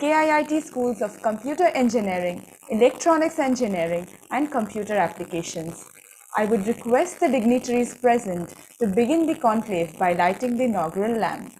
KIIT schools of Computer Engineering, Electronics Engineering, and Computer Applications. I would request the dignitaries present to begin the conclave by lighting the inaugural lamp.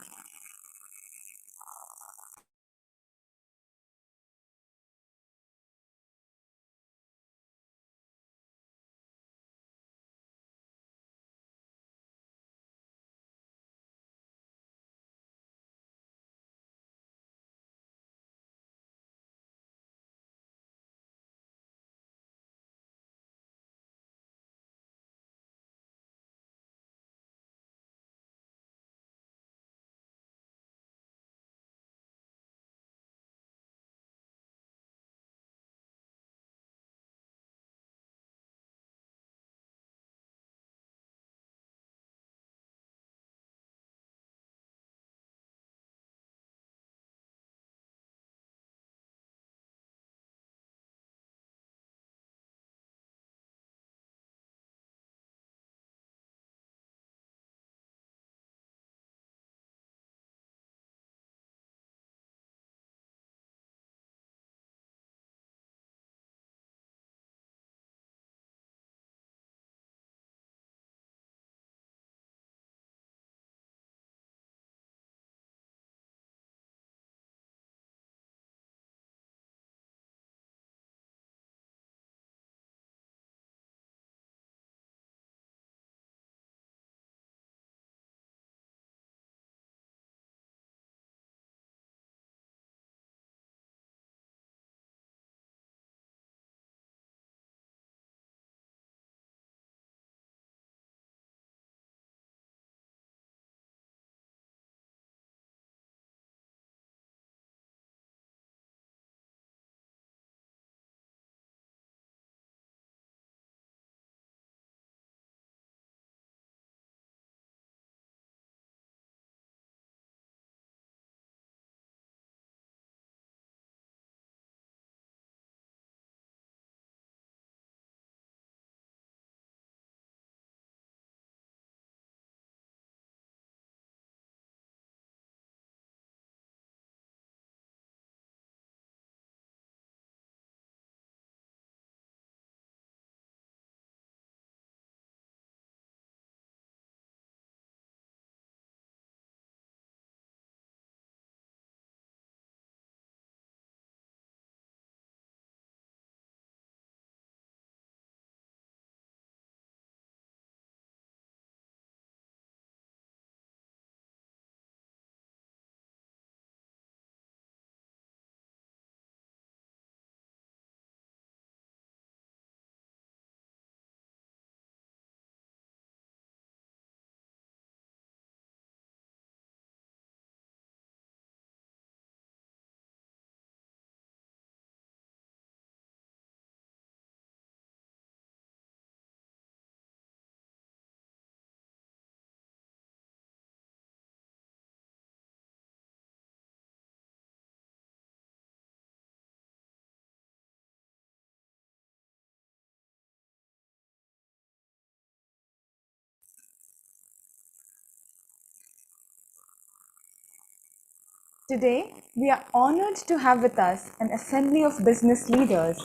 Today, we are honored to have with us an assembly of business leaders,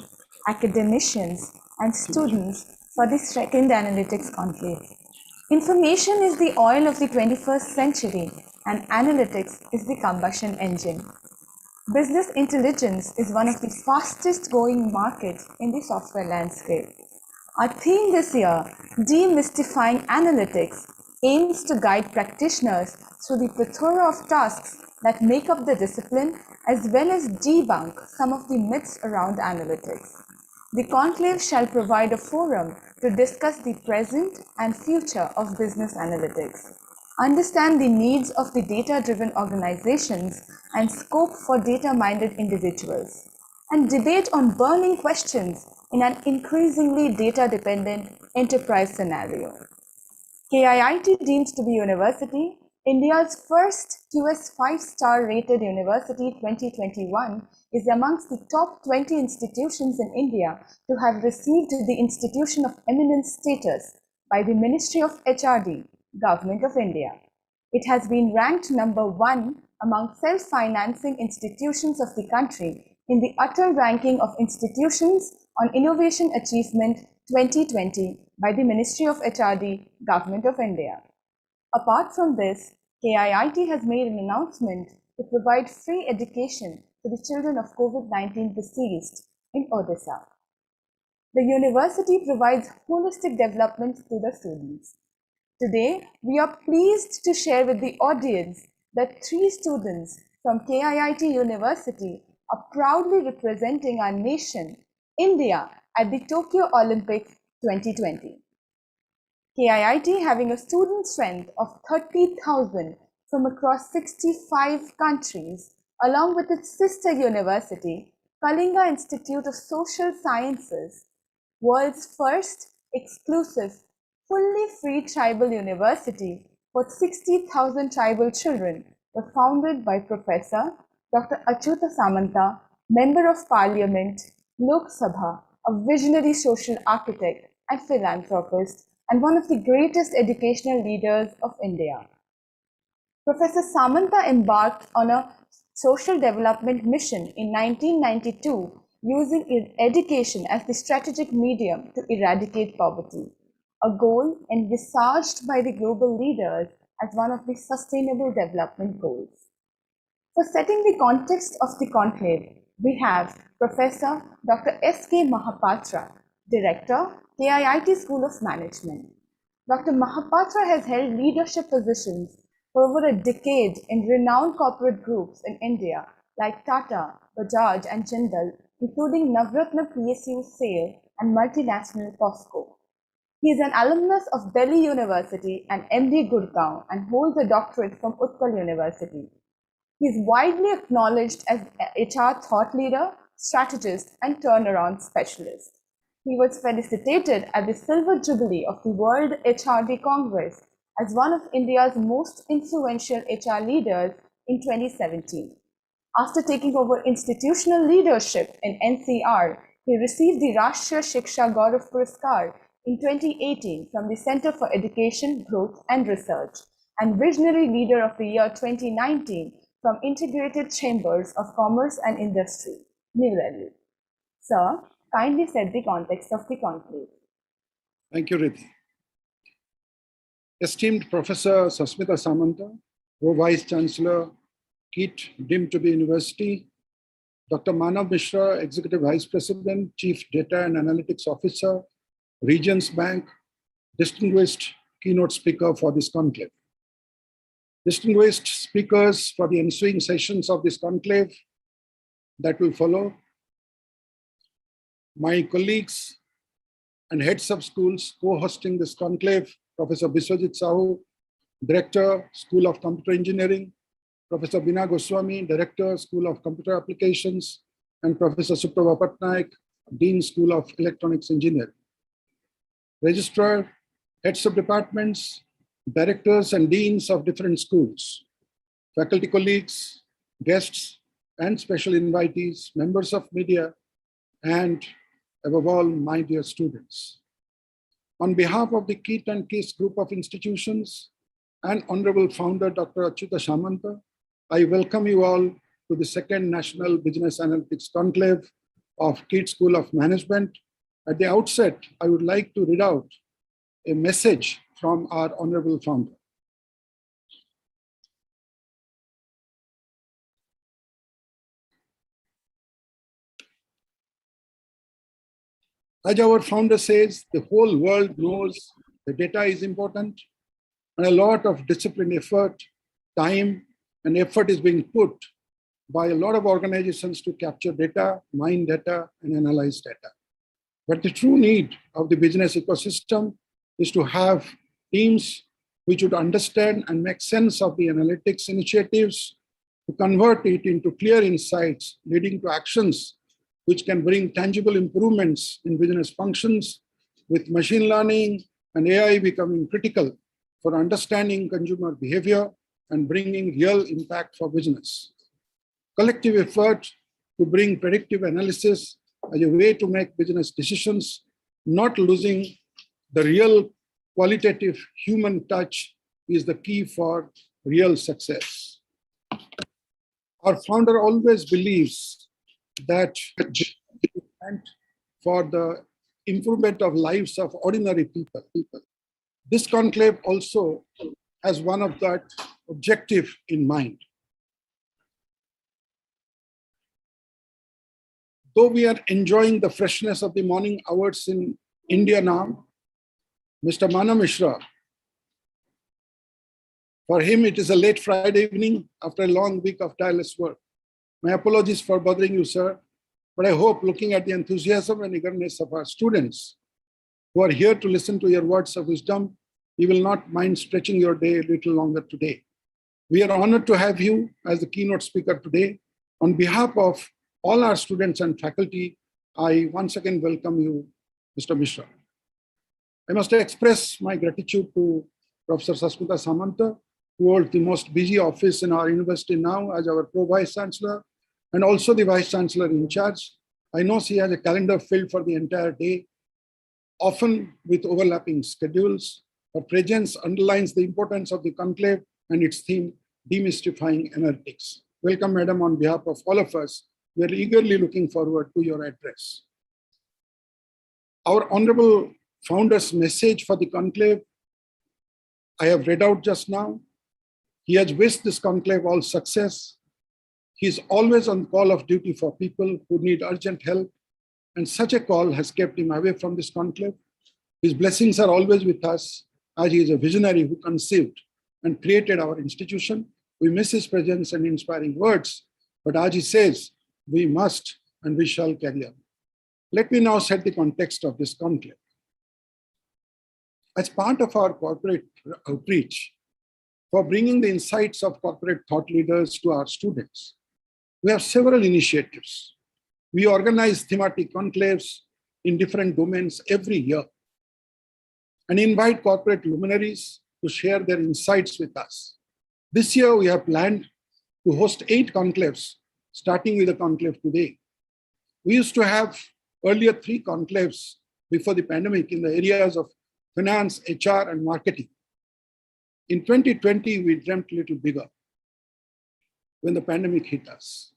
academicians, and students for the second Analytics Conclave. Information is the oil of the 21st century, and analytics is the combustion engine. Business intelligence is one of the fastest growing markets in the software landscape. Our theme this year, Demystifying Analytics, aims to guide practitioners through the plethora of tasks that make up the discipline, as well as debunk some of the myths around analytics. The conclave shall provide a forum to discuss the present and future of business analytics, understand the needs of the data-driven organizations and scope for data-minded individuals, and debate on burning questions in an increasingly data-dependent enterprise scenario. KIIT Deemed to be University, India's first QS 5-star rated university 2021, is amongst the top 20 institutions in India to have received the Institution of Eminence status by the Ministry of HRD, Government of India. It has been ranked number 1 among self-financing institutions of the country in the utter ranking of institutions on innovation achievement 2020 by the Ministry of HRD, Government of India. Apart from this, KIIT has made an announcement to provide free education to the children of COVID-19 deceased in Odisha. The university provides holistic development to the students. Today, we are pleased to share with the audience that 3 students from KIIT University are proudly representing our nation, India, at the Tokyo Olympics 2020. KIIT, having a student strength of 30,000 from across 65 countries, along with its sister university, Kalinga Institute of Social Sciences, world's first exclusive, fully free tribal university for 60,000 tribal children, were founded by Professor Dr. Achyuta Samanta, Member of Parliament, Lok Sabha, a visionary social architect and philanthropist, and one of the greatest educational leaders of India. Professor Samanta embarked on a social development mission in 1992 using education as the strategic medium to eradicate poverty, a goal envisaged by the global leaders as one of the Sustainable Development Goals. For setting the context of the conclave, we have Professor Dr. S.K. Mahapatra, Director, KIIT School of Management. Dr. Mahapatra has held leadership positions for over a decade in renowned corporate groups in India like Tata, Bajaj, and Jindal, including Navratna PSU SAIL and multinational POSCO. He is an alumnus of Delhi University and MD Gurgaon and holds a doctorate from Utkal University. He is widely acknowledged as HR thought leader, strategist, and turnaround specialist. He was felicitated at the Silver Jubilee of the World HRD Congress as one of India's most influential HR leaders in 2017. After taking over institutional leadership in NCR, he received the Rashtriya Shiksha Gaurav Puraskar in 2018 from the Center for Education, Growth and Research, and Visionary Leader of the Year 2019 from Integrated Chambers of Commerce and Industry, New Delhi. Sir, kindly set the context of the conclave. Thank you, Riddhi. Esteemed Professor Sasmita Samanta, Pro-Vice Chancellor, KIIT Deemed to be University, Dr. Manav Mishra, Executive Vice President, Chief Data and Analytics Officer, Regions Bank, distinguished keynote speaker for this conclave. Distinguished speakers for the ensuing sessions of this conclave that will follow, my colleagues and heads of schools co-hosting this conclave, Professor Biswajit Sahu, Director, School of Computer Engineering, Professor Bina Goswami, Director, School of Computer Applications, and Professor Suprabha Patnaik, Dean, School of Electronics Engineering. Registrar, heads of departments, directors and deans of different schools, faculty colleagues, guests, and special invitees, members of media, and above all, my dear students. On behalf of the KIIT and KIIS group of institutions and Honorable Founder Dr. Achyuta Samanta, I welcome you all to the second National Business Analytics Konclave of KIIT School of Management. At the outset, I would like to read out a message from our Honorable Founder. As our founder says, the whole world knows the data is important and a lot of disciplined effort, time, and effort is being put by a lot of organizations to capture data, mine data, and analyze data. But the true need of the business ecosystem is to have teams which would understand and make sense of the analytics initiatives, to convert it into clear insights leading to actions which can bring tangible improvements in business functions, with machine learning and AI becoming critical for understanding consumer behavior and bringing real impact for business. Collective effort to bring predictive analysis as a way to make business decisions, not losing the real qualitative human touch, is the key for real success. Our founder always believes that for the improvement of lives of ordinary people. This conclave also has one of that objective in mind. Though we are enjoying the freshness of the morning hours in India now, Mr. Mana Mishra, for him it is a late Friday evening after a long week of tireless work. My apologies for bothering you, sir, but I hope, looking at the enthusiasm and eagerness of our students who are here to listen to your words of wisdom, you will not mind stretching your day a little longer today. We are honored to have you as the keynote speaker today. On behalf of all our students and faculty, I once again welcome you, Mr. Mishra. I must express my gratitude to Professor Sasmita Samanta, who holds the most busy office in our university now as our Pro-Vice Chancellor, and also the Vice Chancellor in charge. I know she has a calendar filled for the entire day, often with overlapping schedules. Her presence underlines the importance of the conclave and its theme, Demystifying Analytics. Welcome, Madam, on behalf of all of us. We are eagerly looking forward to your address. Our Honorable Founder's message for the conclave, I have read out just now. He has wished this conclave all success. He is always on call of duty for people who need urgent help, and such a call has kept him away from this conclave. His blessings are always with us, as he is a visionary who conceived and created our institution. We miss his presence and inspiring words, but as he says, we must and we shall carry on. Let me now set the context of this conclave. As part of our corporate outreach, for bringing the insights of corporate thought leaders to our students, we have several initiatives. We organize thematic conclaves in different domains every year and invite corporate luminaries to share their insights with us. This year, we have planned to host 8 conclaves, starting with the conclave today. We used to have earlier 3 conclaves before the pandemic in the areas of finance, HR, and marketing. In 2020, we dreamt a little bigger when the pandemic hit us.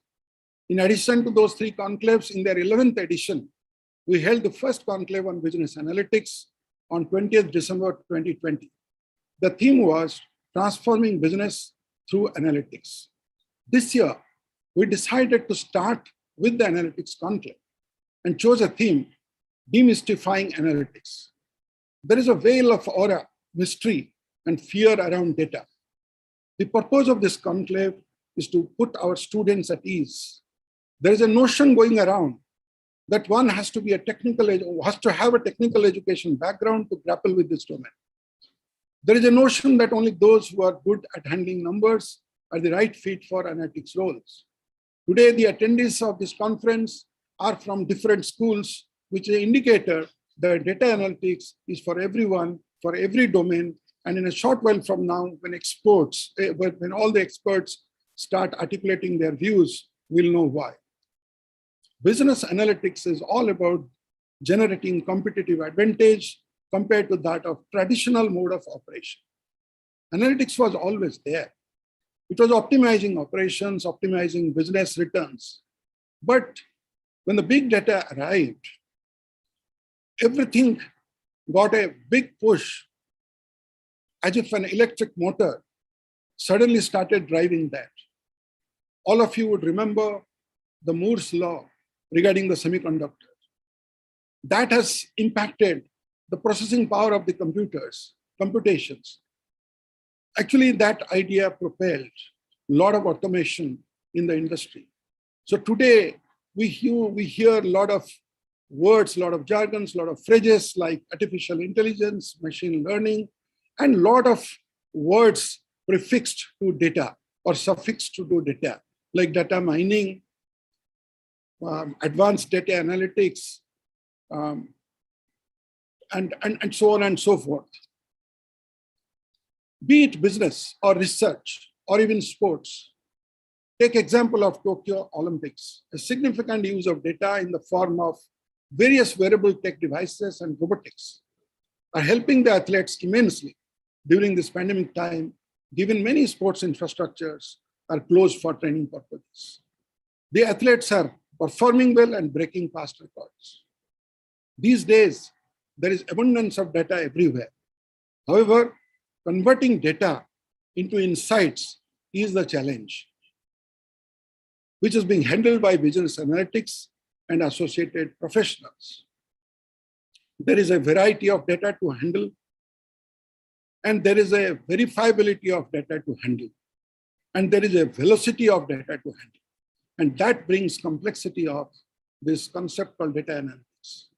In addition to those 3 conclaves, in their 11th edition, we held the first conclave on business analytics on 20th December 2020. The theme was transforming business through analytics. This year, we decided to start with the analytics conclave and chose a theme, demystifying analytics. There is a veil of aura, mystery, and fear around data. The purpose of this conclave is to put our students at ease. There is a notion going around that one has to have a technical education background to grapple with this domain. There is a notion that only those who are good at handling numbers are the right fit for analytics roles. Today, the attendees of this conference are from different schools, which is an indicator that data analytics is for everyone, for every domain. And in a short while from now, when all the experts start articulating their views, we'll know why. Business analytics is all about generating competitive advantage compared to that of traditional mode of operation. Analytics was always there. It was optimizing operations, optimizing business returns. But when the big data arrived, everything got a big push, as if an electric motor suddenly started driving that. All of you would remember the Moore's law regarding the semiconductor. That has impacted the processing power of the computations. Actually, that idea propelled a lot of automation in the industry. So today, we hear a lot of words, a lot of jargons, a lot of phrases like artificial intelligence, machine learning, and a lot of words prefixed to data or suffixed to data, like data mining, advanced data analytics, and so on and so forth. Be it business or research or even sports. Take example of Tokyo Olympics, a significant use of data in the form of various wearable tech devices and robotics are helping the athletes immensely during this pandemic time, given many sports infrastructures are closed for training purposes. The athletes are performing well and breaking past records. These days, there is abundance of data everywhere. However, converting data into insights is the challenge, which is being handled by business analytics and associated professionals. There is a variety of data to handle, and there is a verifiability of data to handle, and there is a velocity of data to handle. And that brings complexity of this concept called data analytics.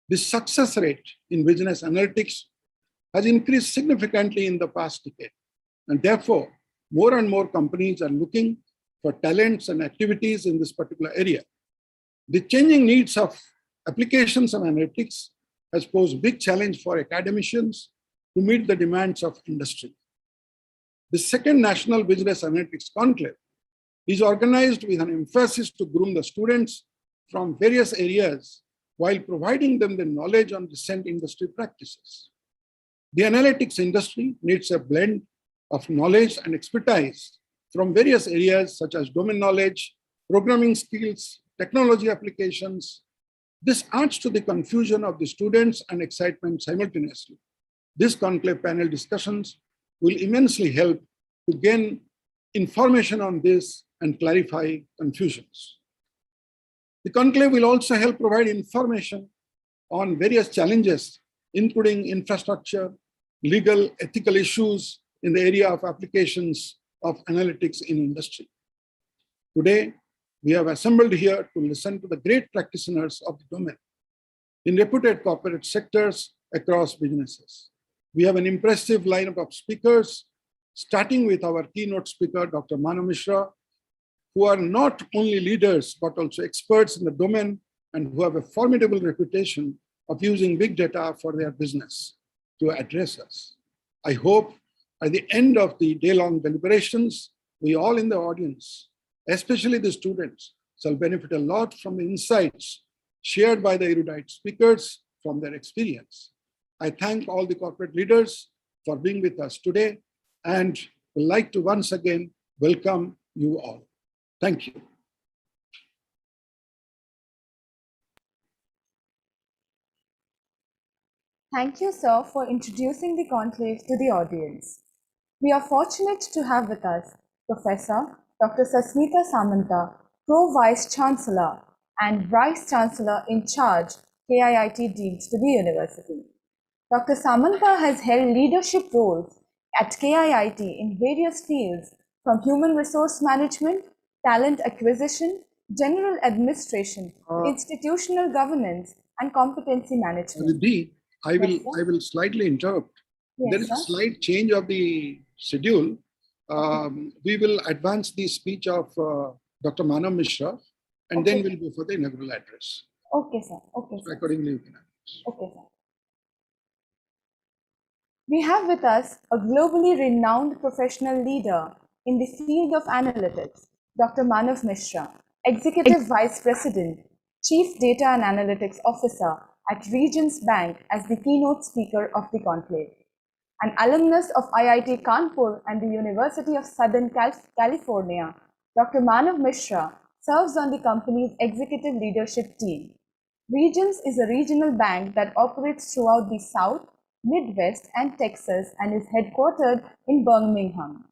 The success rate in business analytics has increased significantly in the past decade. And therefore, more and more companies are looking for talents and activities in this particular area. The changing needs of applications of analytics has posed big challenge for academicians to meet the demands of industry. The second National Business Analytics Konclave is organized with an emphasis to groom the students from various areas while providing them the knowledge on recent industry practices. The analytics industry needs a blend of knowledge and expertise from various areas such as domain knowledge, programming skills, technology applications. This adds to the confusion of the students and excitement simultaneously. This conclave panel discussions will immensely help to gain information on this and clarify confusions. The conclave will also help provide information on various challenges, including infrastructure, legal, ethical issues in the area of applications of analytics in industry. Today, we have assembled here to listen to the great practitioners of the domain in reputed corporate sectors across businesses. We have an impressive lineup of speakers, starting with our keynote speaker, Dr. Manav Mishra, who are not only leaders, but also experts in the domain and who have a formidable reputation of using big data for their business to address us. I hope by the end of the day-long deliberations, we all in the audience, especially the students, shall benefit a lot from the insights shared by the erudite speakers from their experience. I thank all the corporate leaders for being with us today and would like to once again welcome you all. Thank you. Thank you, sir, for introducing the conclave to the audience. We are fortunate to have with us Professor Dr. Sasmita Samanta, Pro-Vice Chancellor and Vice Chancellor in charge, KIIT Deemed to the university. Dr. Samanta has held leadership roles at KIIT in various fields from human resource management, talent acquisition, general administration, institutional governance, and competency management. Riddhi, I will slightly interrupt. Yes, there is a slight change of the schedule. We will advance the speech of Dr. Manav Mishra, and then we'll go for the inaugural address. Okay, sir. Okay, so accordingly, you can address. Okay, sir. We have with us a globally renowned professional leader in the field of analytics, Dr. Manav Mishra, Executive Vice President, Chief Data and Analytics Officer at Regions Bank as the keynote speaker of the conclave. An alumnus of IIT Kanpur and the University of Southern California, Dr. Manav Mishra serves on the company's executive leadership team. Regions is a regional bank that operates throughout the South, Midwest, and Texas and is headquartered in Birmingham.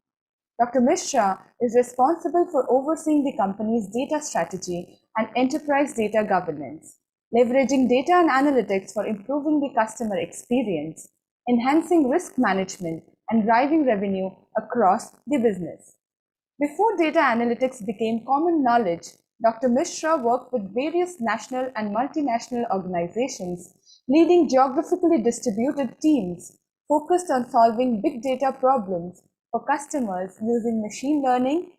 Dr. Mishra is responsible for overseeing the company's data strategy and enterprise data governance, leveraging data and analytics for improving the customer experience, enhancing risk management, and driving revenue across the business. Before data analytics became common knowledge, Dr. Mishra worked with various national and multinational organizations, leading geographically distributed teams focused on solving big data problems for customers using machine learning,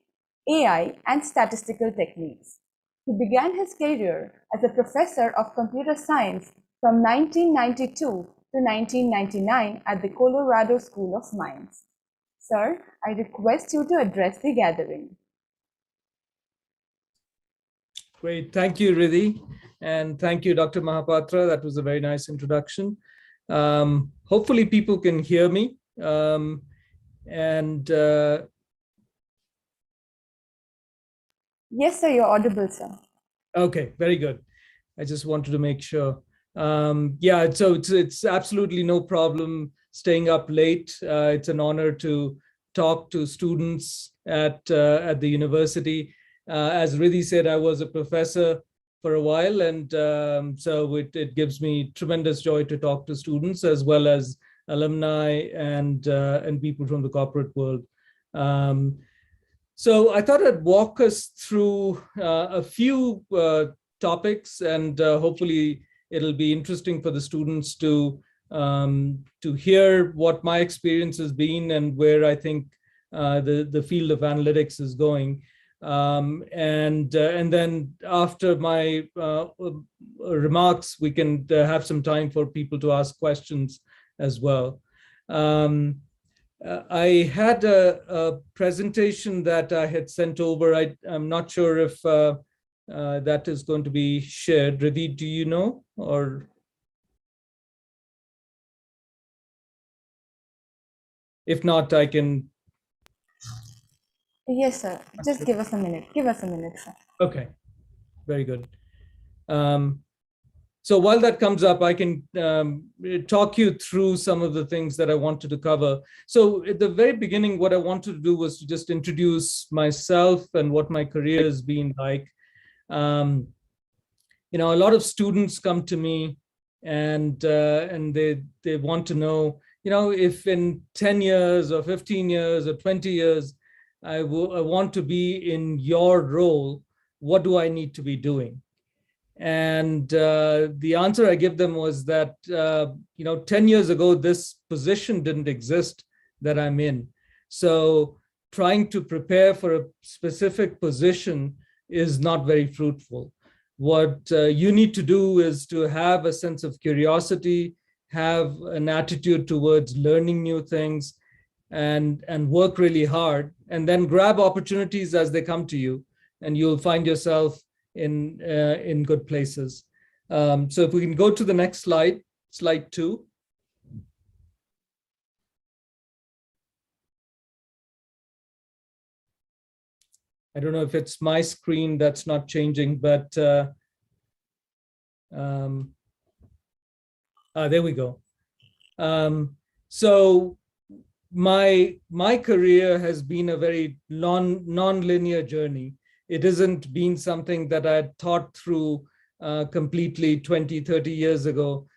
AI, and statistical techniques. He began his career as a professor of computer science from 1992 to 1999 at the Colorado School of Mines. Sir, I request you to address the gathering. Great. Thank you, Riddhi. And thank you, Dr. Mahapatra. That was a very nice introduction. Hopefully people can hear me. Yes, sir, you're audible, sir. Okay, very good. I just wanted to make sure. Yeah, so it's absolutely no problem staying up late. It's an honor to talk to students at the university. As Riddhi said, I was a professor for a while, and so it gives me tremendous joy to talk to students as well as alumni and people from the corporate world. So I thought I'd walk us through a few topics, and hopefully it'll be interesting for the students to hear what my experience has been and where I think the field of analytics is going. And then after my remarks, we can have some time for people to ask questions as well. I had a presentation that I had sent over. I'm not sure if that is going to be shared. Riddhi, do you know? Or if not, I can. Yes, sir. Just give us a minute. Give us a minute, sir. Okay, very good. So while that comes up, I can talk you through some of the things that I wanted to cover. So at the very beginning, what I wanted to do was to just introduce myself and what my career has been like. A lot of students come to me and they want to know, if in 10 years or 15 years or 20 years, I want to be in your role, what do I need to be doing? And the answer I give them was that, 10 years ago, this position didn't exist that I'm in. So trying to prepare for a specific position is not very fruitful. What you need to do is to have a sense of curiosity, have an attitude towards learning new things, and work really hard, and then grab opportunities as they come to you, and you'll find yourself in good places. So if we can go to the next slide, slide 2. I don't know if it's my screen that's not changing, but there we go. So my career has been a very non-linear journey. It hasn't been something that I had thought through completely 20, 30 years ago.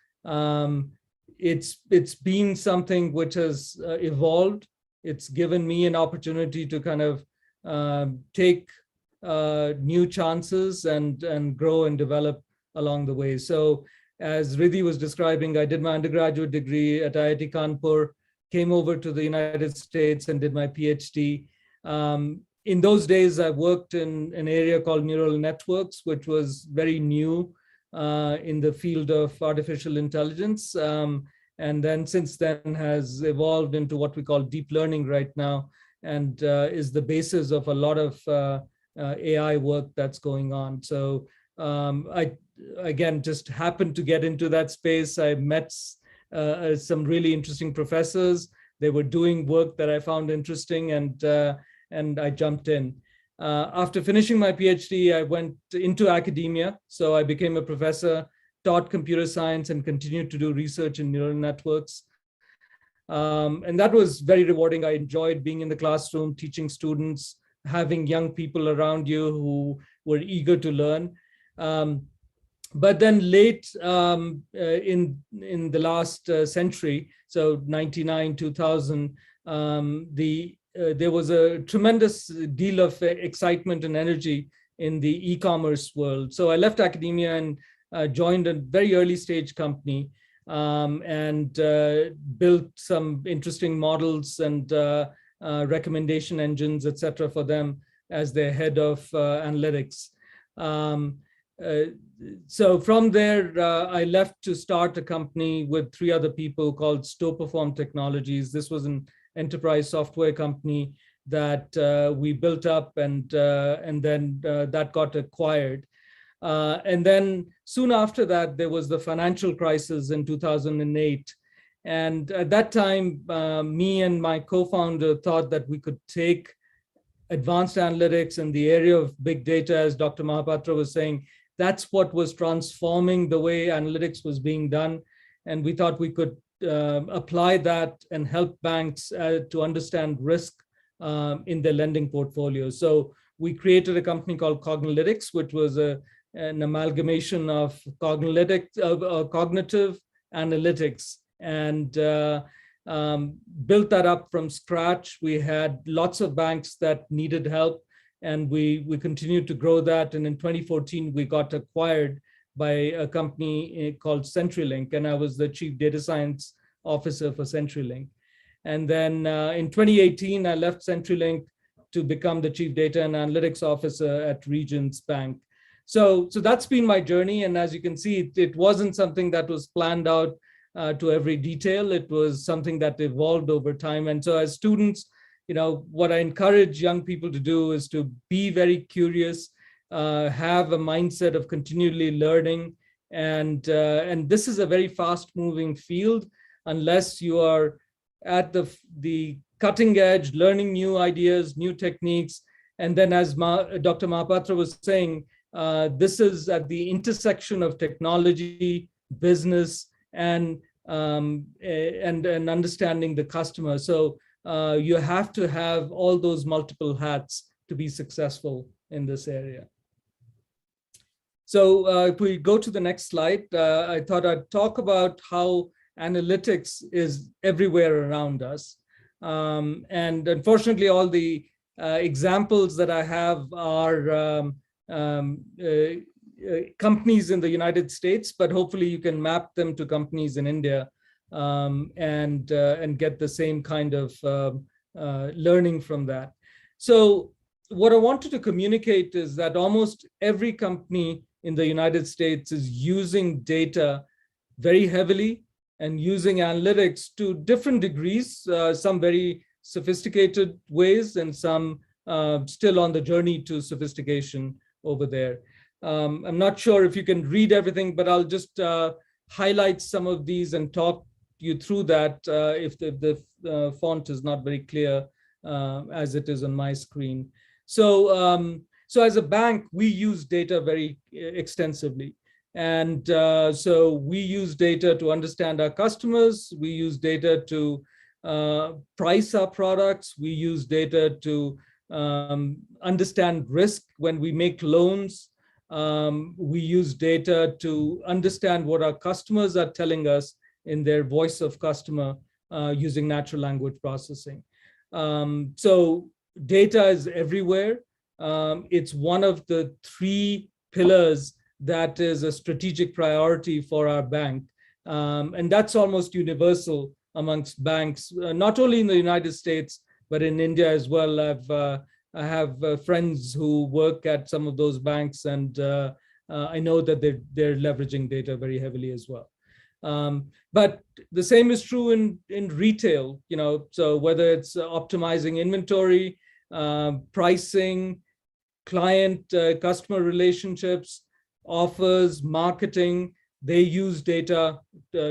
It's been something which has evolved. It's given me an opportunity to kind of take new chances and grow and develop along the way. So as Riddhi was describing, I did my undergraduate degree at IIT Kanpur, came over to the United States and did my PhD. In those days, I worked in an area called neural networks, which was very new in the field of artificial intelligence. And then since then has evolved into what we call deep learning right now, and is the basis of a lot of AI work that's going on. So I, again, just happened to get into that space. I met some really interesting professors. They were doing work that I found interesting, and I jumped in. After finishing my PhD, I went into academia. So I became a professor, taught computer science, and continued to do research in neural networks. And that was very rewarding. I enjoyed being in the classroom, teaching students, having young people around you who were eager to learn. But then late in the last century, so 99, 2000, there was a tremendous deal of excitement and energy in the e-commerce world. So I left academia and joined a very early stage company and built some interesting models and recommendation engines, et cetera, for them as their head of analytics. So from there, I left to start a company with 3 other people called Stoperform Technologies. This was an enterprise software company that we built up, and then that got acquired. And then soon after that, there was the financial crisis in 2008. And at that time, me and my co-founder thought that we could take advanced analytics and the area of big data, as Dr. Mahapatra was saying, that's what was transforming the way analytics was being done. And we thought we could apply that and help banks to understand risk in their lending portfolio. So we created a company called Cognalytics, which was an amalgamation of cognitive analytics, and built that up from scratch. We had lots of banks that needed help, and we continued to grow that. And in 2014, we got acquired by a company called CenturyLink, and I was the chief data science officer for CenturyLink. And then in 2018, I left CenturyLink to become the chief data and analytics officer at Regions Bank. So that's been my journey. And as you can see, it wasn't something that was planned out to every detail. It was something that evolved over time. And so as students, what I encourage young people to do is to be very curious, have a mindset of continually learning. And this is a very fast moving field. Unless you are at the cutting edge, learning new ideas, new techniques. And then as Dr. Mahapatra was saying, this is at the intersection of technology, business, and understanding the customer. So you have to have all those multiple hats to be successful in this area. So if we go to the next slide, I thought I'd talk about how analytics is everywhere around us. And unfortunately, all the examples that I have are companies in the United States, but hopefully you can map them to companies in India and get the same kind of learning from that. So what I wanted to communicate is that almost every company in the United States is using data very heavily and using analytics to different degrees, some very sophisticated ways and some still on the journey to sophistication over there. I'm not sure if you can read everything, but I'll just highlight some of these and talk you through that if the font is not very clear as it is on my screen. So as a bank, we use data very extensively. And so we use data to understand our customers. We use data to price our products. We use data to understand risk when we make loans. We use data to understand what our customers are telling us in their voice of customer using natural language processing. So data is everywhere. It's one of the three pillars that is a strategic priority for our bank. And that's almost universal amongst banks, not only in the United States, but in India as well. I have friends who work at some of those banks, and I know that they're leveraging data very heavily as well. But the same is true in retail, so whether it's optimizing inventory, pricing, client customer relationships, offers, marketing, they use data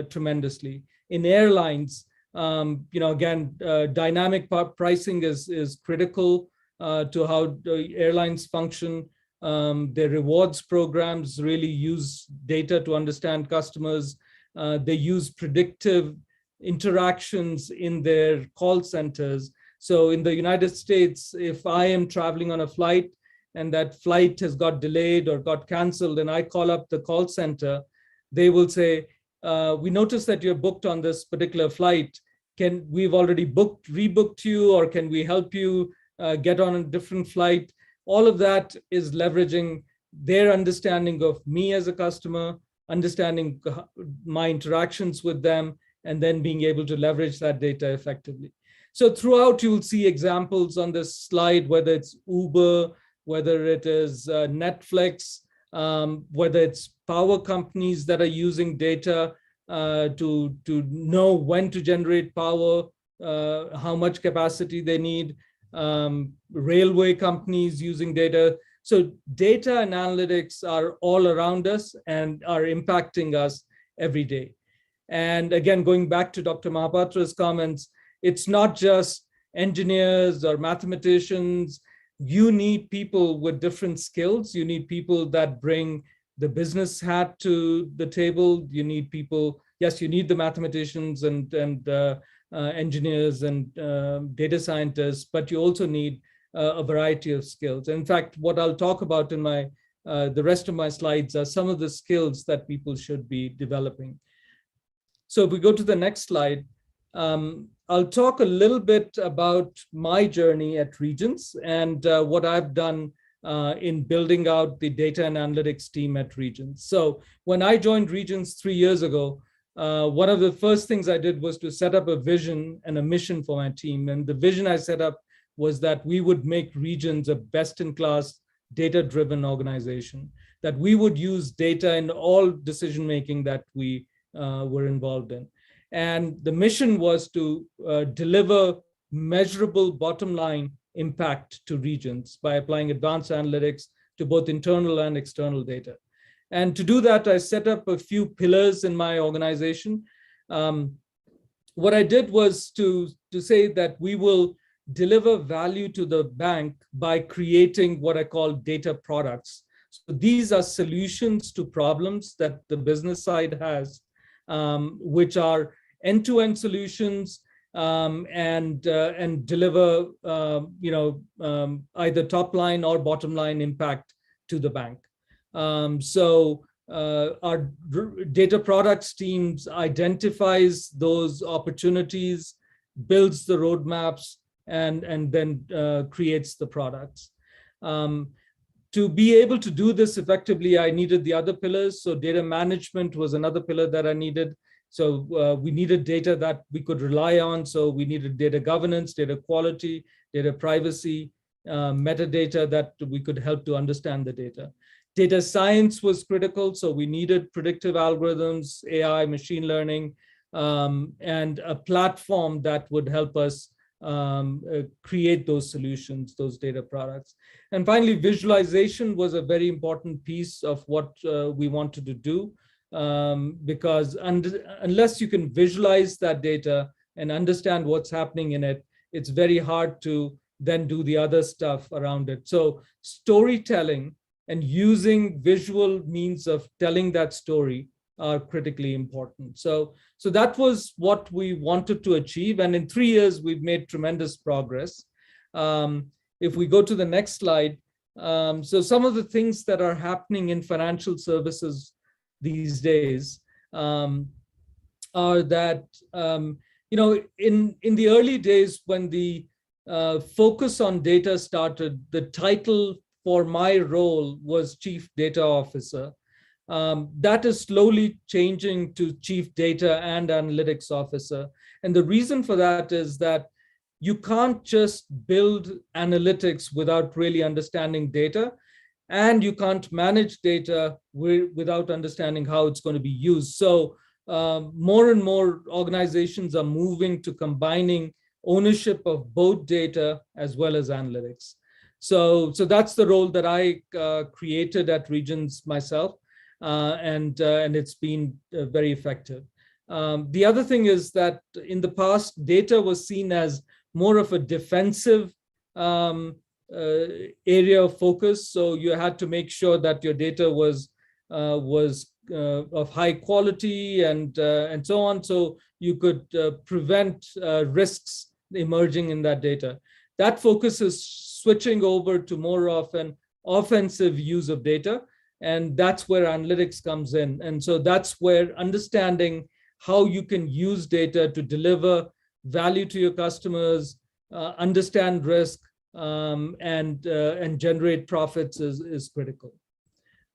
tremendously. In airlines, again, dynamic pricing is critical to how the airlines function. Their rewards programs really use data to understand customers. They use predictive interactions in their call centers. So in the United States, if I am traveling on a flight and that flight has got delayed or got canceled, and I call up the call center, they will say, we noticed that you're booked on this particular flight. We've already rebooked you, or can we help you get on a different flight? All of that is leveraging their understanding of me as a customer, understanding my interactions with them, and then being able to leverage that data effectively. So throughout, you will see examples on this slide, whether it's Uber, whether it is Netflix, whether it's power companies that are using data to know when to generate power, how much capacity they need, railway companies using data. So data and analytics are all around us and are impacting us every day. And again, going back to Dr. Mahapatra's comments, it's not just engineers or mathematicians. you need people with different skills. You need people that bring the business hat to the table. You need people, yes, you need the mathematicians and engineers and data scientists, but you also need a variety of skills. In fact, what I'll talk about in my the rest of my slides are some of the skills that people should be developing. So if we go to the next slide, I'll talk a little bit about my journey at Regions and what I've done in building out the data and analytics team at Regions. So when I joined Regions 3 years ago, one of the first things I did was to set up a vision and a mission for my team. And the vision I set up was that we would make Regions a best-in-class data-driven organization, that we would use data in all decision-making that we were involved in. And the mission was to deliver measurable bottom line impact to Regions by applying advanced analytics to both internal and external data. And to do that, I set up a few pillars in my organization. What I did was to say that we will deliver value to the bank by creating what I call data products. So these are solutions to problems that the business side has, which are end-to-end solutions and deliver either top line or bottom line impact to the bank. So our data products teams identifies those opportunities, builds the roadmaps, and then creates the products. To be able to do this effectively, I needed the other pillars. So data management was another pillar that I needed. So we needed data that we could rely on. So we needed data governance, data quality, data privacy, metadata that we could help to understand the data. Data science was critical. So we needed predictive algorithms, AI, machine learning, and a platform that would help us create those solutions, those data products. And finally, visualization was a very important piece of what we wanted to do, because unless you can visualize that data and understand what's happening in it, it's very hard to then do the other stuff around it. So storytelling and using visual means of telling that story are critically important. So that was what we wanted to achieve. And in 3 years, we've made tremendous progress. If we go to the next slide, so some of the things that are happening in financial services these days are that, in the early days when the focus on data started, the title for my role was Chief Data Officer. That is slowly changing to Chief Data and Analytics Officer. And the reason for that is that you can't just build analytics without really understanding data, and you can't manage data without understanding how it's going to be used. So more and more organizations are moving to combining ownership of both data as well as analytics. So that's the role that I created at Regions myself. And it's been very effective. The other thing is that in the past, data was seen as more of a defensive area of focus. So you had to make sure that your data was of high quality and so on, so you could prevent risks emerging in that data. That focus is switching over to more of an offensive use of data. And that's where analytics comes in. And so that's where understanding how you can use data to deliver value to your customers, understand risk, and generate profits is critical.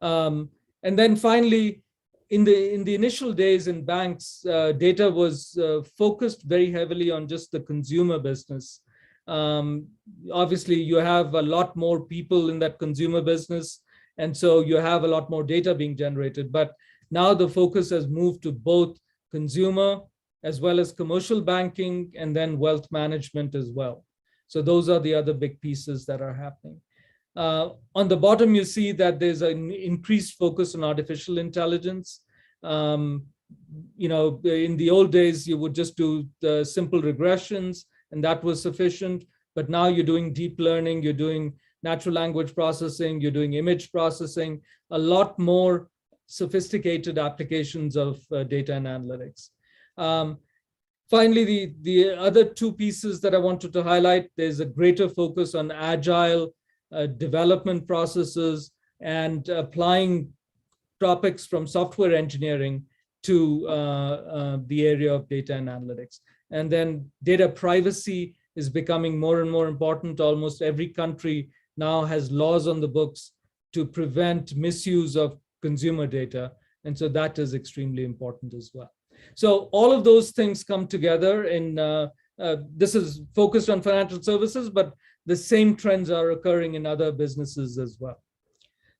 And then finally, in the initial days in banks, data was focused very heavily on just the consumer business. Obviously, you have a lot more people in that consumer business, and so you have a lot more data being generated. But now the focus has moved to both consumer as well as commercial banking, and then wealth management as well. So those are the other big pieces that are happening. On the bottom, you see that there's an increased focus on artificial intelligence. In the old days, you would just do the simple regressions, and that was sufficient. But now you're doing deep learning, you're doing natural language processing, you're doing image processing, a lot more sophisticated applications of data and analytics. Finally, the other two pieces that I wanted to highlight, there's a greater focus on agile development processes and applying topics from software engineering to the area of data and analytics. And then data privacy is becoming more and more important. Almost every country now has laws on the books to prevent misuse of consumer data. And so that is extremely important as well. So all of those things come together in, this is focused on financial services, but the same trends are occurring in other businesses as well.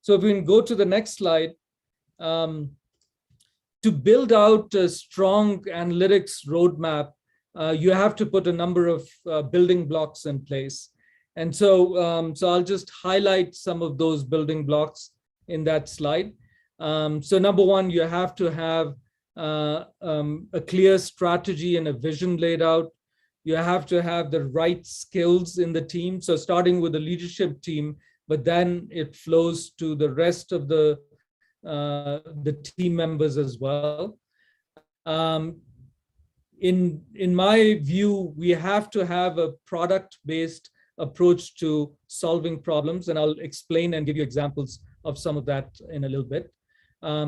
So if we can go to the next slide, to build out a strong analytics roadmap, you have to put a number of building blocks in place. And so, so I'll just highlight some of those building blocks in that slide. So number one, you have to have a clear strategy and a vision laid out. You have to have the right skills in the team. So starting with the leadership team, but then it flows to the rest of the team members as well. In my view, we have to have a product-based approach to solving problems, and I'll explain and give you examples of some of that in a little bit.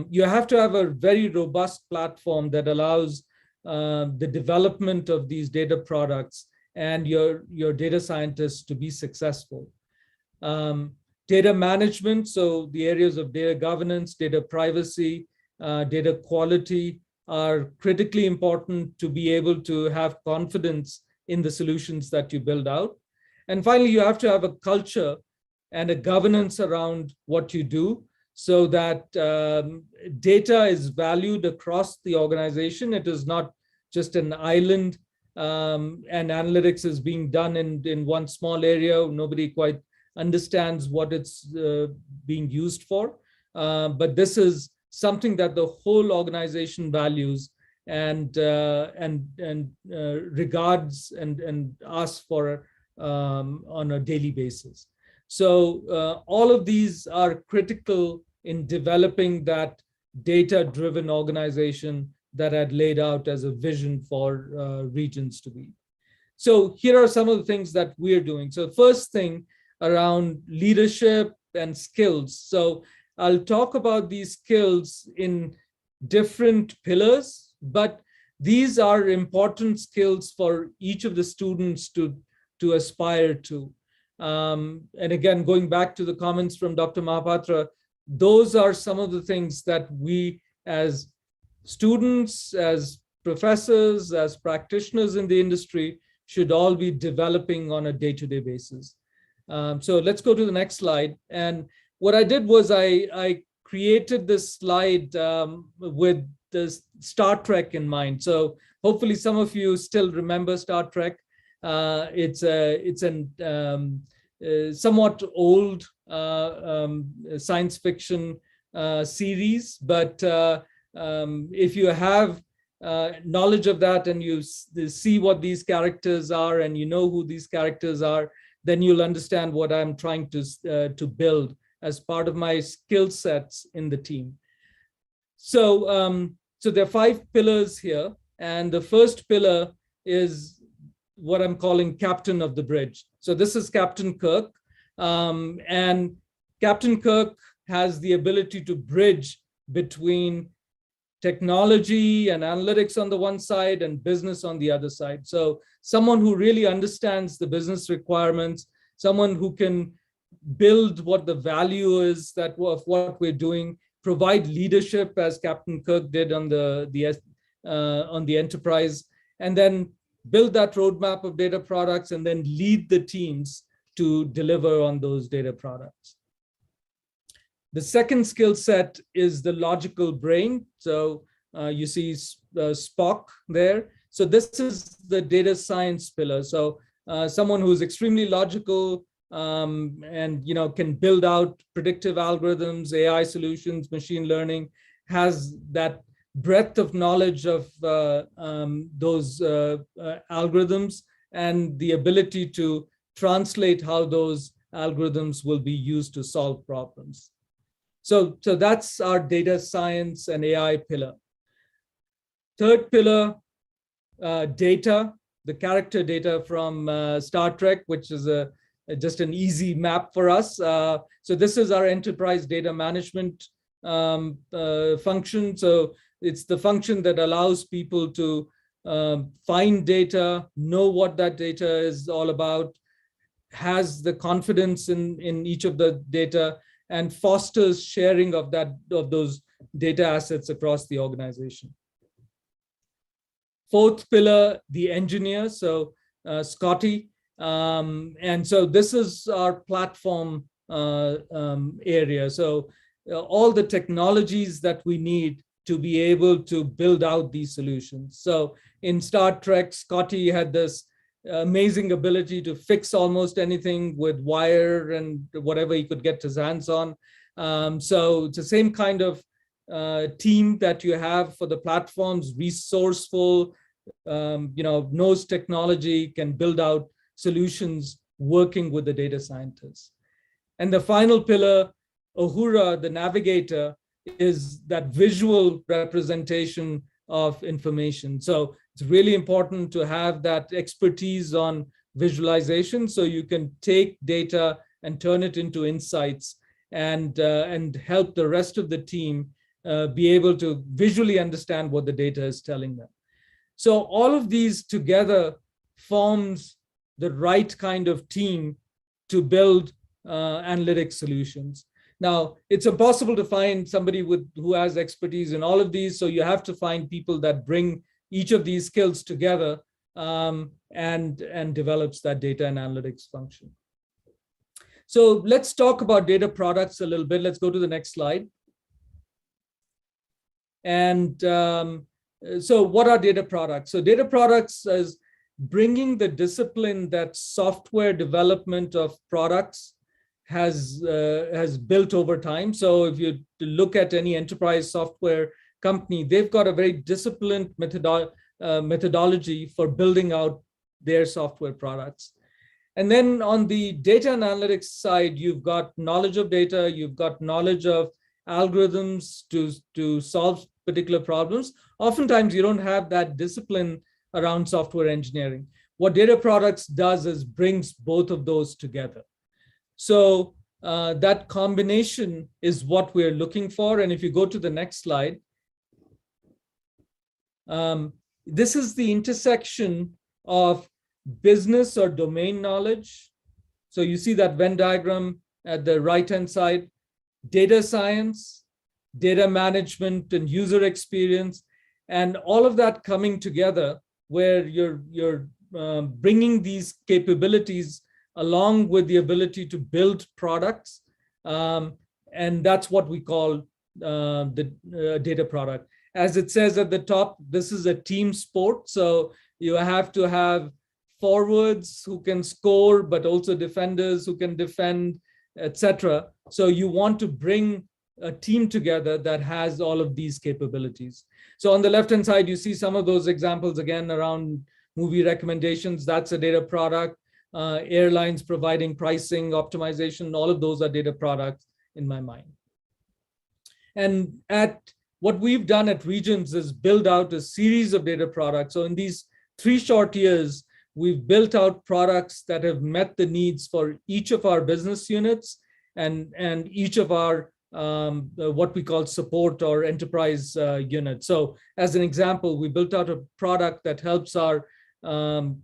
You have to have a very robust platform that allows the development of these data products and your data scientists to be successful. Data management, so the areas of data governance, data privacy, data quality are critically important to be able to have confidence in the solutions that you build out. And finally, you have to have a culture and a governance around what you do so that data is valued across the organization. It is not just an island and analytics is being done in one small area. Nobody quite understands what it's being used for. But this is something that the whole organization values and regards and asks for on a daily basis. So all of these are critical in developing that data-driven organization that I'd laid out as a vision for regions to be. So here are some of the things that we're doing. So first thing around leadership and skills. So I'll talk about these skills in different pillars, but these are important skills for each of the students to aspire to. And again, going back to the comments from Dr. Mahapatra, those are some of the things that we as students, as professors, as practitioners in the industry should all be developing on a day-to-day basis. So let's go to the next slide. And what I did was I created this slide with the Star Trek in mind. So hopefully some of you still remember Star Trek. It's an somewhat old science fiction series, but if you have knowledge of that and you see what these characters are and you know who these characters are, then you'll understand what I'm trying to build as part of my skill sets in the team. So, so there are 5 pillars here, and the first pillar is what I'm calling Captain of the Bridge. So this is Captain Kirk, and Captain Kirk has the ability to bridge between technology and analytics on the one side and business on the other side. So someone who really understands the business requirements, someone who can build what the value is of what we're doing, provide leadership as Captain Kirk did on the enterprise, and then build that roadmap of data products and then lead the teams to deliver on those data products. The second skill set is the logical brain. So you see Spock there. So this is the data science pillar. So someone who's extremely logical and can build out predictive algorithms, AI solutions, machine learning, has that breadth of knowledge of those algorithms and the ability to translate how those algorithms will be used to solve problems. So that's our data science and AI pillar. Third pillar, data, the character data from Star Trek, which is just an easy map for us. So this is our enterprise data management function. So it's the function that allows people to find data, know what that data is all about, has the confidence in each of the data, and fosters sharing of those data assets across the organization. Fourth pillar, the engineer, so Scotty. And so this is our platform area. So all the technologies that we need to be able to build out these solutions. So in Star Trek, Scotty had this amazing ability to fix almost anything with wire and whatever he could get his hands on. So it's the same kind of team that you have for the platforms, resourceful, knows technology, can build out solutions working with the data scientists. And the final pillar, Uhura, the navigator, is that visual representation of information. So it's really important to have that expertise on visualization so you can take data and turn it into insights and help the rest of the team be able to visually understand what the data is telling them. So all of these together forms the right kind of team to build analytic solutions. Now, it's impossible to find somebody who has expertise in all of these, so you have to find people that bring each of these skills together and develops that data and analytics function. So let's talk about data products a little bit. Let's go to the next slide. And so what are data products? So data products is bringing the discipline that software development of products has built over time. So if you look at any enterprise software company, they've got a very disciplined methodology for building out their software products. And then on the data and analytics side, you've got knowledge of data, you've got knowledge of algorithms to solve particular problems. Oftentimes, you don't have that discipline around software engineering. What data products does is brings both of those together. So that combination is what we're looking for. And if you go to the next slide, this is the intersection of business or domain knowledge. So you see that Venn diagram at the right-hand side, data science, data management and user experience, and all of that coming together where you're bringing these capabilities along with the ability to build products. And that's what we call the data product. As it says at the top, this is a team sport. So you have to have forwards who can score, but also defenders who can defend, etc. So you want to bring a team together that has all of these capabilities. So on the left-hand side, you see some of those examples again around movie recommendations. That's a data product. Airlines providing pricing optimization, all of those are data products in my mind. And what we've done at Regions is build out a series of data products. So in these 3 short years, we've built out products that have met the needs for each of our business units and each of our what we call support or enterprise units. So as an example, we built out a product that helps our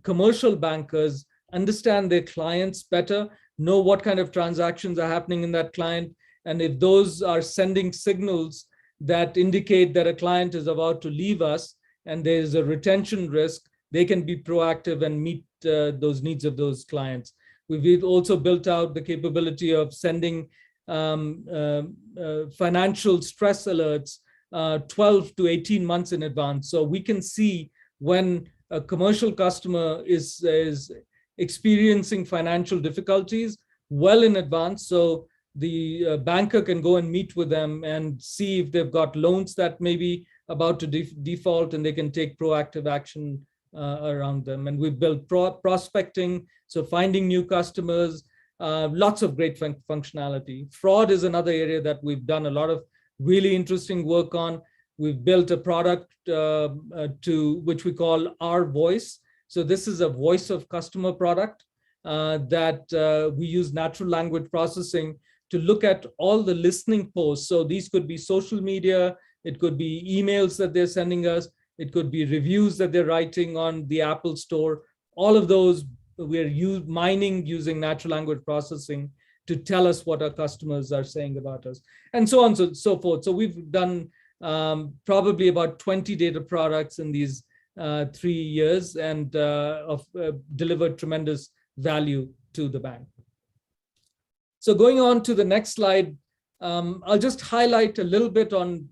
commercial bankers understand their clients better, know what kind of transactions are happening in that client, and if those are sending signals that indicate that a client is about to leave us and there's a retention risk, they can be proactive and meet those needs of those clients. We've also built out the capability of sending financial stress alerts 12 to 18 months in advance. So we can see when a commercial customer is experiencing financial difficulties well in advance. So the banker can go and meet with them and see if they've got loans that may be about to default, and they can take proactive action around them. And we've built prospecting, so finding new customers, lots of great functionality. Fraud is another area that we've done a lot of really interesting work on. We've built a product to which we call Our Voice. So this is a voice of customer product that we use natural language processing to look at all the listening posts. So these could be social media, it could be emails that they're sending us, it could be reviews that they're writing on the Apple Store. All of those we're mining using natural language processing to tell us what our customers are saying about us, and so on and so forth. So we've done probably about 20 data products in these 3 years and delivered tremendous value to the bank. So going on to the next slide, I'll just highlight a little bit on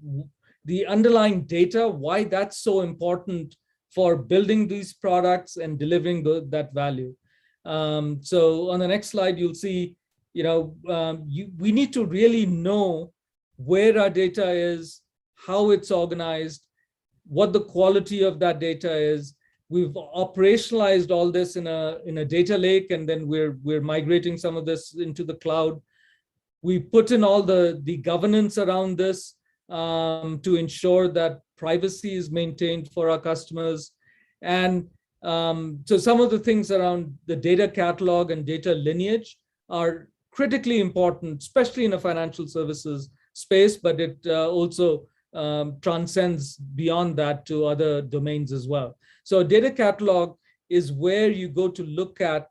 the underlying data, why that's so important for building these products and delivering that value. So on the next slide, you'll see, we need to really know where our data is, how it's organized, what the quality of that data is. We've operationalized all this in a data lake, and then we're migrating some of this into the cloud. We put in all the governance around this to ensure that privacy is maintained for our customers. And so some of the things around the data catalog and data lineage are critically important, especially in a financial services space, but it also transcends beyond that to other domains as well. So a data catalog is where you go to look at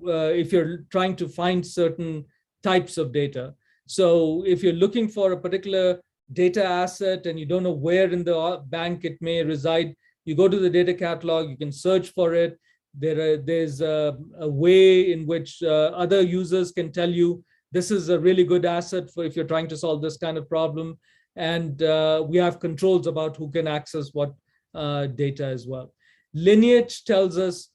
if you're trying to find certain types of data. So if you're looking for a particular data asset and you don't know where in the bank it may reside, you go to the data catalog, you can search for it. There's a way in which other users can tell you this is a really good asset for if you're trying to solve this kind of problem. And we have controls about who can access what data as well. Lineage tells us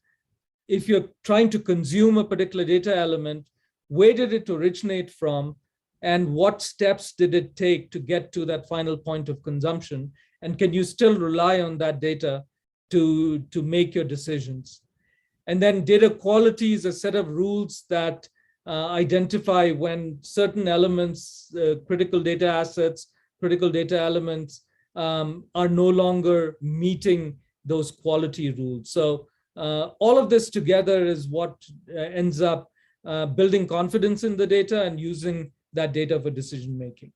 if you're trying to consume a particular data element, where did it originate from, and what steps did it take to get to that final point of consumption? And can you still rely on that data to make your decisions? And then data quality is a set of rules that identify when certain elements, critical data assets, critical data elements are no longer meeting those quality rules. So all of this together is what ends up building confidence in the data and using that data for decision making.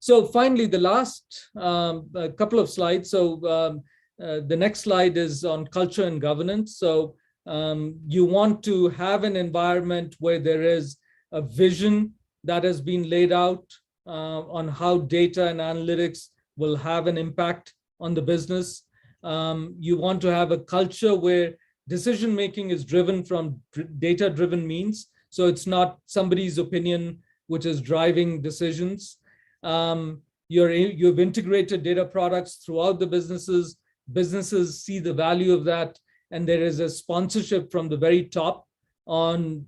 So finally, the last couple of slides. So the next slide is on culture and governance. So you want to have an environment where there is a vision that has been laid out on how data and analytics will have an impact on the business. You want to have a culture where decision making is driven from data-driven means. So it's not somebody's opinion which is driving decisions. You've integrated data products throughout the businesses. Businesses see the value of that, and there is a sponsorship from the very top on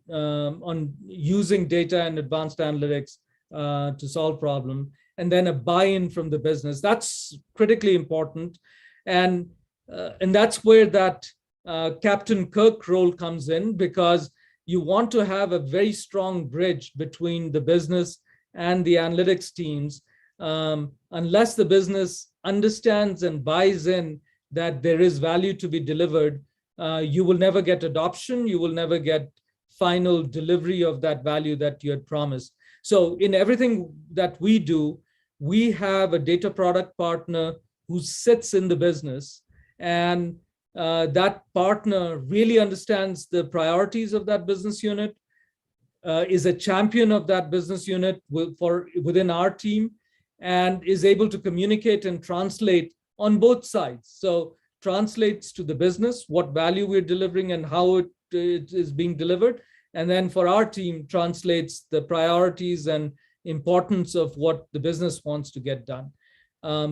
using data and advanced analytics to solve problems, and then a buy-in from the business. That's critically important, and that's where that Captain Kirk role comes in, because you want to have a very strong bridge between the business and the analytics teams. Unless the business understands and buys in that there is value to be delivered, you will never get adoption, you will never get final delivery of that value that you had promised. So in everything that we do, we have a data product partner who sits in the business, and that partner really understands the priorities of that business unit, is a champion of that business unit within our team, and is able to communicate and translate on both sides. So translates to the business what value we're delivering and how it is being delivered. And then for our team, translates the priorities and importance of what the business wants to get done.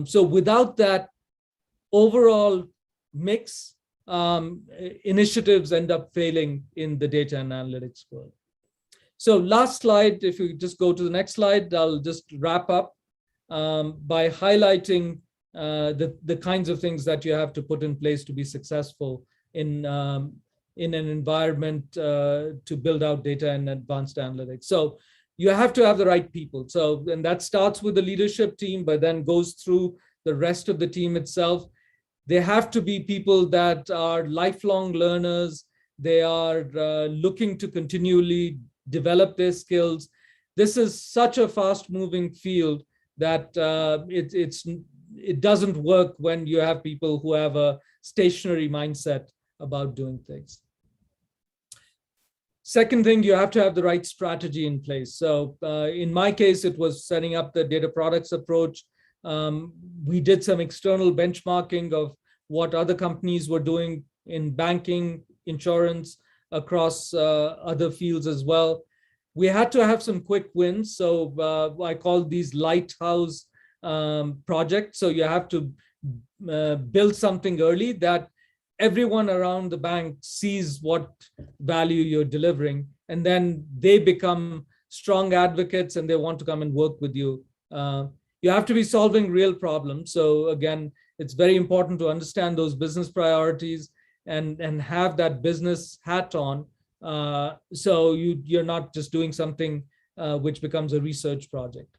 So without that overall mix, initiatives end up failing in the data and analytics world. So last slide, if you just go to the next slide, I'll just wrap up by highlighting the kinds of things that you have to put in place to be successful in in an environment to build out data and advanced analytics. So you have to have the right people. So, and that starts with the leadership team, but then goes through the rest of the team itself. They have to be people that are lifelong learners. They are looking to continually develop their skills. This is such a fast-moving field that it doesn't work when you have people who have a stationary mindset about doing things. Second thing, you have to have the right strategy in place. So in my case, it was setting up the data products approach. We did some external benchmarking of what other companies were doing in banking, insurance, across other fields as well. We had to have some quick wins. So I call these Lighthouse projects. So you have to build something early that everyone around the bank sees what value you're delivering, and then they become strong advocates and they want to come and work with you. You have to be solving real problems. So again, it's very important to understand those business priorities and have that business hat on. So you're not just doing something which becomes a research project.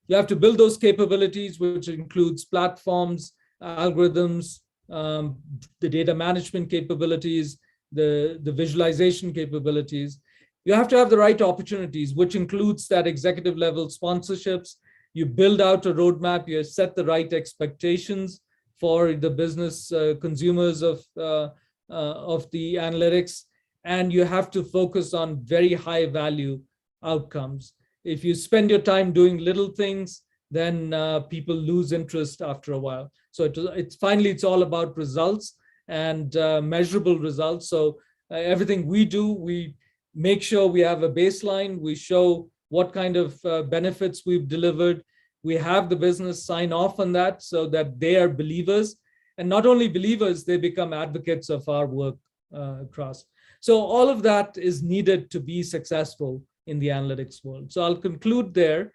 You have to build those capabilities, which includes platforms, algorithms, the data management capabilities, the visualization capabilities. You have to have the right opportunities, which includes that executive level sponsorships. You build out a roadmap, you set the right expectations for the business consumers of the analytics, and you have to focus on very high value outcomes. If you spend your time doing little things, then people lose interest after a while. So it's all about results and measurable results. So everything we do, we make sure we have a baseline. We show what kind of benefits we've delivered. We have the business sign off on that so that they are believers. And not only believers, they become advocates of our work across. So all of that is needed to be successful in the analytics world. So I'll conclude there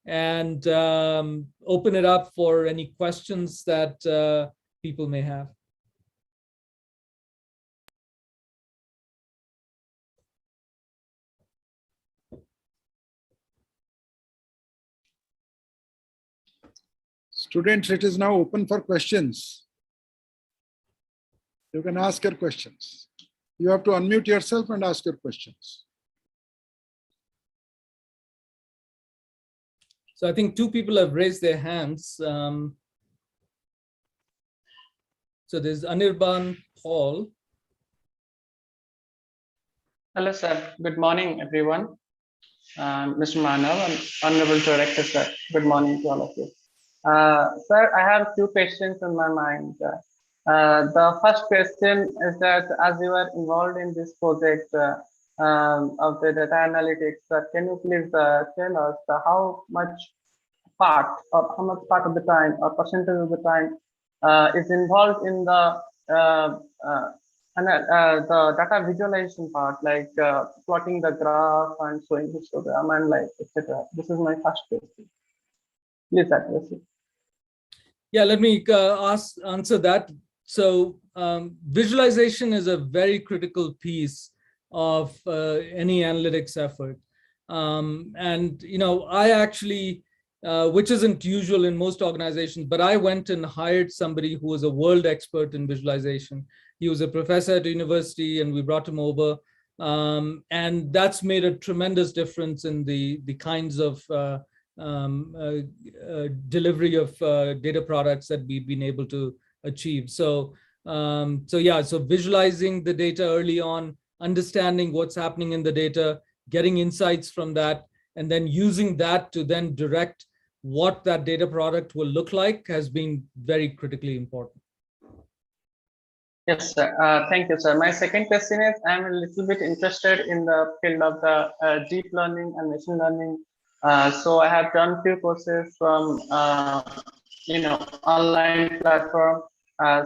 and open it up for any questions that people may have. Students, it is now open for questions. You can ask your questions. You have to unmute yourself and ask your questions. So I think two people have raised their hands. So there's Anirban Paul. Hello, sir. Good morning, everyone. Mr. Manav and Honorable Director, sir. Good morning to all of you. Sir, I have two questions in my mind. The first question is that as you are involved in this project of the data analytics, can you please tell us how much part of the time or percentage of the time is involved in the data visualization part, like plotting the graph and showing histogram and like etc. This is my first question. Please address it. Yeah, let me answer that. So visualization is a very critical piece of any analytics effort. And I actually, which isn't usual in most organizations, but I went and hired somebody who was a world expert in visualization. He was a professor at university, and we brought him over. And that's made a tremendous difference in the kinds of delivery of data products that we've been able to achieve. So visualizing the data early on, understanding what's happening in the data, getting insights from that, and then using that to then direct what that data product will look like has been very critically important. Yes, sir. Thank you, sir. My second question is, I'm a little bit interested in the field of the deep learning and machine learning. So I have done few courses from online platform.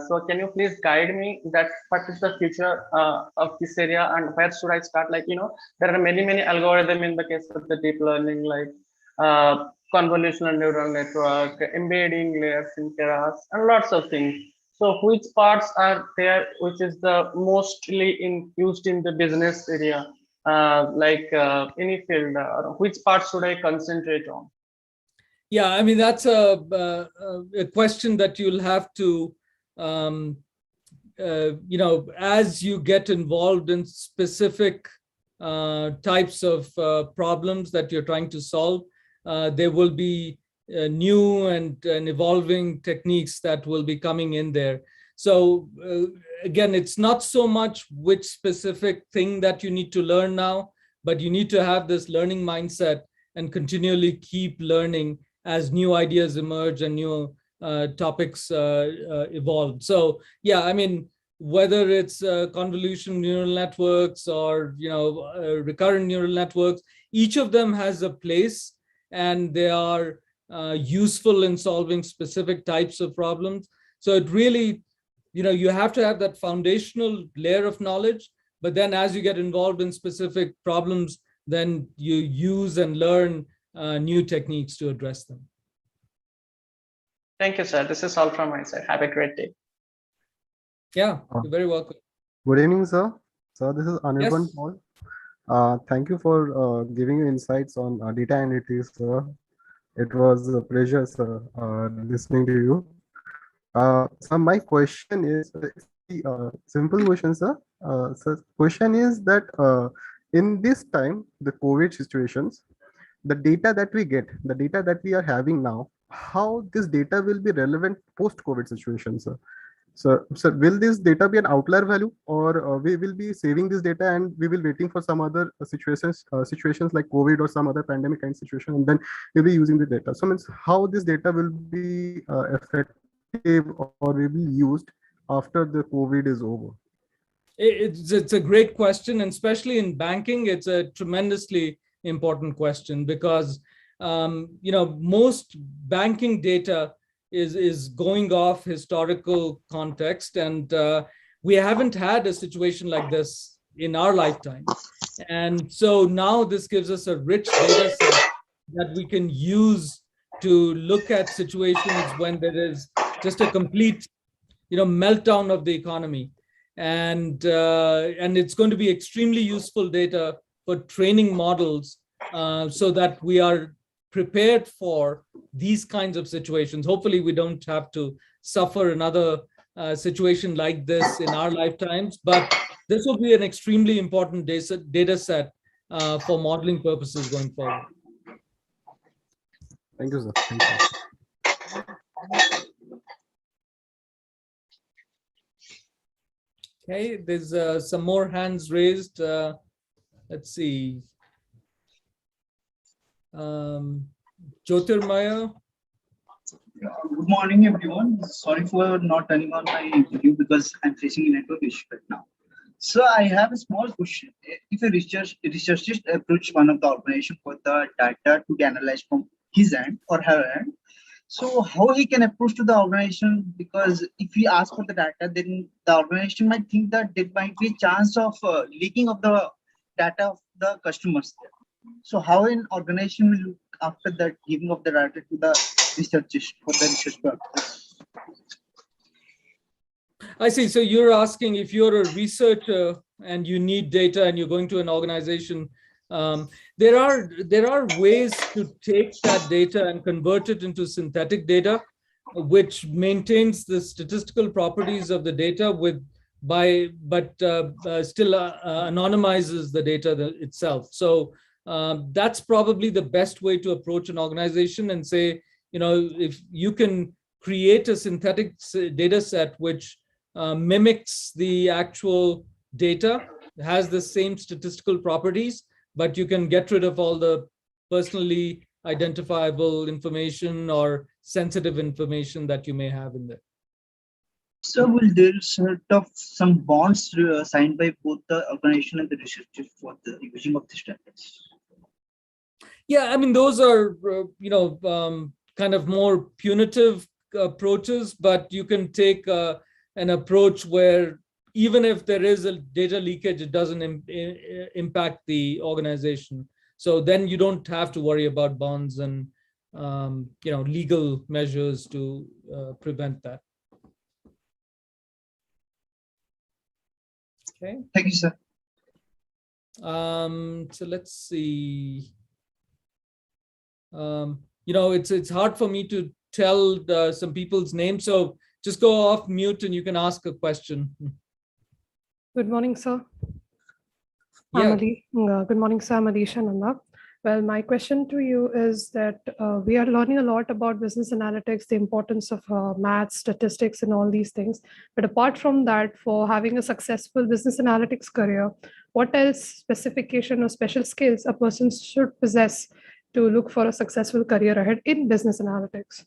So can you please guide me that what is the future of this area and where should I start? Like, there are many algorithms in the case of the deep learning, like convolutional neural network, embedding layers in keras, and lots of things. So which parts are there, which is the mostly used in the business area, like any field, which parts should I concentrate on? Yeah, I mean, that's a question that you'll have to, as you get involved in specific types of problems that you're trying to solve, there will be new and evolving techniques that will be coming in there. So again, it's not so much which specific thing that you need to learn now, but you need to have this learning mindset and continually keep learning as new ideas emerge and new topics evolve. So yeah, I mean, whether it's convolution neural networks or recurrent neural networks, each of them has a place, and they are useful in solving specific types of problems. So it really, you have to have that foundational layer of knowledge, but then as you get involved in specific problems, then you use and learn new techniques to address them. Thank you, sir. This is all from my side. Have a great day. Yeah, you're very welcome. Good evening, sir. Sir, this is Anirban Yes. Paul. Thank you for giving your insights on data analytics, sir. It was a pleasure, sir, listening to you. So my question is simple question, sir. So question is that in this time, the COVID situations, the data that we get, the data that we are having now, how this data will be relevant post-COVID situation, sir? So, will this data be an outlier value, or we will be saving this data and we will waiting for some other situations like COVID or some other pandemic kind of situation, and then we'll be using the data? So, means how this data will be effective or will be used after the COVID is over? It's a great question, and especially in banking, it's a tremendously important question because most banking data is going off historical context, and we haven't had a situation like this in our lifetime. And so now this gives us a rich data set that we can use to look at situations when there is just a complete meltdown of the economy, and it's going to be extremely useful data for training models so that we are prepared for these kinds of situations. Hopefully we don't have to suffer another situation like this in our lifetimes, but this will be an extremely important data set for modeling purposes going forward. Thank you, sir. Thank you. Okay, there's some more hands raised. Let's see. Jyotirmaya. Good morning, everyone. Sorry for not turning on my video because I'm facing a network issue right now. So I have a small question. If a researcher approach one of the organization for the data to be analyzed from his end or her end, so how he can approach to the organization? Because if we ask for the data, then the organization might think that there might be a chance of leaking of the data of the customers. So how an organization will look after that giving of the data to the researchers for the research purpose? I see. So you're asking if you're a researcher and you need data and you're going to an organization, there are ways to take that data and convert it into synthetic data, which maintains the statistical properties of the data but still anonymizes the data itself. So that's probably the best way to approach an organization and say, if you can create a synthetic data set which mimics the actual data, has the same statistical properties, but you can get rid of all the personally identifiable information or sensitive information that you may have in there. So will there sort of some bonds signed by both the organization and the researchers for the using of the standards? Yeah, I mean, those are, kind of more punitive approaches, but you can take an approach where even if there is a data leakage, it doesn't impact the organization. So then you don't have to worry about bonds and, legal measures to prevent that. Okay. Thank you, sir. So let's see. It's hard for me to tell some people's names, so just go off mute and you can ask a question. Good morning, sir. Yeah. Good morning, sir. I'm Alisha Nanda. Well, my question to you is that we are learning a lot about business analytics, the importance of maths, statistics, and all these things. But apart from that, for having a successful business analytics career, what else specification or special skills a person should possess to look for a successful career ahead in business analytics?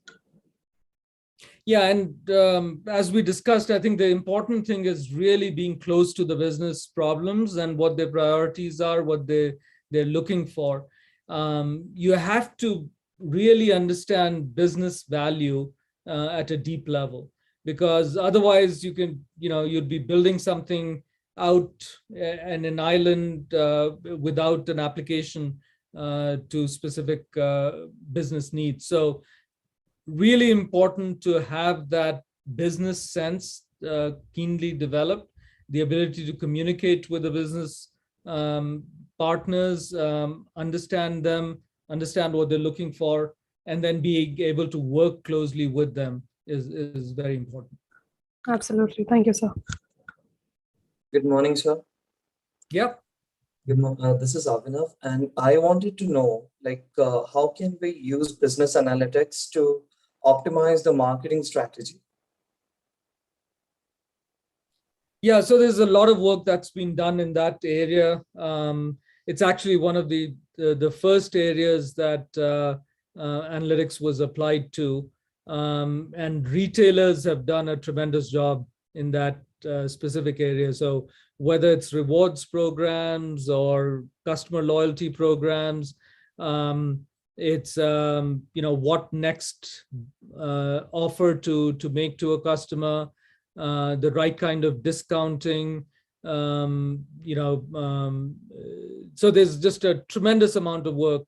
Yeah, and as we discussed, I think the important thing is really being close to the business problems and what their priorities are, what they're looking for. You have to really understand business value at a deep level, because otherwise you'd be building something out in an island without an application to specific business needs. So really important to have that business sense keenly developed, the ability to communicate with the business partners, understand them, understand what they're looking for, and then being able to work closely with them is very important. Absolutely. Thank you, sir. Good morning, sir. Yep. Good morning. This is Avinav, and I wanted to know, how can we use business analytics to optimize the marketing strategy? Yeah, so there's a lot of work that's been done in that area. It's actually one of the first areas that analytics was applied to, and retailers have done a tremendous job in that specific area. So whether it's rewards programs or customer loyalty programs, it's what next offer to make to a customer, the right kind of discounting, so there's just a tremendous amount of work,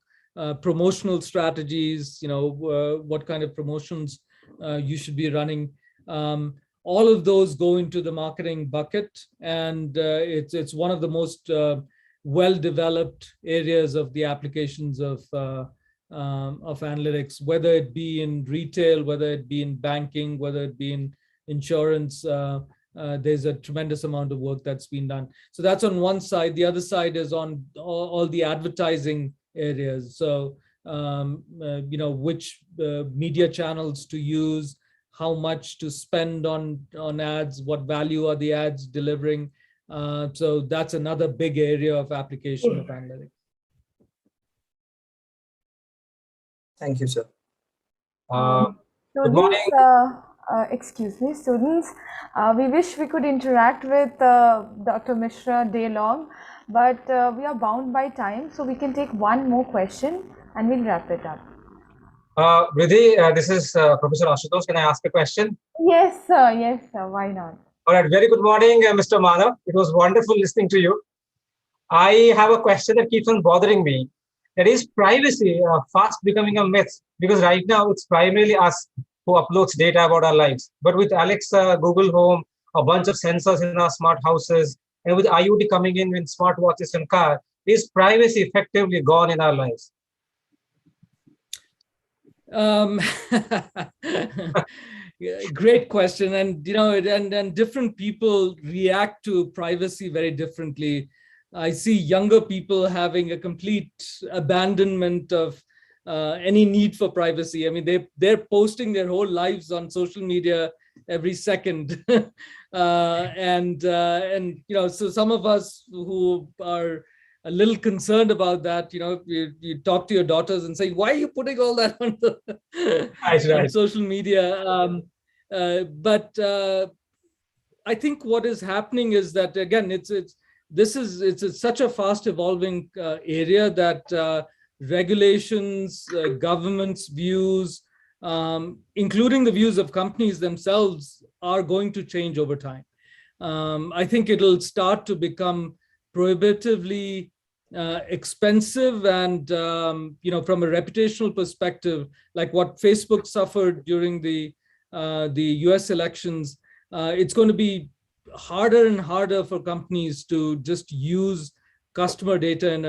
promotional strategies, what kind of promotions you should be running. All of those go into the marketing bucket, and it's one of the most well-developed areas of the applications of analytics, whether it be in retail, whether it be in banking, whether it be in insurance. There's a tremendous amount of work that's been done. So that's on one side. The other side is on all the advertising areas. So, which media channels to use, how much to spend on ads, what value are the ads delivering. So that's another big area of application of analytics. Thank you, sir. Good morning. Excuse me, students. We wish we could interact with Dr. Mishra day long, but we are bound by time, so we can take one more question and we'll wrap it up. Vidhi, this is Professor Ashutosh. Can I ask a question? Yes, sir. Yes, sir. Why not? All right. Very good morning, Mr. Manav. It was wonderful listening to you. I have a question that keeps on bothering me. That is privacy fast becoming a myth, because right now it's primarily us who uploads data about our lives. But with Alexa, Google Home, a bunch of sensors in our smart houses, and with IoT coming in with smartwatches and car, is privacy effectively gone in our lives? Great question. And, and different people react to privacy very differently. I see younger people having a complete abandonment of any need for privacy. I mean, they're posting their whole lives on social media every second. So some of us who are a little concerned about that, you talk to your daughters and say, why are you putting all that on, on social media? But I think what is happening is that, again, it's such a fast evolving area that regulations, governments' views, including the views of companies themselves, are going to change over time. I think it'll start to become prohibitively expensive, and from a reputational perspective, like what Facebook suffered during the US elections, it's going to be harder and harder for companies to just use customer data in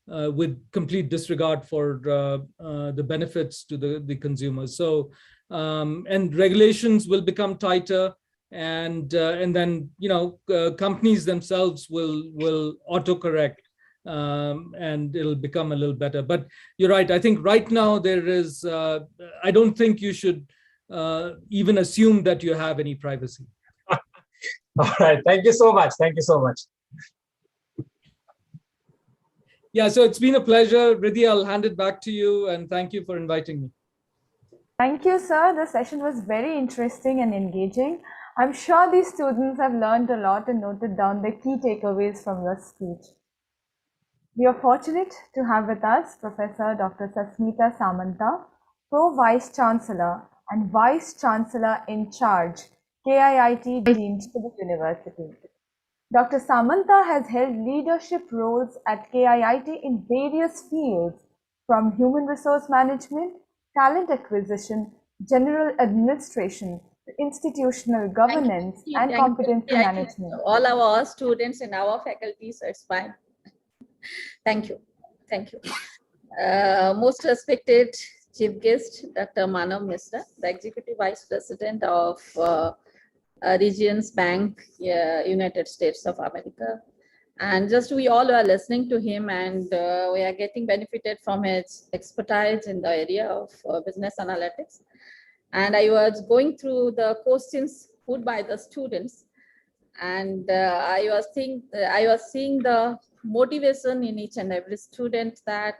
with complete disregard for the benefits to the consumers. So and regulations will become tighter, and then companies themselves will autocorrect, and it'll become a little better. But you're right. I think right now there is. I don't think you should even assume that you have any privacy. All right. Thank you so much. Thank you so much. Yeah, so it's been a pleasure. Riddhi, I'll hand it back to you, and thank you for inviting me. Thank you, sir. The session was very interesting and engaging. I'm sure these students have learned a lot and noted down the key takeaways from your speech. We are fortunate to have with us Professor Dr. Sasmita Samanta, Pro-Vice Chancellor and Vice Chancellor in charge, KIIT Deemed to the University. Dr. Samanta has held leadership roles at KIIT in various fields, from human resource management, talent acquisition, general administration, institutional governance, and competency management. All our students in our faculty, so it's fine. Thank you. Thank you. Most respected Chief Guest, Dr. Manav Misra, the Executive Vice President of Regions Bank, United States of America. And just we all are listening to him, and we are getting benefited from his expertise in the area of business analytics. And I was going through the questions put by the students, and I was seeing the motivation in each and every student, that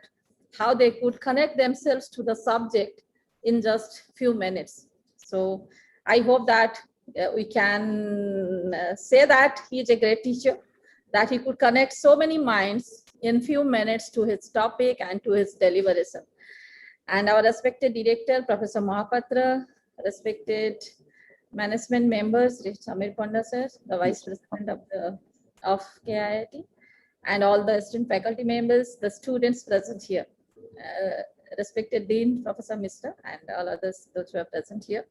how they could connect themselves to the subject in just few minutes. So I hope that we can say that he is a great teacher, that he could connect so many minds in few minutes to his topic and to his deliberation. And our respected director, Professor Mahapatra, respected management members, Samir Panda sir, the Vice President of KIIT, and all the student faculty members, the students present here, respected Dean, Professor Misra, and all others, those who are present here.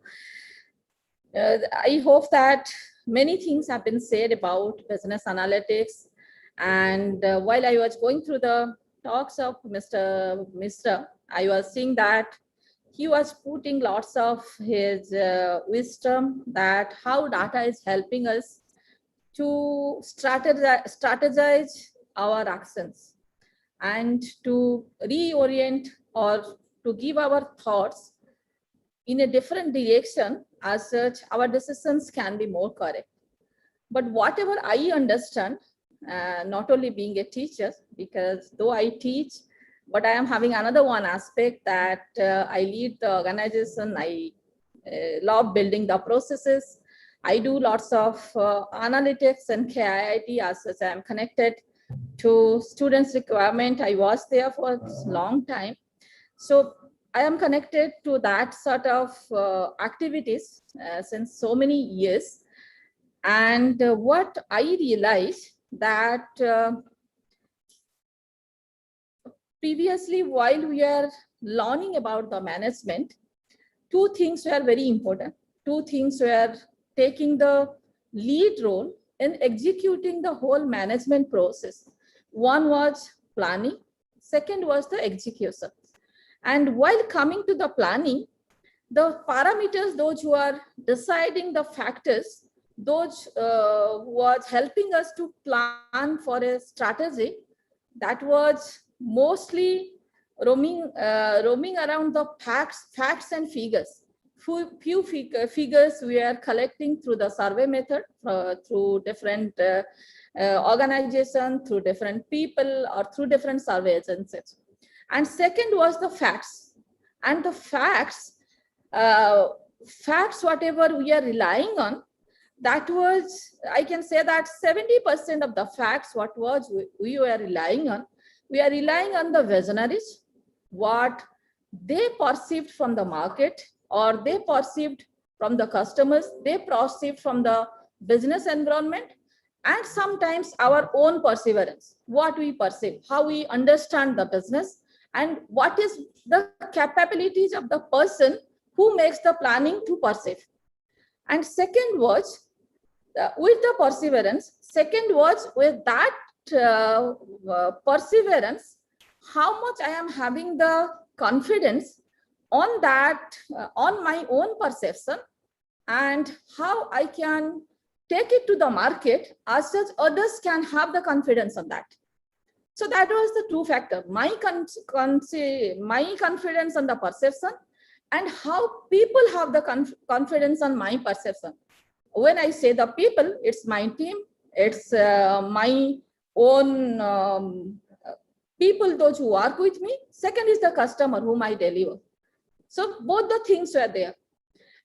I hope that many things have been said about business analytics. And while I was going through the talks of Mr. Misra, I was seeing that he was putting lots of his wisdom, that how data is helping us to strategize our actions and to reorient or to give our thoughts in a different direction. As such, our decisions can be more correct. But whatever I understand, not only being a teacher, because though I teach, but I am having another one aspect, that I lead the organization. I love building the processes. I do lots of analytics and KIIT, as such I am connected to students' requirement. I was there for a long time. So I am connected to that sort of activities since so many years. And what I realized that previously, while we are learning about the management, two things were very important. Two things were taking the lead role in executing the whole management process. One was planning, second was the execution. And while coming to the planning, the parameters, those who are deciding the factors, those was helping us to plan for a strategy, that was mostly roaming around the facts and figures. Few figures we are collecting through the survey method, through different organizations, through different people, or through different survey agencies. And second was the facts. And the facts, whatever we are relying on, that was, I can say that 70% of the facts, what was we were relying on, we are relying on the visionaries, what they perceived from the market, or they perceived from the customers, they perceived from the business environment, and sometimes our own perseverance, what we perceive, how we understand the business, and what is the capabilities of the person who makes the planning to perceive. And second was with the perseverance. Second was with that perseverance, how much I am having the confidence on that, on my own perception, and how I can take it to the market as such others can have the confidence on that. So that was the two factor, my confidence on the perception and how people have the confidence on my perception. When I say the people, it's my team, it's my own people, those who work with me. Second is the customer whom I deliver. So both the things were there.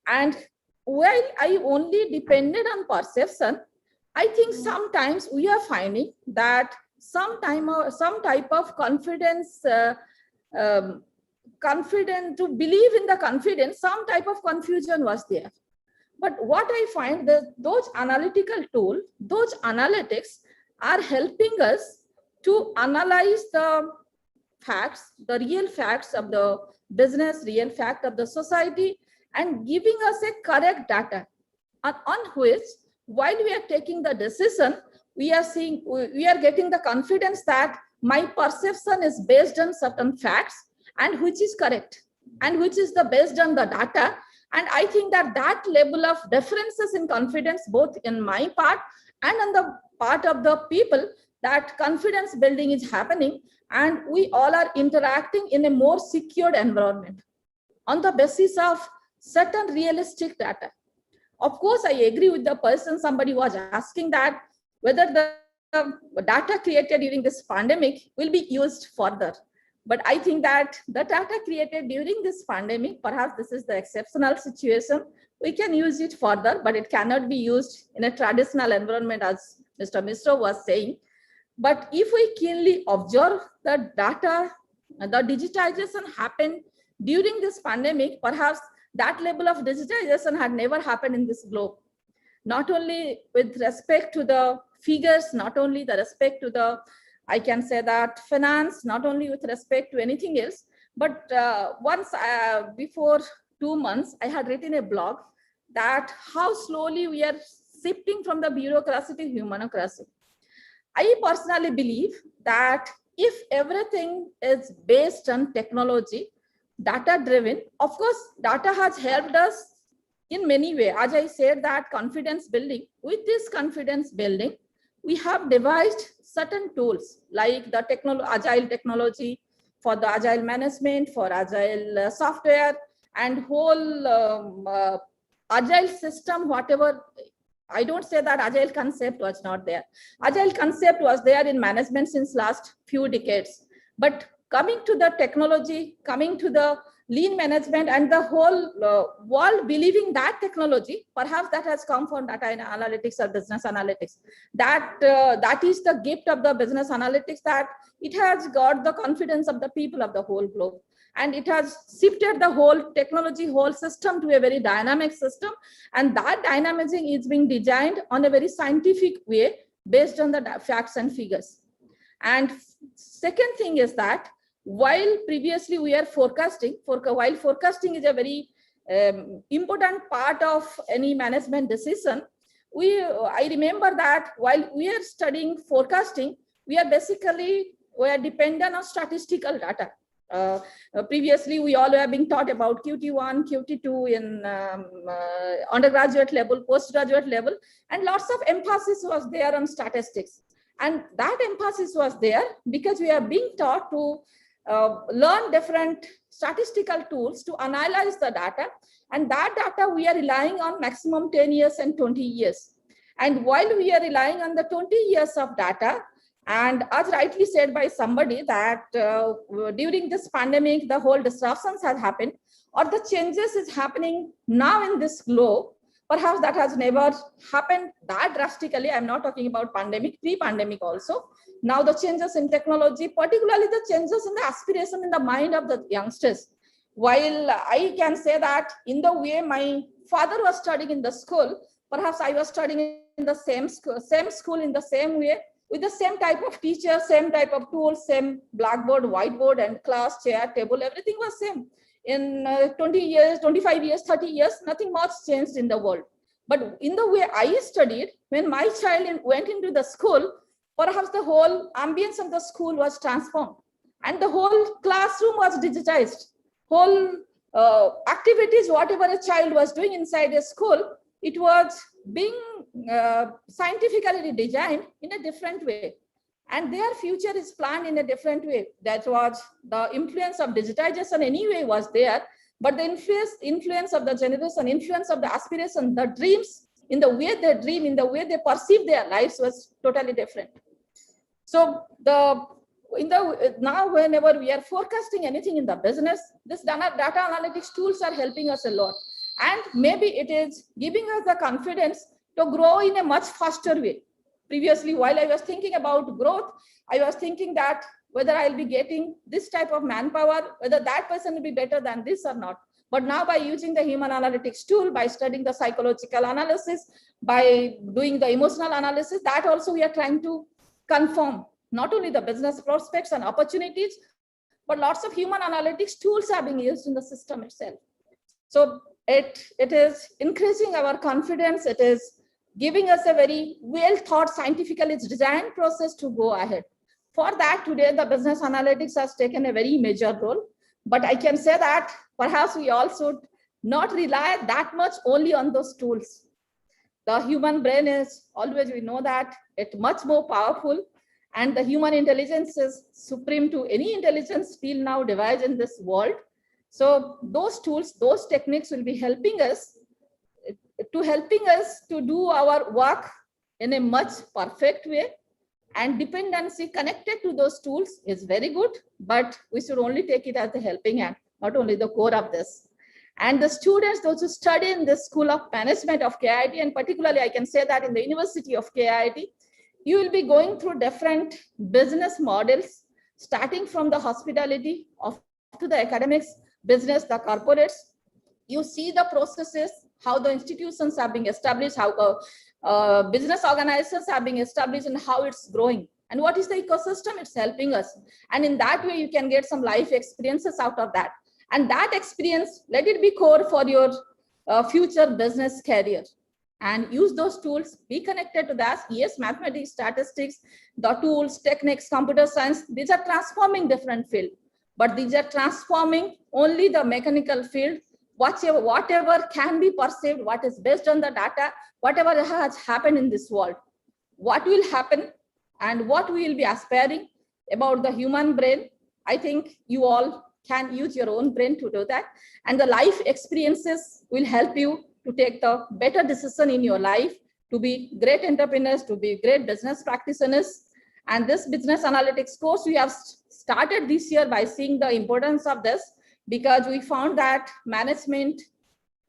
And while I only depended on perception, I think sometimes we are finding that some type of confidence, confident to believe in the confidence, some type of confusion was there. But what I find that those analytical tools, those analytics are helping us to analyze the facts, the real facts of the business, real fact of the society, and giving us a correct data on which, while we are taking the decision, we are getting the confidence that my perception is based on certain facts and which is correct and which is the based on the data. And I think that that level of differences in confidence, both in my part and on the part of the people, that confidence building is happening, and we all are interacting in a more secured environment on the basis of certain realistic data. Of course, I agree with the person, somebody was asking that whether the data created during this pandemic will be used further. But I think that the data created during this pandemic, perhaps this is the exceptional situation, we can use it further, but it cannot be used in a traditional environment, as Mr. Mishra was saying. But if we keenly observe the data, the digitization happened during this pandemic, perhaps that level of digitization had never happened in this globe. Not only with respect to the figures, not only the respect to the, I can say that finance, not only with respect to anything else, but once before 2 months, I had written a blog that how slowly we are shifting from the bureaucracy to humanocracy. I personally believe that if everything is based on technology, data driven, of course, data has helped us in many ways. As I said, that confidence building, with this confidence building, we have devised certain tools like the agile technology for the agile management, for agile software, and whole agile system, whatever. I don't say that agile concept was not there. Agile concept was there in management since last few decades. But coming to the technology, coming to the lean management, and the whole world believing that technology, perhaps that has come from data analytics or business analytics. That is the gift of the business analytics, that it has got the confidence of the people of the whole globe. And it has shifted the whole technology, whole system to a very dynamic system. And that dynamism is being designed on a very scientific way based on the facts and figures. And second thing is that while previously we are forecasting, while forecasting is a very important part of any management decision, I remember that while we are studying forecasting, we are dependent on statistical data. Previously, we all were being taught about QT1, QT2 in undergraduate level, postgraduate level, and lots of emphasis was there on statistics. And that emphasis was there because we are being taught to learn different statistical tools to analyze the data. And that data we are relying on maximum 10 years and 20 years. And while we are relying on the 20 years of data, and as rightly said by somebody that during this pandemic, the whole disruptions have happened, or the changes is happening now in this globe, perhaps that has never happened that drastically. I'm not talking about pandemic, pre-pandemic also. Now the changes in technology, particularly the changes in the aspiration in the mind of the youngsters. While I can say that in the way my father was studying in the school, perhaps I was studying in the same school in the same way, with the same type of teacher, same type of tools, same blackboard, whiteboard, and class, chair, table, everything was same. In 20 years, 25 years, 30 years, nothing much changed in the world. But in the way I studied, when my child went into the school, perhaps the whole ambience of the school was transformed and the whole classroom was digitized. Whole activities, whatever a child was doing inside a school, it was being scientifically designed in a different way. And their future is planned in a different way. That was the influence of digitization anyway was there, but the influence of the generation, influence of the aspiration, the dreams, in the way they dream, in the way they perceive their lives was totally different. So now whenever we are forecasting anything in the business, this data analytics tools are helping us a lot. And maybe it is giving us the confidence to grow in a much faster way. Previously, while I was thinking about growth, I was thinking that whether I'll be getting this type of manpower, whether that person will be better than this or not. But now by using the human analytics tool, by studying the psychological analysis, by doing the emotional analysis, that also we are trying to confirm not only the business prospects and opportunities, but lots of human analytics tools are being used in the system itself. So it is increasing our confidence. It is giving us a very well thought, scientifically designed process to go ahead. For that, today, the business analytics has taken a very major role. But I can say that perhaps we also not rely that much only on those tools. The human brain is always, we know that it's much more powerful, and the human intelligence is supreme to any intelligence till now devised in this world. So those tools, those techniques will be helping us to do our work in a much perfect way. And dependency connected to those tools is very good, but we should only take it as a helping hand, not only the core of this. And the students, those who study in the School of Management of KIIT, and particularly I can say that in the University of KIIT, you will be going through different business models, starting from the hospitality to the academics, business, the corporates. You see the processes, how the institutions are being established, how business organizations are being established, and how it's growing. And what is the ecosystem it's helping us. And in that way, you can get some life experiences out of that. And that experience, let it be core for your future business career. And use those tools, be connected to that. Yes, mathematics, statistics, the tools, techniques, computer science, these are transforming different fields. But these are transforming only the mechanical field. Whatever can be perceived, what is based on the data, whatever has happened in this world, what will happen and what we will be aspiring about the human brain. I think you all can use your own brain to do that. And the life experiences will help you to take the better decision in your life, to be great entrepreneurs, to be great business practitioners. And this business analytics course we have started this year by seeing the importance of this, because we found that management,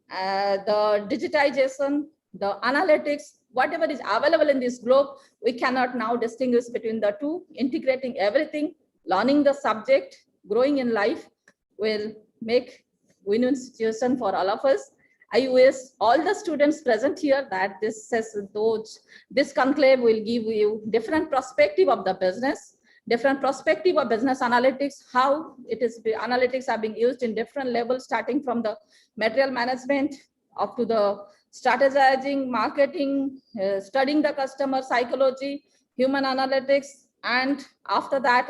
the digitization, the analytics, whatever is available in this globe, we cannot now distinguish between the two. Integrating everything, learning the subject, growing in life will make win-win situation for all of us. I wish all the students present here that this conclave will give you different perspective of the business, different perspective of business analytics, how analytics are being used in different levels, starting from the material management up to the strategizing, marketing, studying the customer psychology, human analytics, and after that,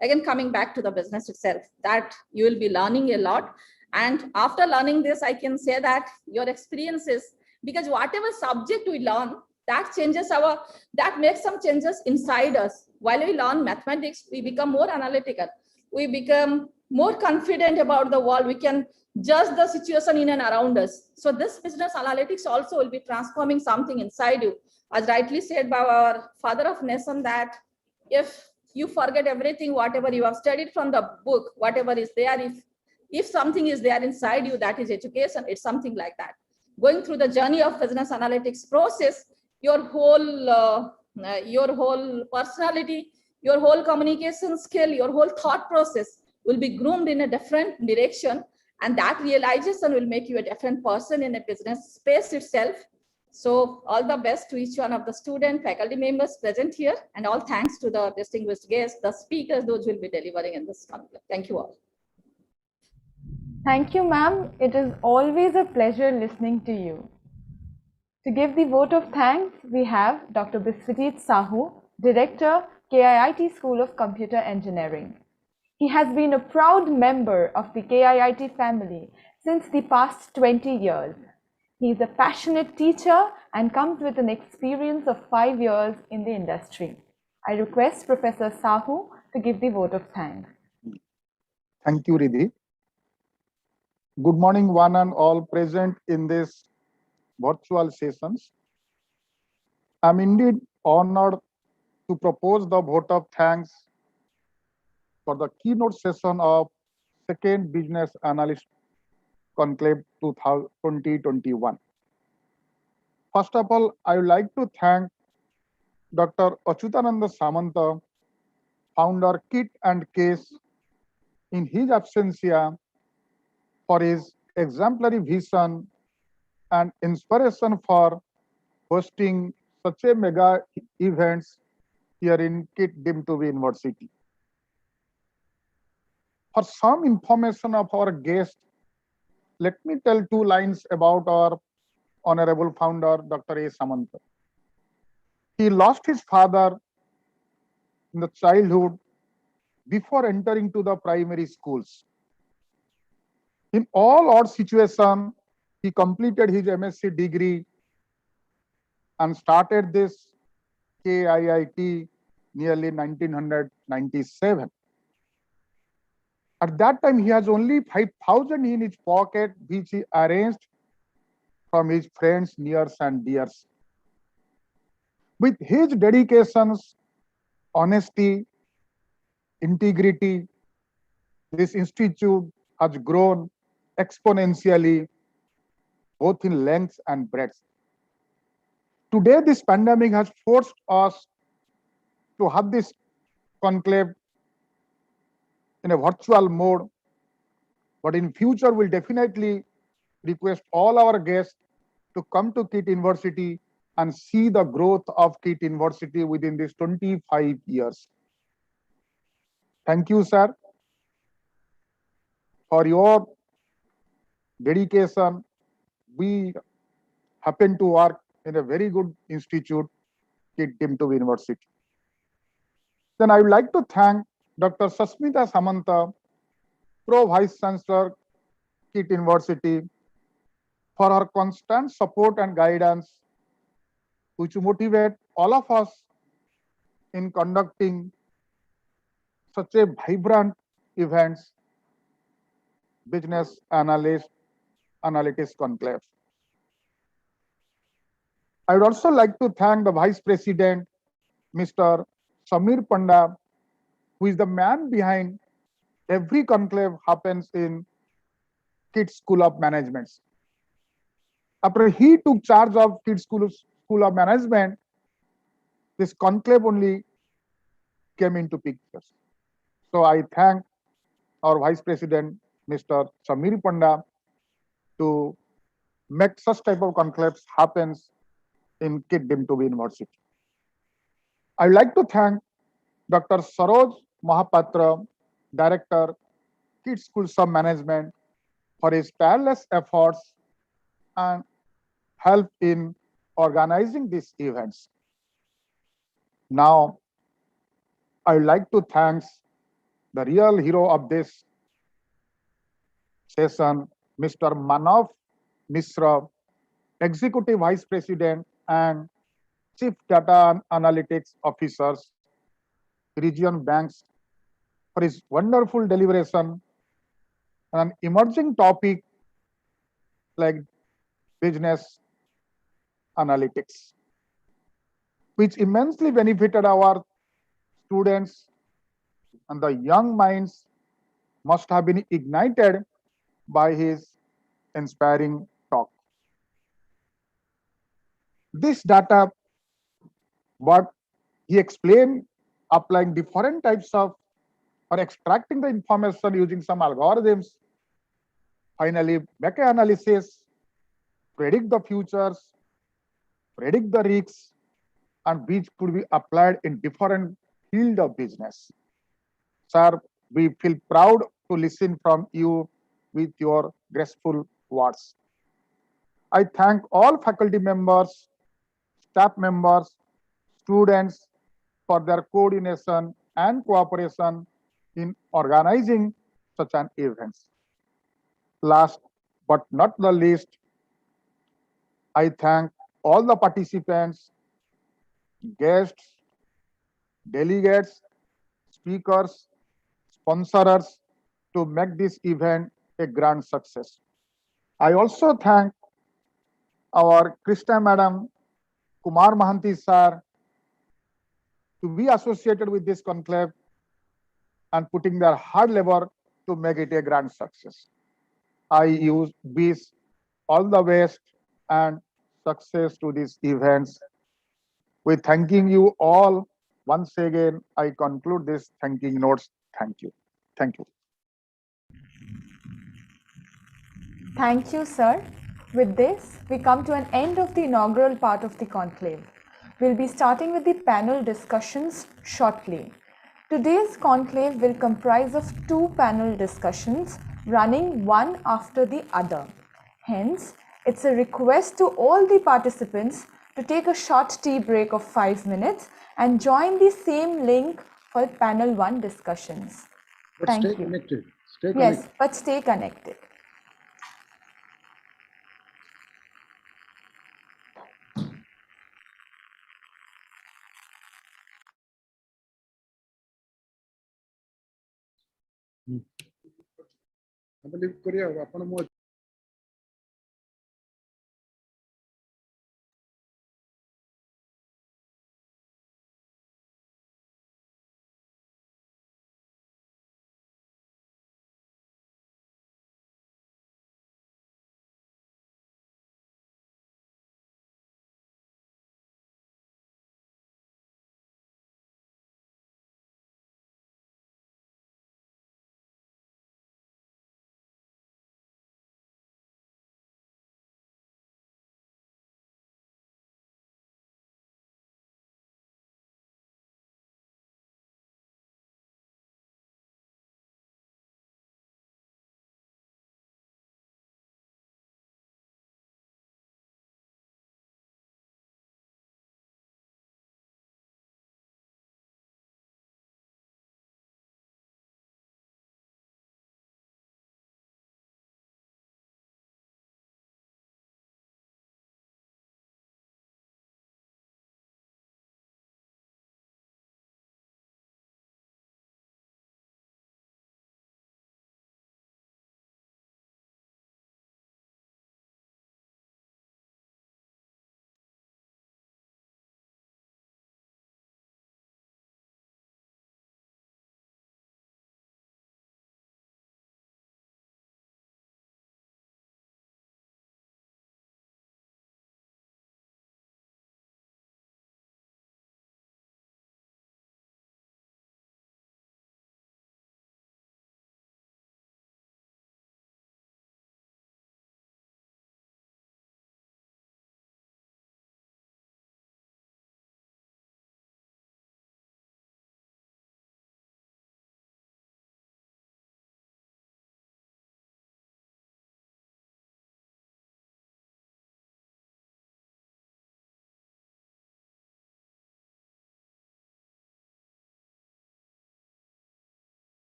again coming back to the business itself, that you will be learning a lot. And after learning this, I can say that your experiences, because whatever subject we learn, that makes some changes inside us. While we learn mathematics, we become more analytical. We become more confident about the world. We can judge the situation in and around us. So this business analytics also will be transforming something inside you. As rightly said by our father of nation, that if you forget everything, whatever you have studied from the book, whatever is there, if something is there inside you, that is education. It's something like that. Going through the journey of business analytics process, your whole personality, your whole communication skill, your whole thought process will be groomed in a different direction. And that realization will make you a different person in a business space itself. So all the best to each one of the student, faculty members present here, and all thanks to the distinguished guests, the speakers, those who will be delivering in this conclave. Thank you all. Thank you, ma'am. It is always a pleasure listening to you. To give the vote of thanks, we have Dr. Biswajit Sahu, Director, KIIT School of Computer Engineering. He has been a proud member of the KIIT family since the past 20 years. He is a passionate teacher and comes with an experience of 5 years in the industry. I request Professor Sahu to give the vote of thanks. Thank you, Riddhi. Good morning, one and all present in this virtual sessions. I'm indeed honored to propose the vote of thanks for the keynote session of Second Business Analyst Conclave 2021. First of all, I would like to thank Dr. Achyutananda Samanta, founder KIIT and KACE, in his absentia, for his exemplary vision and inspiration for hosting such a mega events here in KIIT Deemed to be University. For some information of our guest, let me tell 2 lines about our honorable founder, Dr. A. Samanta. He lost his father in the childhood before entering to the primary schools. In all odd situations, he completed his MSc degree and started this KIIT nearly 1997. At that time, he has only 5,000 in his pocket, which he arranged from his friends, nears and dears. With his dedications, honesty, integrity, this institute has grown exponentially, both in length and breadth. Today, this pandemic has forced us to have this conclave in a virtual mode, but in future, we'll definitely request all our guests to come to KIIT University and see the growth of KIIT University within these 25 years. Thank you, sir, for your dedication. We happen to work in a very good institute, KIIT Deemed to be University. Then I would like to thank Dr. Sasmita Samanta, Pro Vice Chancellor, KIIT University, for her constant support and guidance, which motivate all of us in conducting such a vibrant events, Business Analytics Konclave. I would also like to thank the Vice President, Mr. Samir Panda, who is the man behind every conclave happens in KIIT School of Management. After he took charge of KIIT School of Management, this conclave only came into picture. So I thank our Vice President, Mr. Samir Panda, to make such type of conclaves happens in KIIT Deemed to be University. I would like to thank Dr. Saroj Mahapatra, Director, KIIT Schools of Management, for his tireless efforts and help in organizing these events. Now, I would like to thank the real hero of this session, Mr. Manav Mishra, Executive Vice President and Chief Data Analytics Officers, Region Banks, for his wonderful deliberation on an emerging topic like business analytics, which immensely benefited our students, and the young minds must have been ignited by his inspiring talk. This data, what he explained, applying different types of or extracting the information using some algorithms, finally make an analysis, predict the futures, predict the risks, and which could be applied in different field of business. Sir, we feel proud to listen from you with your graceful words. I thank all faculty members, staff members, students for their coordination and cooperation in organizing such an event. Last but not the least, I thank all the participants, guests, delegates, speakers, sponsors to make this event a grand success. I also thank our Krishna Madam, Kumar Mahanti sir, to be associated with this conclave and putting their hard labor to make it a grand success. I wish all the best and success to these events. With thanking you all once again, I conclude this thanking notes. Thank you. Thank you. Thank you, sir. With this, we come to an end of the inaugural part of the conclave. We'll be starting with the panel discussions shortly. Today's conclave will comprise of 2 panel discussions running one after the other. Hence, it's a request to all the participants to take a short tea break of 5 minutes and join the same link for panel 1 discussions. But Thank stay you. connected. Stay Yes, connected. but stay connected. I believe Korea, ଆପଣ ମୋ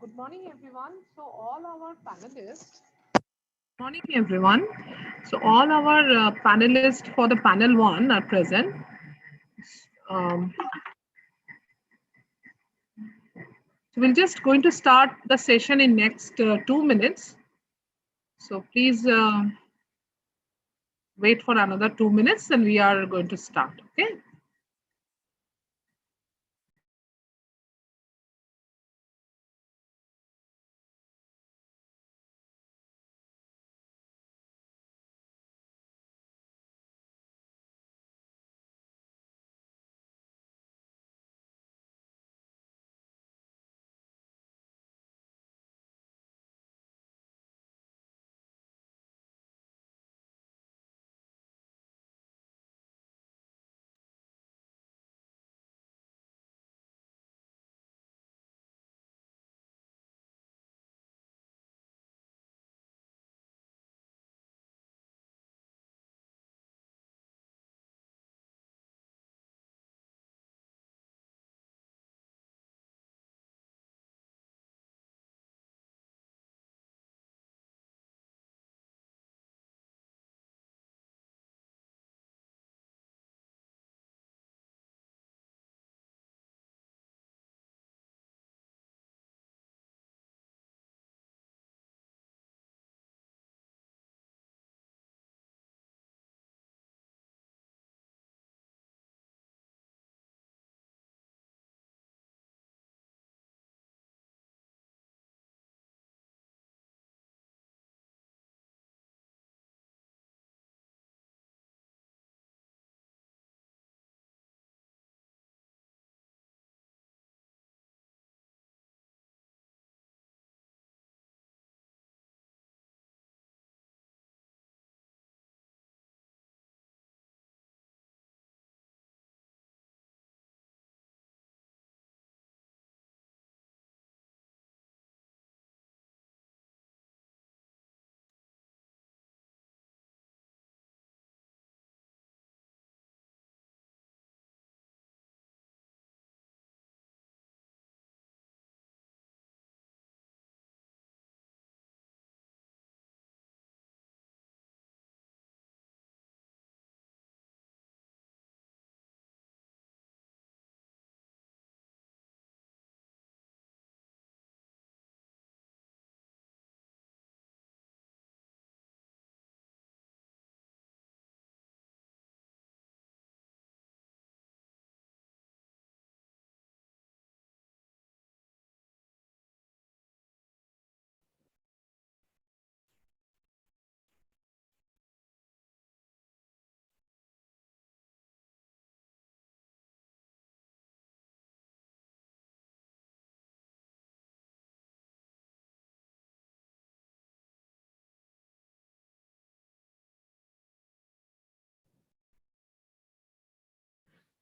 Good morning, everyone. So all our panelists Morning, everyone. So all our panelists for the panel 1 are present. So we're just going to start the session in next 2 minutes. So please wait for another 2 minutes and we are going to start, okay?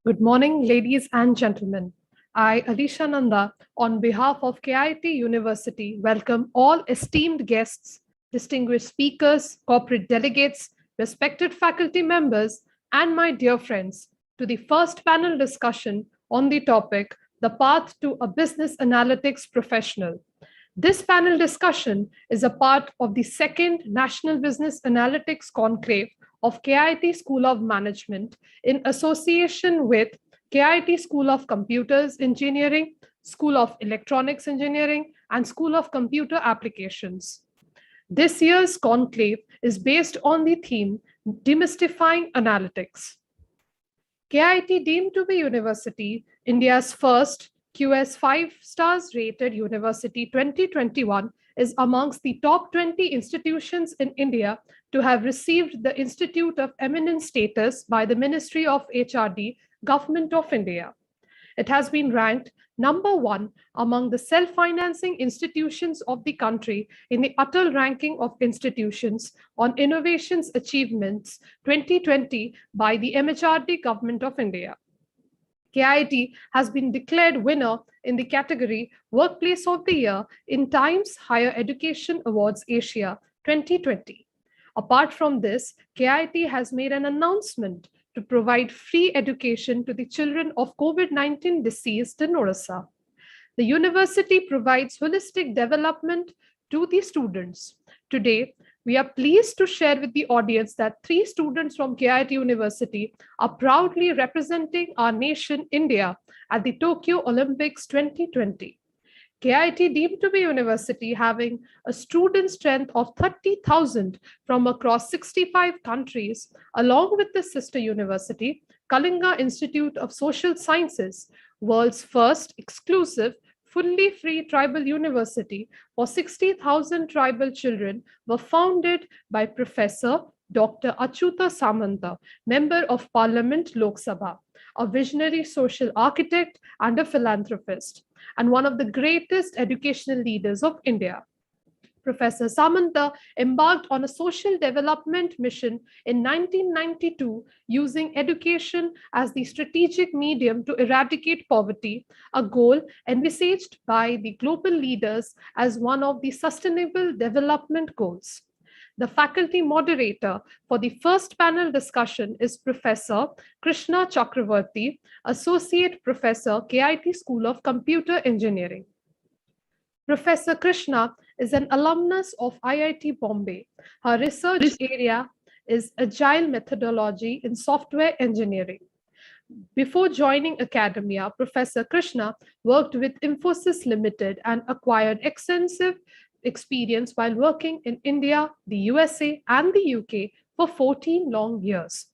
Good morning, ladies and gentlemen. I, Alisha Nanda, on behalf of KIIT University, welcome all esteemed guests, distinguished speakers, corporate delegates, respected faculty members, and my dear friends to the first panel discussion on the topic, The Path to a Business Analytics Professional. This panel discussion is a part of the second National Business Analytics Konclave of KIIT School of Management in association with KIIT School of Computers Engineering, School of Electronics Engineering, and School of Computer Applications. This year's conclave is based on the theme Demystifying Analytics. KIIT Deemed to be University, India's first QS 5 stars rated university 2021 is amongst the top 20 institutions in India to have received the Institute of Eminence status by the Ministry of HRD, Government of India. It has been ranked number 1 among the self-financing institutions of the country in the Atal ranking of institutions on innovations achievements 2020 by the MHRD Government of India. KIIT has been declared winner in the category Workplace of the Year in Times Higher Education Awards Asia 2020. Apart from this, KIIT has made an announcement to provide free education to the children of COVID-19 deceased in Orissa. The university provides holistic development to the students. Today, We are pleased to share with the audience that 3 students from KIIT University are proudly representing our nation, India, at the Tokyo Olympics 2020. KIIT deemed to be university having a student strength of 30,000 from across 65 countries, along with the sister university, Kalinga Institute of Social Sciences, world's first exclusive fully free tribal university for 60,000 tribal children, were founded by Professor Dr. Achyuta Samanta, Member of Parliament Lok Sabha, a visionary social architect and a philanthropist, and one of the greatest educational leaders of India. Professor Samanta embarked on a social development mission in 1992 using education as the strategic medium to eradicate poverty, a goal envisaged by the global leaders as one of the Sustainable Development Goals. The faculty moderator for the first panel discussion is Professor Krishna Chakravarti, Associate Professor, KIIT School of Computer Engineering. Professor Krishna is an alumnus of IIT Bombay. Her research area is Agile methodology in software engineering. Before joining academia, Professor Krishna worked with Infosys Limited and acquired extensive experience while working in India, the USA, and the UK for 14 long years.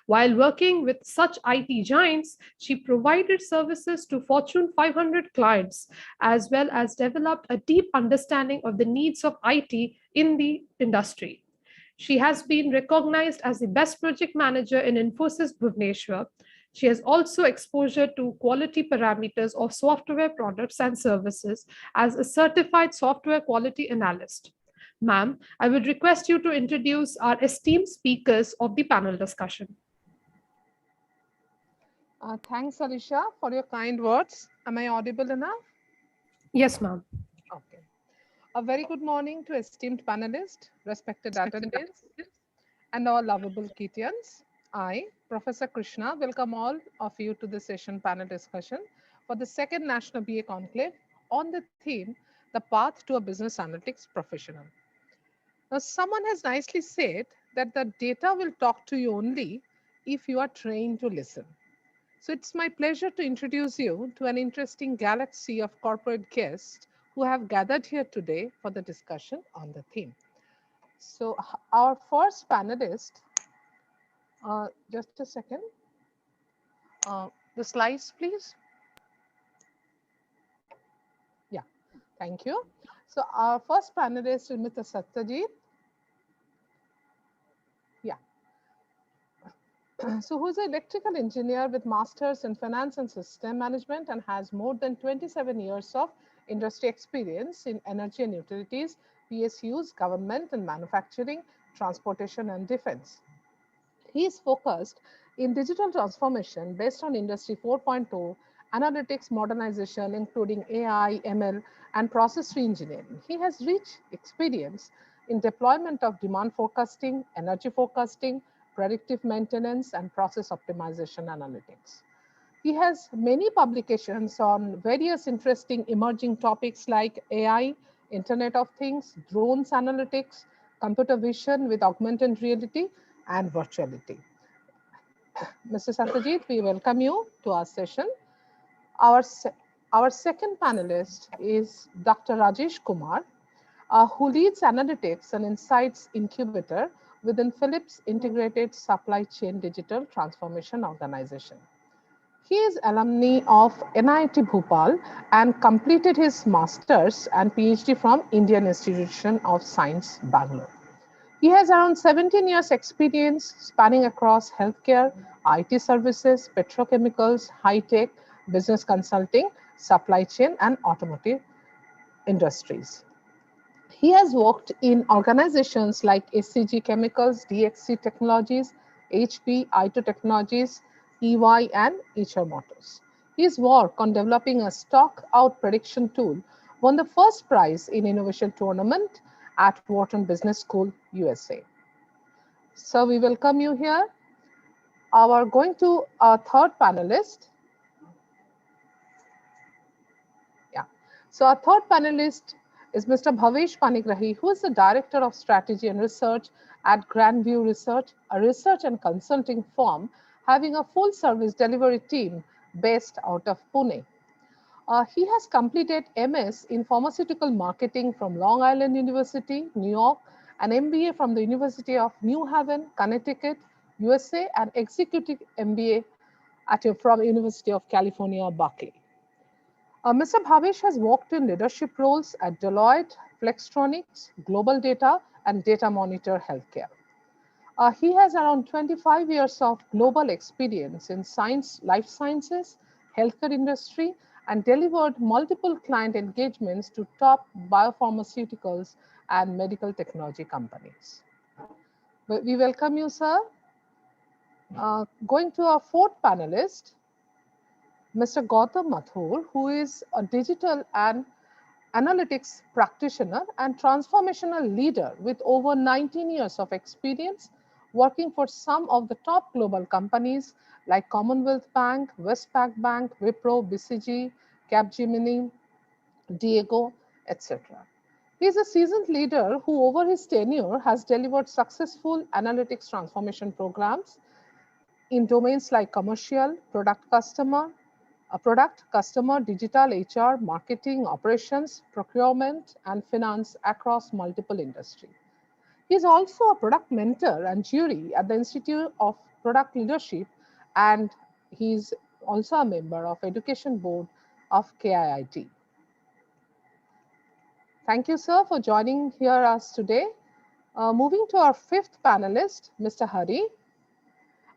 While working with such IT giants, she provided services to Fortune 500 clients, as well as developed a deep understanding of the needs of IT in the industry. She has been recognized as the best project manager in Infosys Bhubaneswar. She has also exposure to quality parameters of software products and services as a certified software quality analyst. Ma'am, I would request you to introduce our esteemed speakers of the panel discussion. Thanks, Alisha, for your kind words. Am I audible enough? Yes, ma'am. Okay. A very good morning to esteemed panelists, respected attendees, and all lovable KIITians. I, Professor Krishna, welcome all of you to the session panel discussion for the second National BA Conclave on the theme, The Path to a Business Analytics Professional. Now, someone has nicely said that the data will talk to you only if you are trained to listen. So it's my pleasure to introduce you to an interesting galaxy of corporate guests who have gathered here today for the discussion on the theme. So our first panelist, just a second, the slides, please. Yeah, thank you. So our first panelist is Mr. Satyajit. Yeah. So who's an electrical engineer with masters in finance and system management and has more than 27 years of industry experience in energy and utilities, PSUs, government and manufacturing, transportation and defense. He is focused in digital transformation based on Industry 4.0, analytics modernization, including AI, ML, and process reengineering. He has rich experience in deployment of demand forecasting, energy forecasting, predictive maintenance, and process optimization analytics. He has many publications on various interesting emerging topics like AI, Internet of Things, drones analytics, computer vision with augmented reality, and virtuality. Mr. Satyajit, we welcome you to our session. Our second panelist is Dr. Rajesh Kumar, who leads Analytics and Insights Incubator within Philips Integrated Supply Chain Digital Transformation Organization. He is alumni of NIT Bhopal and completed his master's and PhD from Indian Institute of Science, Bangalore. He has around 17 years experience spanning across healthcare, IT services, petrochemicals, high-tech, business consulting, supply chain, and automotive industries. He has worked in organizations like SCG Chemicals, DXC Technologies, HP, Ito Technologies, EY, and HR Motors. His work on developing a stock out prediction tool won the first prize in innovation tournament at Wharton Business School, USA. So we welcome you here. Going to our third panelist. Yeah. So our third panelist is Mr. Bhavesh Panigrahi, who is the Director of Strategy and Research at Grandview Research, a research and consulting firm having a full service delivery team based out of Pune. He has completed MS in pharmaceutical marketing from Long Island University, New York, an MBA from the University of New Haven, Connecticut, USA, and executive MBA from University of California, Berkeley. Mr. Bhavesh has worked in leadership roles at Deloitte, Flextronics, Global Data, and Data Monitor Healthcare. He has around 25 years of global experience in science, life sciences, healthcare industry, and delivered multiple client engagements to top biopharmaceuticals and medical technology companies. We welcome you, sir. Going to our fourth panelist, Mr. Gautam Mathur, who is a digital and analytics practitioner and transformational leader with over 19 years of experience working for some of the top global companies like Commonwealth Bank, Westpac Bank, Wipro, BCG, Capgemini, Diego, etc. He is a seasoned leader who over his tenure has delivered successful analytics transformation programs in domains like commercial, product, customer, digital, HR, marketing, operations, procurement, and finance across multiple industries. He is also a product mentor and jury at the Institute of Product Leadership, and he is also a member of Education Board of KIIT. Thank you, sir, for joining here us today. Moving to our fifth panelist, Mr. Hari,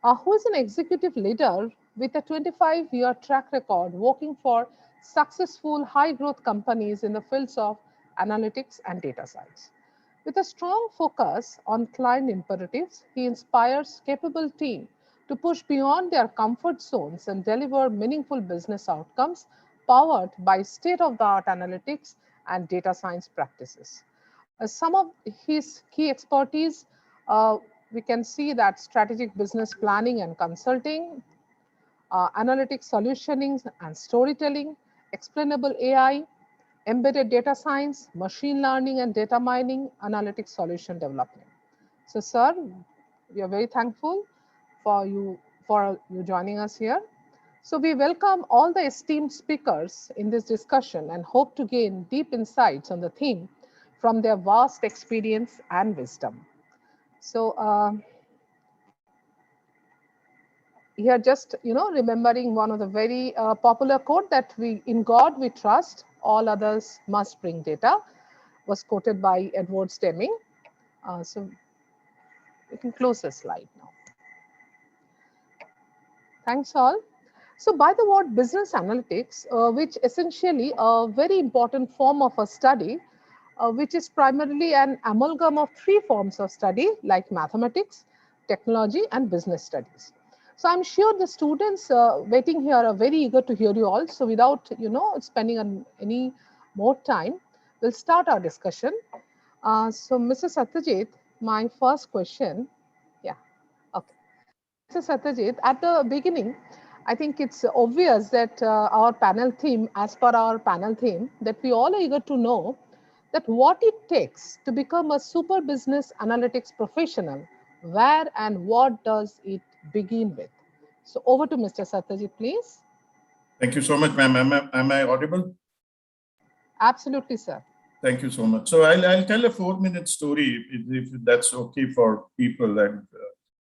who is an executive leader with a 25-year track record working for successful high-growth companies in the fields of analytics and data science. With a strong focus on client imperatives, he inspires capable teams to push beyond their comfort zones and deliver meaningful business outcomes powered by state-of-the-art analytics and data science practices. Some of his key expertise, we can see that strategic business planning and consulting, analytic solutioning and storytelling, explainable AI, embedded data science, machine learning and data mining, analytic solution development. So, sir, we are very thankful for you joining us here. So we welcome all the esteemed speakers in this discussion and hope to gain deep insights on the theme from their vast experience and wisdom. So here just, remembering one of the very popular quote that in God we trust, all others must bring data, was quoted by Edward Deming. So we can close the slide now. Thanks all. So by the word business analytics, which essentially a very important form of a study, which is primarily an amalgam of three forms of study like mathematics, technology, and business studies. So I'm sure the students waiting here are very eager to hear you all. So without spending any more time, we'll start our discussion. So Mr. Satyajit, my first question, okay. Mr. Satyajit, at the beginning, I think it's obvious that our panel theme, as per our panel theme, that we all are eager to know that what it takes to become a super business analytics professional, where and what does it begin with? So over to Mr. Satyajit, please. Thank you so much, ma'am. Am I audible? Absolutely, sir. Thank you so much. So I'll tell a 4-minute story, if that's okay for people. And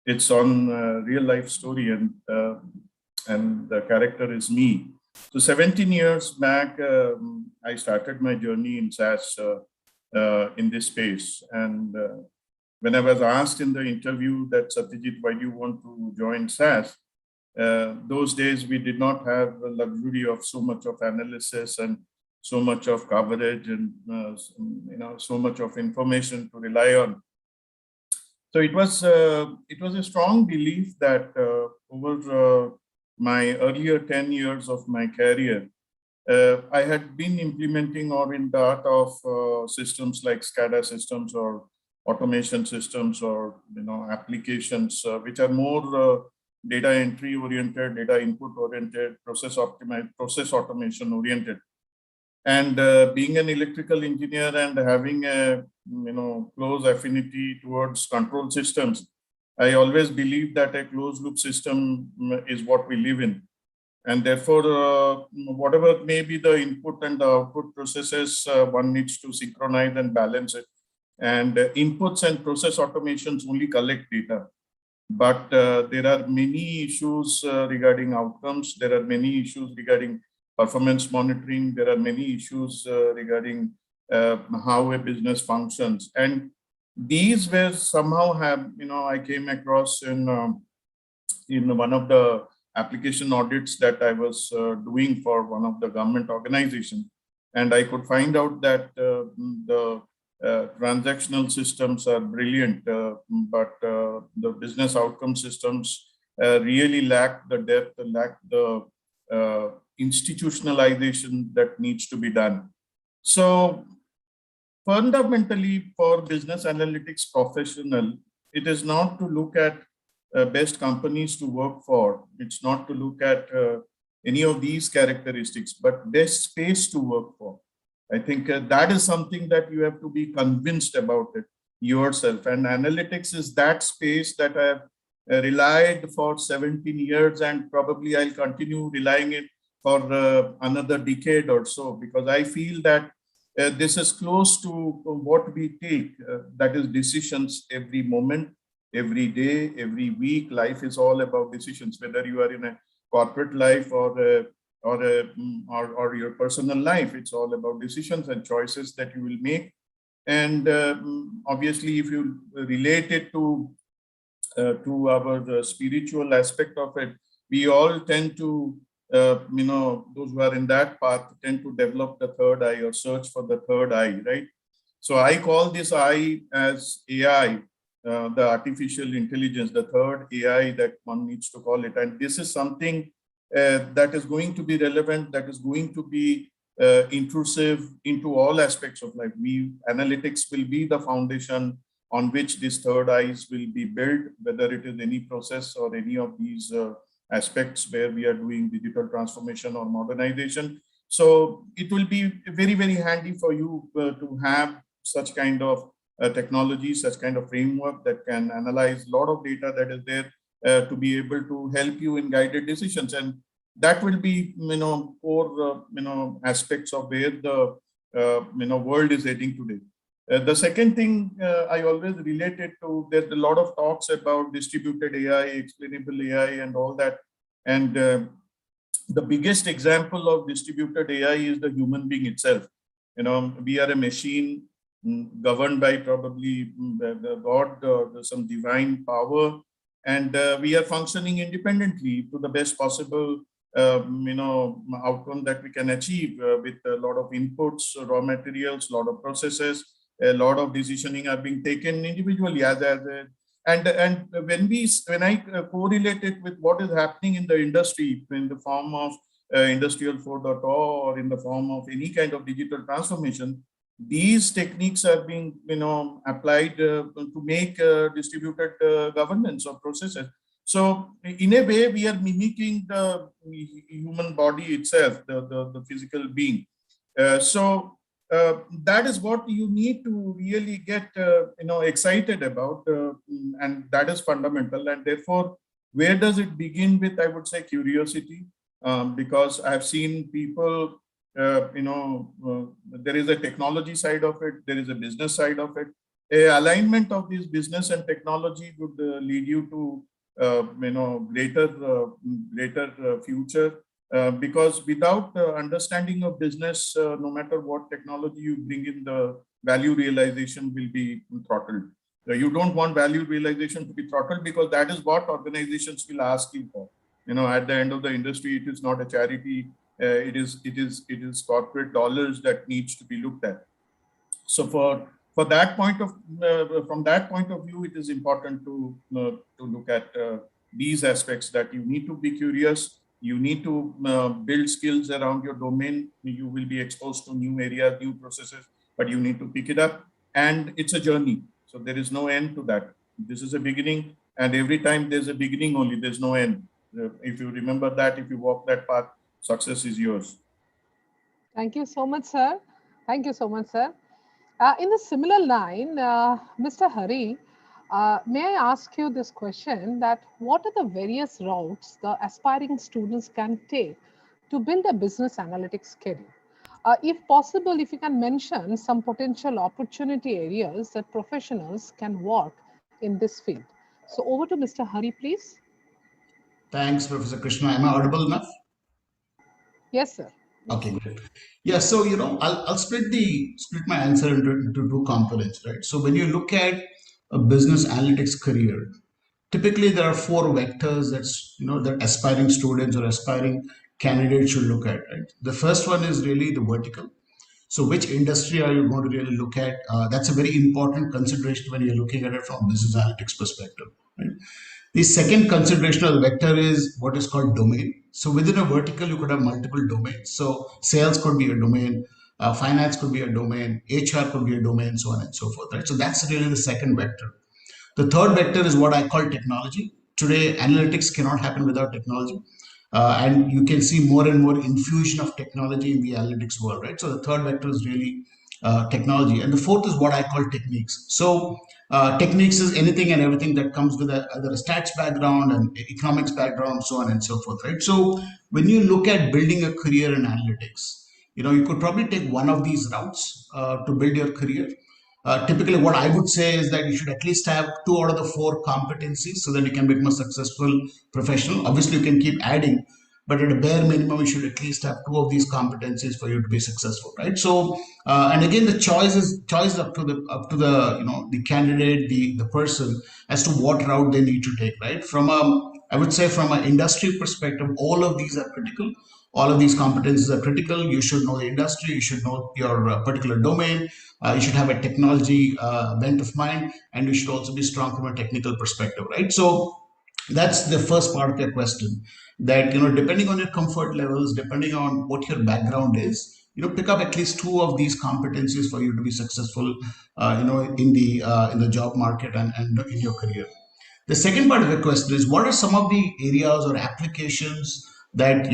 it's on a real life story, and the character is me. So 17 years back, I started my journey in SaaS in this space. And when I was asked in the interview that, Satyajit, why do you want to join SaaS? Those days, we did not have the luxury of so much of analysis and so much of coverage and so much of information to rely on. So it was a strong belief that over my earlier 10 years of my career, I had been implementing or in the art of systems like SCADA systems or automation systems or applications which are more data entry oriented, data input oriented, process automation oriented. And being an electrical engineer and having a close affinity towards control systems, I always believe that a closed loop system is what we live in. And therefore, whatever may be the input and the output processes, one needs to synchronize and balance it. And inputs and process automations only collect data. But there are many issues regarding outcomes. There are many issues regarding performance monitoring. There are many issues regarding how a business functions. And these were somehow I came across in one of the application audits that I was doing for one of the government organizations. And I could find out that the transactional systems are brilliant, but the business outcome systems really lack the depth, lack the institutionalization that needs to be done. So fundamentally, for business analytics professional, it is not to look at best companies to work for. It's not to look at any of these characteristics, but best space to work for. I think that is something that you have to be convinced about it yourself. And analytics is that space that I have relied for 17 years, and probably I'll continue relying it for another decade or so, because I feel that this is close to what we take, that is decisions every moment, every day, every week. Life is all about decisions, whether you are in a corporate life or your personal life. It's all about decisions and choices that you will make. And obviously, if you relate it to our spiritual aspect of it, we all tend to, those who are in that path tend to develop the third eye or search for the third eye, right? So I call this eye as AI, the artificial intelligence, the third AI that one needs to call it. And this is something that is going to be relevant, that is going to be intrusive into all aspects of life. Analytics will be the foundation on which these third eyes will be built, whether it is any process or any of these aspects where we are doing digital transformation or modernization. So it will be very, very handy for you to have such kind of technology, such kind of framework that can analyze a lot of data that is there to be able to help you in guided decisions. And that will be, core, aspects of where the, world is heading today. The second thing I always related to, there's a lot of talks about distributed AI, explainable AI and all that. And the biggest example of distributed AI is the human being itself. We are a machine governed by probably God or some divine power. And we are functioning independently to the best possible outcome that we can achieve with a lot of inputs, raw materials, a lot of processes, a lot of decisioning are being taken individually and when I correlate it with what is happening in the industry in the form of industrial 4.0 or in the form of any kind of digital transformation, these techniques are being applied to make distributed governance of processes. So in a way, we are mimicking the human body itself, the physical being. That is what you need to really get excited about, and that is fundamental. And therefore, where does it begin with? I would say curiosity, because I've seen people. There is a technology side of it. There is a business side of it. A alignment of this business and technology would lead you to greater future. Because without understanding of business, no matter what technology you bring in, the value realization will be throttled. You don't want value realization to be throttled, because that is what organizations will ask you for. At the end of the industry, it is not a charity. It is corporate dollars that needs to be looked at. So for that point of from that point of view, it is important to look at these aspects, that you need to be curious. You need to build skills around your domain. You will be exposed to new areas, new processes, but you need to pick it up. And it's a journey. So there is no end to that. This is a beginning. And every time there's a beginning only, there's no end. If you remember that, if you walk that path, success is yours. Thank you so much, sir. Thank you so much, sir. In the similar line, Mr. Hari, may I ask you this question, that what are the various routes the aspiring students can take to build a business analytics career? If possible, if you can mention some potential opportunity areas that professionals can work in this field. So over to Mr. Hari, please. Thanks, Professor Krishna. Am I audible enough? Yes, sir. Okay, great. Yeah, so I'll split my answer into two components, right? So when you look at a business analytics career, typically there are four vectors that aspiring students or aspiring candidates should look at, right? The first one is really the vertical. So which industry are you going to really look at? That's a very important consideration when you're looking at it from business analytics perspective, right? The second consideration of the vector is what is called domain. So within a vertical, you could have multiple domains. So sales could be a domain, finance could be a domain, HR could be a domain, so on and so forth, right? So that's really the second vector. The third vector is what I call technology. Today, analytics cannot happen without technology. And you can see more and more infusion of technology in the analytics world, right? So the third vector is really technology. And the fourth is what I call techniques. So techniques is anything and everything that comes with either a stats background and economics background, so on and so forth, right? So when you look at building a career in analytics, you could probably take one of these routes to build your career. Typically, what I would say is that you should at least have 2 out of the 4 competencies so that you can become a successful professional. Obviously, you can keep adding, but at a bare minimum, you should at least have 2 of these competencies for you to be successful, right? So, and again, the choice is up to the candidate, the person, as to what route they need to take, right? I would say from an industry perspective, all of these are critical. All of these competencies are critical. You should know the industry. You should know your particular domain. You should have a technology bent of mind, and you should also be strong from a technical perspective, right? So that's the first part of your question. That depending on your comfort levels, depending on what your background is, pick up at least 2 of these competencies for you to be successful, in the job market and in your career. The second part of the question is, what are some of the areas or applications that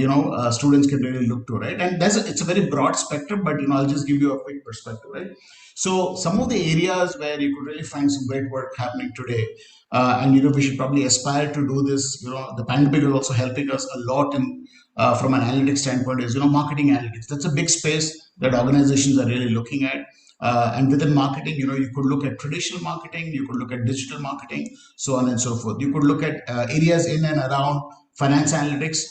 students can really look to, right? And it's a very broad spectrum, but I'll just give you a quick perspective, right? So some of the areas where you could really find some great work happening today, and we should probably aspire to do this. The pandemic is also helping us a lot in from an analytics standpoint. Is marketing analytics. That's a big space that organizations are really looking at. And within marketing, you could look at traditional marketing, you could look at digital marketing, so on and so forth. You could look at areas in and around finance analytics.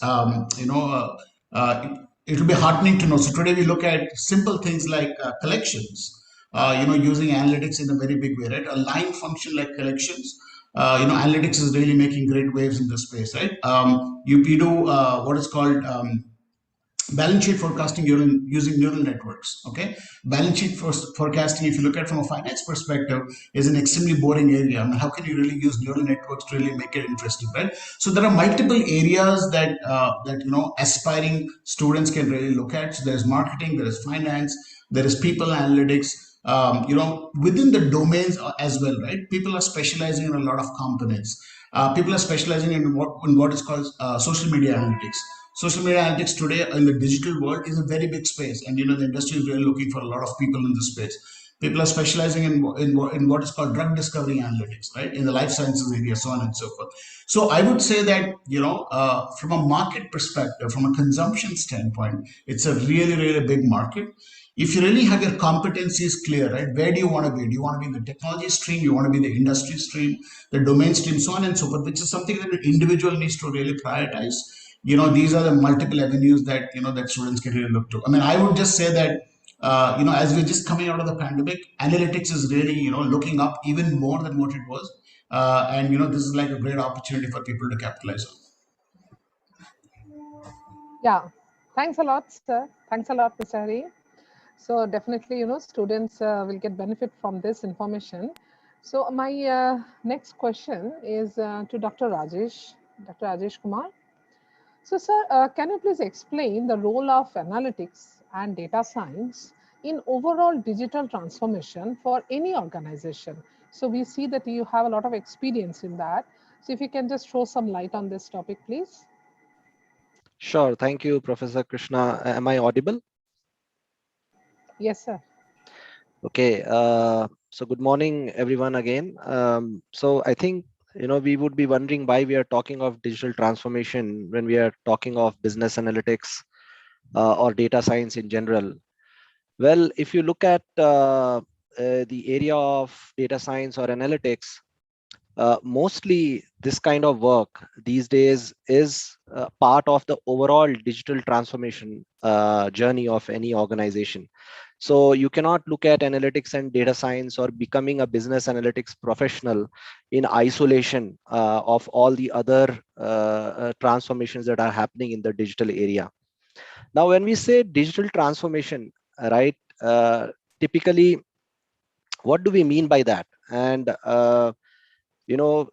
It will be heartening to know. So today we look at simple things like collections. Using analytics in a very big way, right? A line function like collections. Analytics is really making great waves in this space, right? You do what is called balance sheet forecasting using neural networks. Okay, balance sheet forecasting, if you look at it from a finance perspective, is an extremely boring area. I mean, how can you really use neural networks to really make it interesting, right? So there are multiple areas that aspiring students can really look at. So there's marketing, there is finance, there is people analytics. Within the domains as well, right? People are specializing in a lot of components. People are specializing in what is called social media analytics. Social media analytics today in the digital world is a very big space, and the industry is really looking for a lot of people in this space. People are specializing in what is called drug discovery analytics, right? In the life sciences area, so on and so forth. So I would say that from a market perspective, from a consumption standpoint, it's a really, really big market. If you really have your competencies clear, right, where do you want to be? Do you want to be in the technology stream? You want to be in the industry stream, the domain stream, so on and so forth, which is something that an individual needs to really prioritize. These are the multiple avenues that, that students can really look to. I mean, I would just say that, as we're just coming out of the pandemic, analytics is really, looking up even more than what it was. And, this is like a great opportunity for people to capitalize on. Yeah, thanks a lot, sir. Thanks a lot, Mr. Hari. So definitely, students will get benefit from this information. So my next question is to Dr. Rajesh Kumar. So, sir, can you please explain the role of analytics and data science in overall digital transformation for any organization? So we see that you have a lot of experience in that. So if you can just throw some light on this topic, please. Sure. Thank you, Professor Krishna. Am I audible? Yes, sir. Okay. So good morning, everyone again. So I think, we would be wondering why we are talking of digital transformation when we are talking of business analytics or data science in general. Well, if you look at the area of data science or analytics, mostly this kind of work these days is part of the overall digital transformation journey of any organization. So you cannot look at analytics and data science or becoming a business analytics professional in isolation of all the other transformations that are happening in the digital area. Now, when we say digital transformation, right, typically, what do we mean by that? And you know,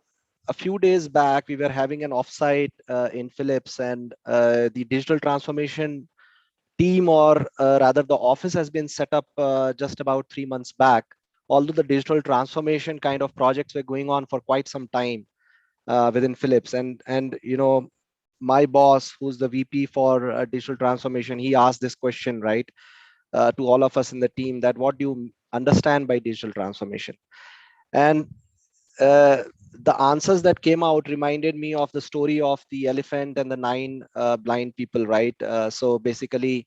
a few days back, we were having an offsite in Philips, and the digital transformation team, or rather the office, has been set up just about 3 months back. Although the digital transformation kind of projects were going on for quite some time within Philips, and my boss, who's the VP for digital transformation, he asked this question, right, to all of us in the team, that what do you understand by digital transformation? And uh, the answers that came out reminded me of the story of the elephant and the nine blind people, right? So basically,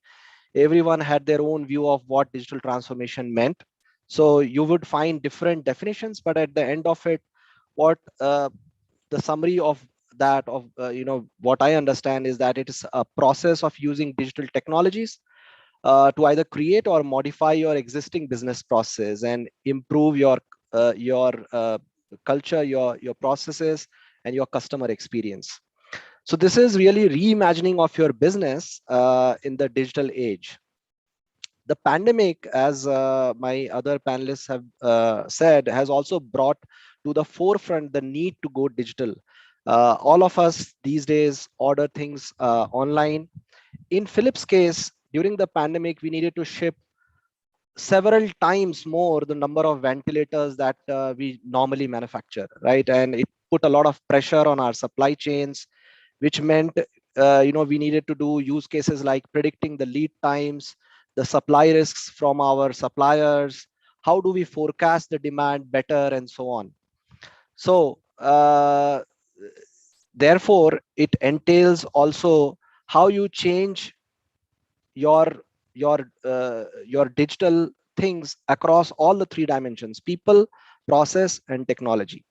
everyone had their own view of what digital transformation meant. So you would find different definitions, but at the end of it, what the summary of that, of what I understand, is that it is a process of using digital technologies to either create or modify your existing business process and improve your culture, your processes, and your customer experience. So this is really reimagining of your business in the digital age. The pandemic, as my other panelists have said, has also brought to the forefront the need to go digital. All of us these days order things online. In Philips' case, during the pandemic, we needed to ship several times more the number of ventilators that we normally manufacture, right? And it put a lot of pressure on our supply chains, which meant we needed to do use cases like predicting the lead times, the supply risks from our suppliers, how do we forecast the demand better, and so on. So therefore, it entails also how you change your your digital things across all the three dimensions: people, process, and technology.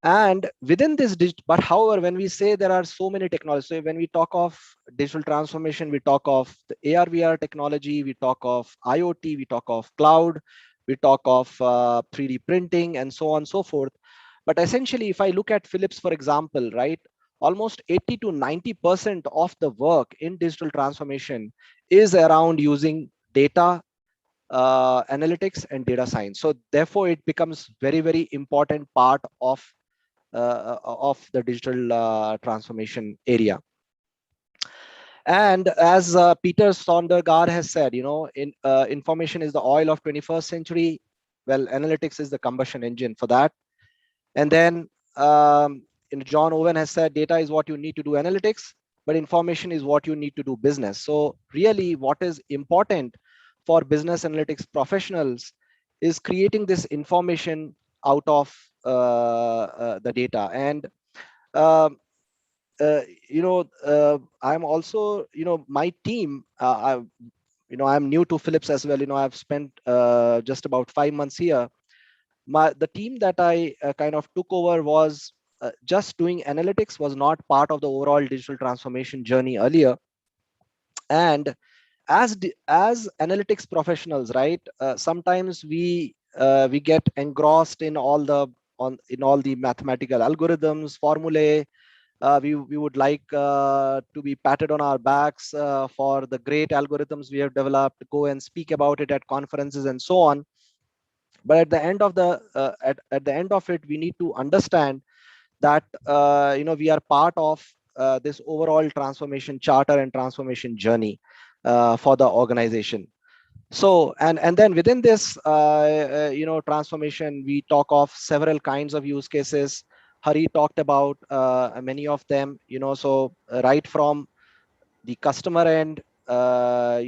And within this but however, when we say there are so many technologies, so when we talk of digital transformation, we talk of the AR/VR technology, we talk of IoT, we talk of cloud, we talk of 3D printing, and so on and so forth. But essentially, if I look at Philips, for example, right, almost 80 to 90% of the work in digital transformation is around using data, analytics, and data science. So therefore, it becomes very, very important part of the digital transformation area. And as Peter Sondergaard has said, information is the oil of 21st century. Well, analytics is the combustion engine for that. And then John Owen has said, data is what you need to do analytics, but information is what you need to do business. So really, what is important for business analytics professionals is creating this information out of the data. And um, I'm also, my team, I'm new to Philips as well. I've spent just about 5 months here. The team that I kind of took over was just doing analytics, was not part of the overall digital transformation journey earlier. And as analytics professionals, right, sometimes we get engrossed in all the mathematical algorithms, formulae. We would like to be patted on our backs for the great algorithms we have developed, go and speak about it at conferences and so on. But at the end of at the end of it, we need to understand that we are part of this overall transformation charter and transformation journey for the organization. So and then within this transformation, we talk of several kinds of use cases. Hari talked about many of them. So right from the customer end, for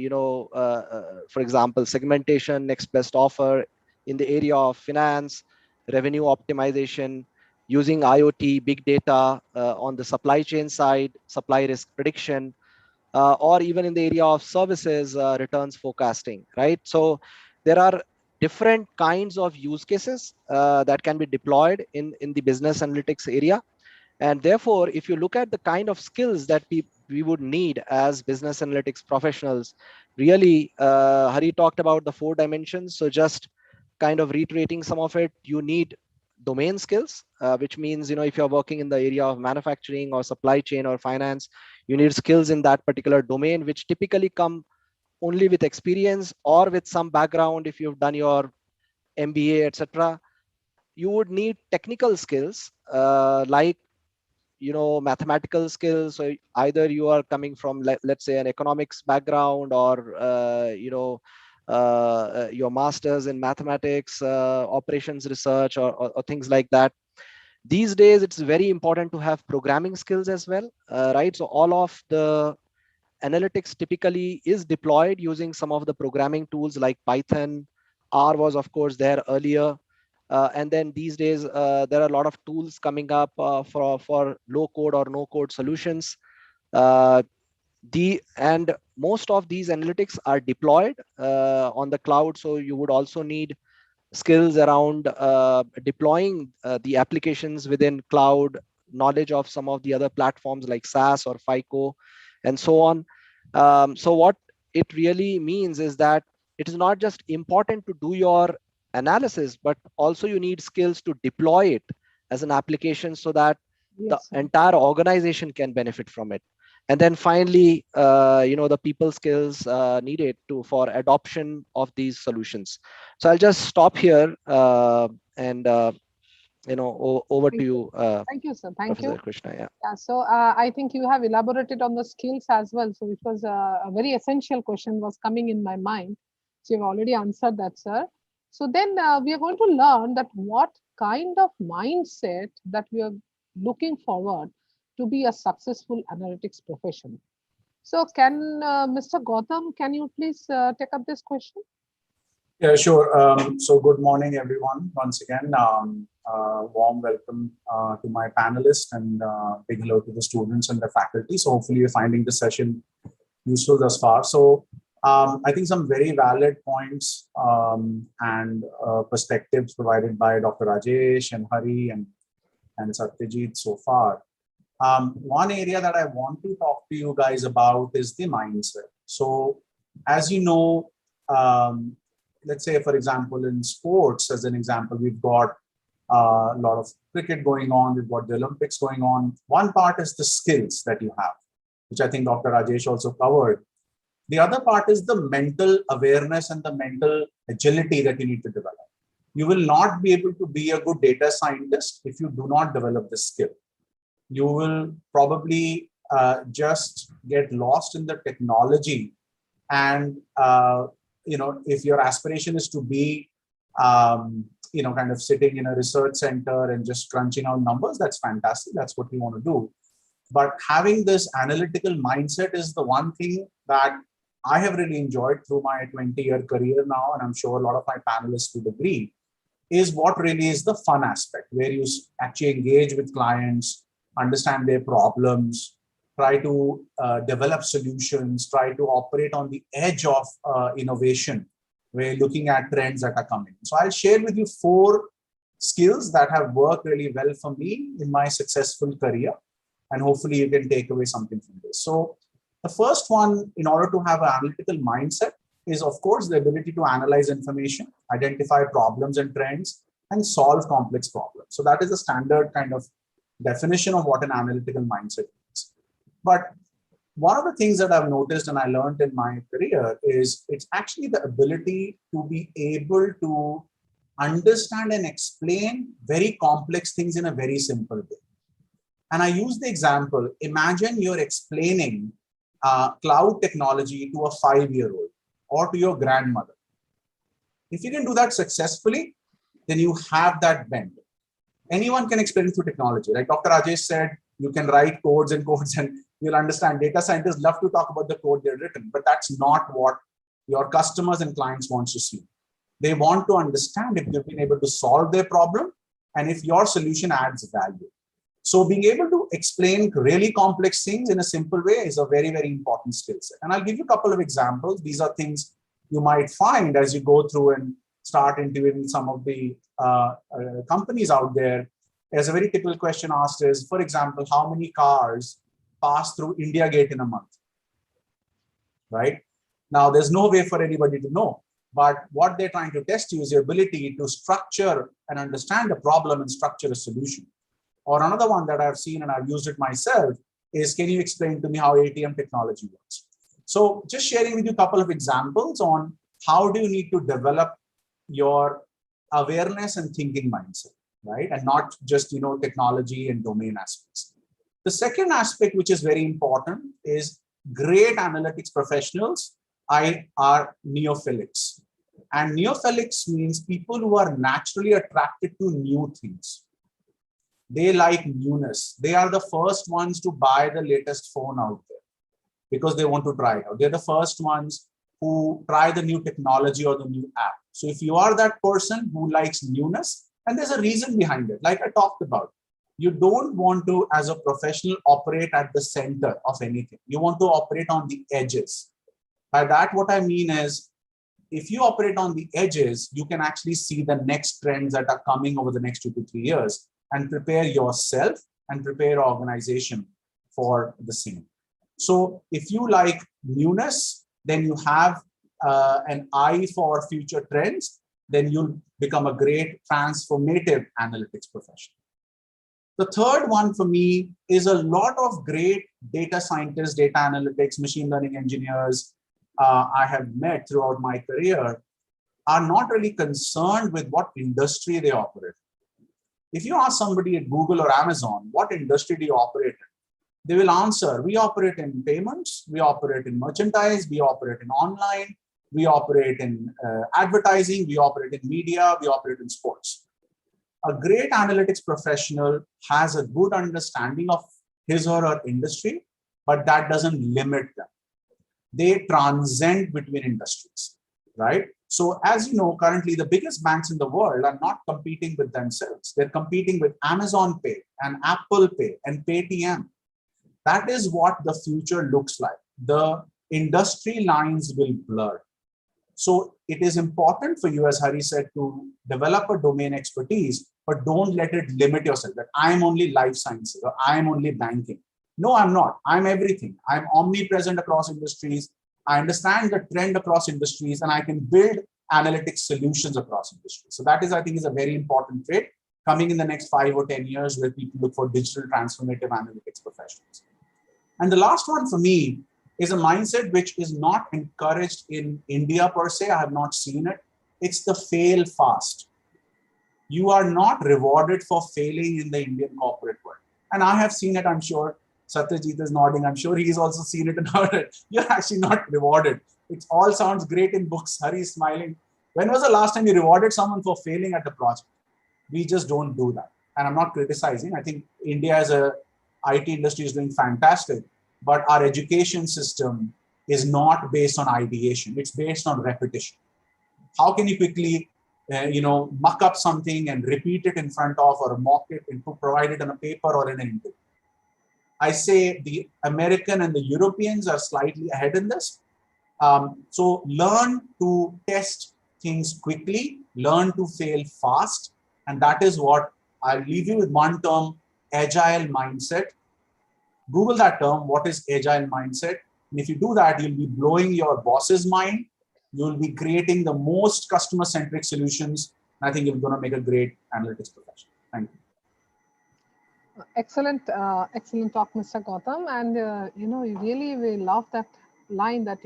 example, segmentation, next best offer in the area of finance, revenue optimization, using IoT, big data on the supply chain side, supply risk prediction, or even in the area of services, returns forecasting, right? So there are different kinds of use cases that can be deployed in the business analytics area. And therefore, if you look at the kind of skills that we would need as business analytics professionals, really, Hari talked about the 4 dimensions. So just kind of reiterating some of it, you need domain skills, which means, if you're working in the area of manufacturing or supply chain or finance, you need skills in that particular domain, which typically come only with experience or with some background. If you've done your MBA, etc., you would need technical skills, like mathematical skills. So either you are coming from, let's say, an economics background, or your masters in mathematics, operations research, or things like that. These days it's very important to have programming skills as well, right? So all of the analytics typically is deployed using some of the programming tools like Python. R was of course there earlier. And then these days, there are a lot of tools coming up for low code or no code solutions. And most of these analytics are deployed on the cloud. So you would also need skills around deploying the applications within cloud, knowledge of some of the other platforms like SaaS or FICO, and so on. So what it really means is that it is not just important to do your analysis, but also you need skills to deploy it as an application so that the entire organization can benefit from it. And then finally, the people skills needed for adoption of these solutions. So I'll just stop here and over to you. Thank you, sir. Thank Professor you. Krishna. Yeah. So I think you have elaborated on the skills as well. So which was a very essential question was coming in my mind. So you've already answered that, sir. So then we are going to learn that what kind of mindset that we are looking forward to be a successful analytics profession. So can Mr. Gautam, can you please take up this question? Yeah, sure. So good morning, everyone. Once again, warm welcome to my panelists, and big hello to the students and the faculty. So hopefully you're finding the session useful thus far. So I think some very valid points and perspectives provided by Dr. Rajesh and Hari and Satyajit so far. One area that I want to talk to you guys about is the mindset. So as you know, let's say, for example, in sports, as an example, we've got a lot of cricket going on, we've got the Olympics going on. One part is the skills that you have, which I think Dr. Rajesh also covered. The other part is the mental awareness and the mental agility that you need to develop. You will not be able to be a good data scientist if you do not develop this skill. You will probably just get lost in the technology. And, if your aspiration is to be, kind of sitting in a research center and just crunching out numbers, that's fantastic. That's what you want to do. But having this analytical mindset is the one thing that I have really enjoyed through my 20-year career now, and I'm sure a lot of my panelists would agree, is what really is the fun aspect, where you actually engage with clients, understand their problems, try to develop solutions, try to operate on the edge of innovation, where you're looking at trends that are coming. So I'll share with you 4 skills that have worked really well for me in my successful career, and hopefully you can take away something from this. So the first one, in order to have an analytical mindset, is of course the ability to analyze information, identify problems and trends, and solve complex problems. So that is the standard kind of definition of what an analytical mindset is. But one of the things that I've noticed and I learned in my career is it's actually the ability to be able to understand and explain very complex things in a very simple way. And I use the example, imagine you're explaining cloud technology to a 5-year-old or to your grandmother. If you can do that successfully, then you have that bend. Anyone can explain through technology. Like Dr. Rajesh said, you can write codes and You'll understand data scientists love to talk about the code they've written, but that's not what your customers and clients want to see. They want to understand if you've been able to solve their problem and if your solution adds value. So being able to explain really complex things in a simple way is a very, very important skill set. And I'll give you a couple of examples. These are things you might find as you go through and start interviewing some of the companies out there. There's a very typical question asked is, for example, how many cars pass through India Gate in a month? Right? Now, there's no way for anybody to know. But what they're trying to test you is your ability to structure and understand the problem and structure a solution. Or another one that I've seen and I've used it myself is, can you explain to me how ATM technology works? So just sharing with you a couple of examples on how do you need to develop your awareness and thinking mindset, right? And not just, technology and domain aspects. The second aspect, which is very important, is great analytics professionals are neophilics. And neophilics means people who are naturally attracted to new things. They like newness. They are the first ones to buy the latest phone out there because they want to try it out. They're the first ones who try the new technology or the new app. So if you are that person who likes newness, and there's a reason behind it, like I talked about, you don't want to, as a professional, operate at the center of anything. You want to operate on the edges. By that, what I mean is, if you operate on the edges, you can actually see the next trends that are coming over the next 2 to 3 years and prepare yourself and prepare your organization for the same. So if you like newness, then you have an eye for future trends, then you'll become a great transformative analytics professional. The third one for me is a lot of great data scientists, data analytics, machine learning engineers I have met throughout my career are not really concerned with what industry they operate. If you ask somebody at Google or Amazon, what industry do you operate in? They will answer, we operate in payments, we operate in merchandise, we operate in online, we operate in advertising, we operate in media, we operate in sports. A great analytics professional has a good understanding of his or her industry, but that doesn't limit them. They transcend between industries, right? So as you know, currently the biggest banks in the world are not competing with themselves. They're competing with Amazon Pay and Apple Pay and Paytm. That is what the future looks like. The industry lines will blur. So it is important for you, as Hari said, to develop a domain expertise, but don't let it limit yourself that I'm only life sciences or I'm only banking. No, I'm not. I'm everything. I'm omnipresent across industries. I understand the trend across industries and I can build analytics solutions across industries. So that is, I think, is a very important trait coming in the next 5 or 10 years where people look for digital transformative analytics professionals. And the last one for me is a mindset which is not encouraged in India per se. I have not seen it. It's the fail fast. You are not rewarded for failing in the Indian corporate world. And I have seen it, I'm sure. Satyajit is nodding. I'm sure he's also seen it and heard it. You're actually not rewarded. It all sounds great in books. Hari is smiling. When was the last time you rewarded someone for failing at a project? We just don't do that. And I'm not criticizing. I think India as a IT industry is doing fantastic, but our education system is not based on ideation. It's based on repetition. How can you quickly, muck up something and repeat it in front of or mock it and provide it on a paper or in an interview? I say the American and the Europeans are slightly ahead in this. So learn to test things quickly, learn to fail fast. And that is what I'll leave you with one term, agile mindset. Google that term, what is agile mindset? And if you do that, you'll be blowing your boss's mind. You'll be creating the most customer-centric solutions. And I think you're going to make a great analytics professional. Thank you. Excellent, excellent talk, Mr. Gautam. And, we love that line that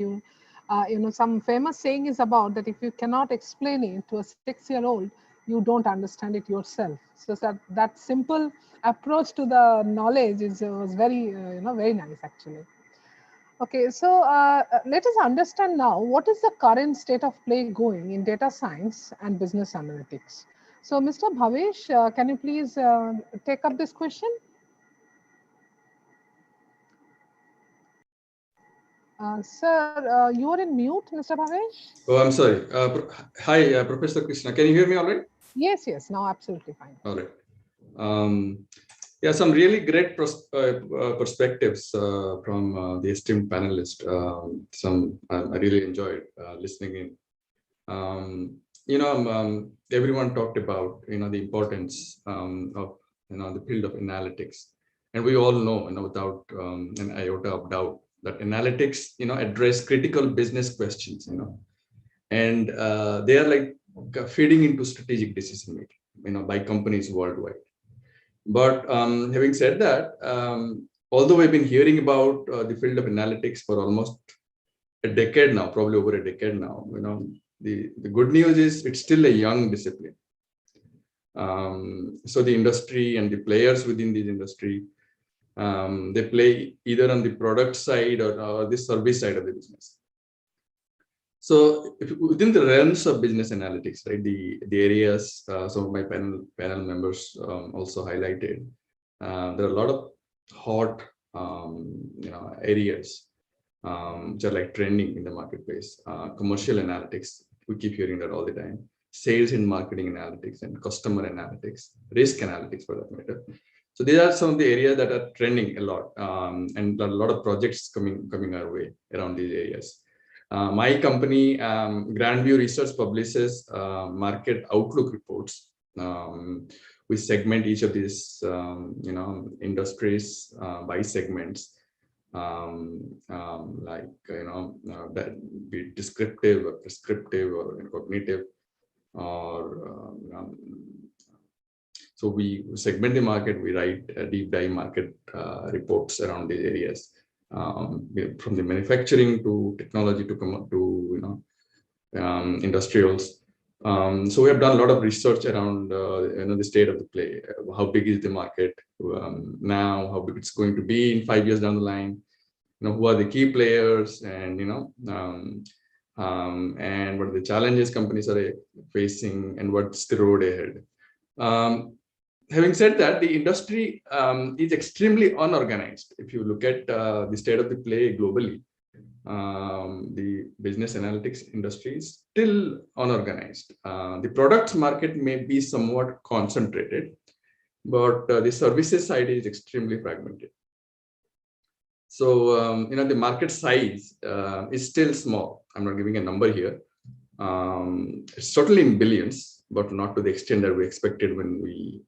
some famous saying is about that if you cannot explain it to a 6-year-old, you don't understand it yourself. So that simple approach to the knowledge was very, very nice, actually. Okay, so let us understand now what is the current state of play going in data science and business analytics. So, Mr. Bhavesh, can you please take up this question? Sir, you are in mute, Mr. Bhavesh? Oh, I'm sorry. Hi, Professor Krishna. Can you hear me all right? Yes, yes, now absolutely fine. All right. Yeah, some really great perspectives from the esteemed panelists. I really enjoyed listening in. Everyone talked about the importance of the field of analytics, and we all know, without an iota of doubt, that analytics address critical business questions, and they are like feeding into strategic decision making, by companies worldwide. But having said that, although we've been hearing about the field of analytics for almost a decade now, probably over a decade now, the good news is it's still a young discipline. So the industry and the players within this industry, they play either on the product side or the service side of the business. So within the realms of business analytics, right, the areas some of my panel members also highlighted, there are a lot of hot areas which are like trending in the marketplace. Commercial analytics, we keep hearing that all the time. Sales and marketing analytics and customer analytics, risk analytics for that matter. So these are some of the areas that are trending a lot, and a lot of projects coming our way around these areas. My company, Grandview Research, publishes market outlook reports. We segment each of these, industries by segments, that be descriptive or prescriptive or cognitive, or so we segment the market. We write deep dive market reports around these areas. From the manufacturing to technology to industrials. So we have done a lot of research around the state of the play. How big is the market now? How big it's going to be in 5 years down the line? Who are the key players, and and what are the challenges companies are facing, and what's the road ahead? Having said that, the industry is extremely unorganized. If you look at the state of the play globally, the business analytics industry is still unorganized. The products market may be somewhat concentrated, but the services side is extremely fragmented. So, the market size is still small. I'm not giving a number here. It's certainly in billions, but not to the extent that we expected when we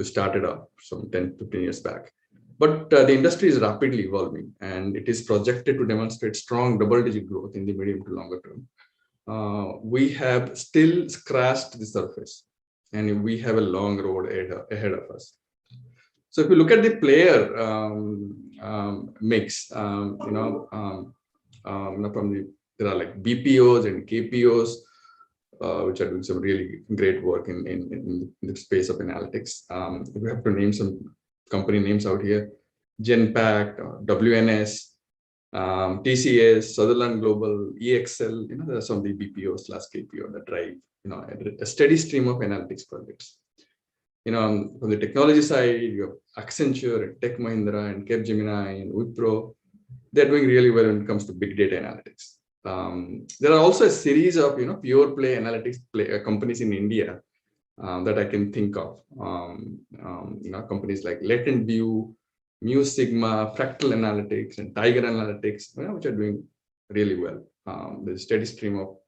started up some 10-15 years back. But the industry is rapidly evolving, and it is projected to demonstrate strong double-digit growth in the medium to longer term. We have still scratched the surface, and we have a long road ahead of us. So if you look at the player mix, there are like BPOs and KPOs, which are doing some really great work in the space of analytics. We have to name some company names out here: Genpact, WNS, TCS, Sutherland Global, EXL. There are some of the BPOs/KPO that drive a steady stream of analytics projects. From the technology side, you have Accenture and Tech Mahindra and Capgemini and Wipro. They're doing really well when it comes to big data analytics. There are also a series of pure play analytics companies in India that I can think of. Companies like Latent View, Mu Sigma, Fractal Analytics, and Tiger Analytics, which are doing really well. There's a steady stream of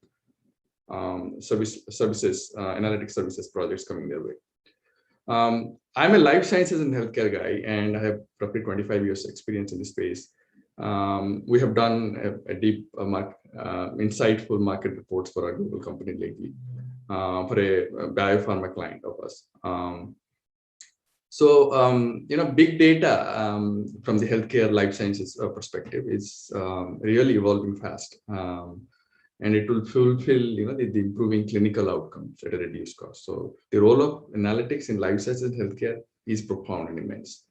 analytics services projects coming their way. I'm a life sciences and healthcare guy, and I have roughly 25 years experience in this space. We have done a deep, insightful market reports for our global company lately, for a biopharma client of us. Big data from the healthcare life sciences perspective is really evolving fast, and it will fulfill the improving clinical outcomes at a reduced cost. So the role of analytics in life sciences and healthcare is profound and immense,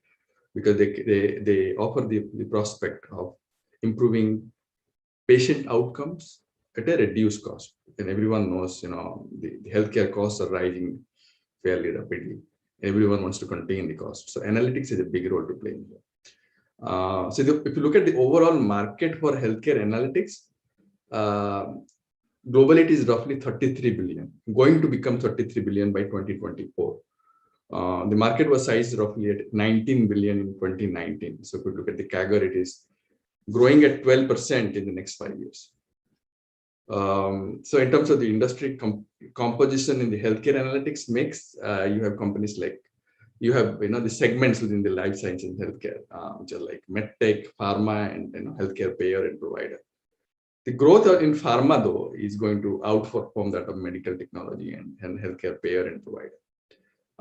because they offer the prospect of improving patient outcomes at a reduced cost. And everyone knows, the healthcare costs are rising fairly rapidly. Everyone wants to contain the cost. So analytics is a big role to play in here. If you look at the overall market for healthcare analytics, globally it is roughly 33 billion, going to become 33 billion by 2024. The market was sized roughly at 19 billion in 2019. So if you look at the CAGR, it is growing at 12% in the next 5 years. So in terms of the industry composition in the healthcare analytics mix, you have companies like, you have the segments within the life science and healthcare, which are like medtech, pharma, and healthcare payer and provider. The growth in pharma though is going to outperform that of medical technology and healthcare payer and provider.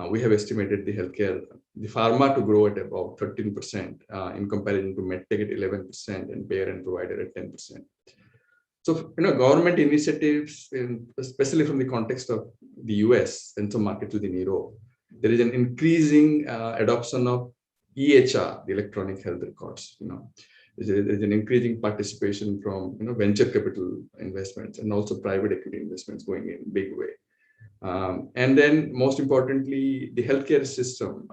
We have estimated the pharma to grow at about 13% in comparison to medtech at 11% and payer and provider at 10%. So, government initiatives, especially from the context of the US and some markets within Europe, there is an increasing adoption of EHR, the electronic health records. There's an increasing participation from venture capital investments and also private equity investments going in a big way. And then, most importantly, the healthcare system.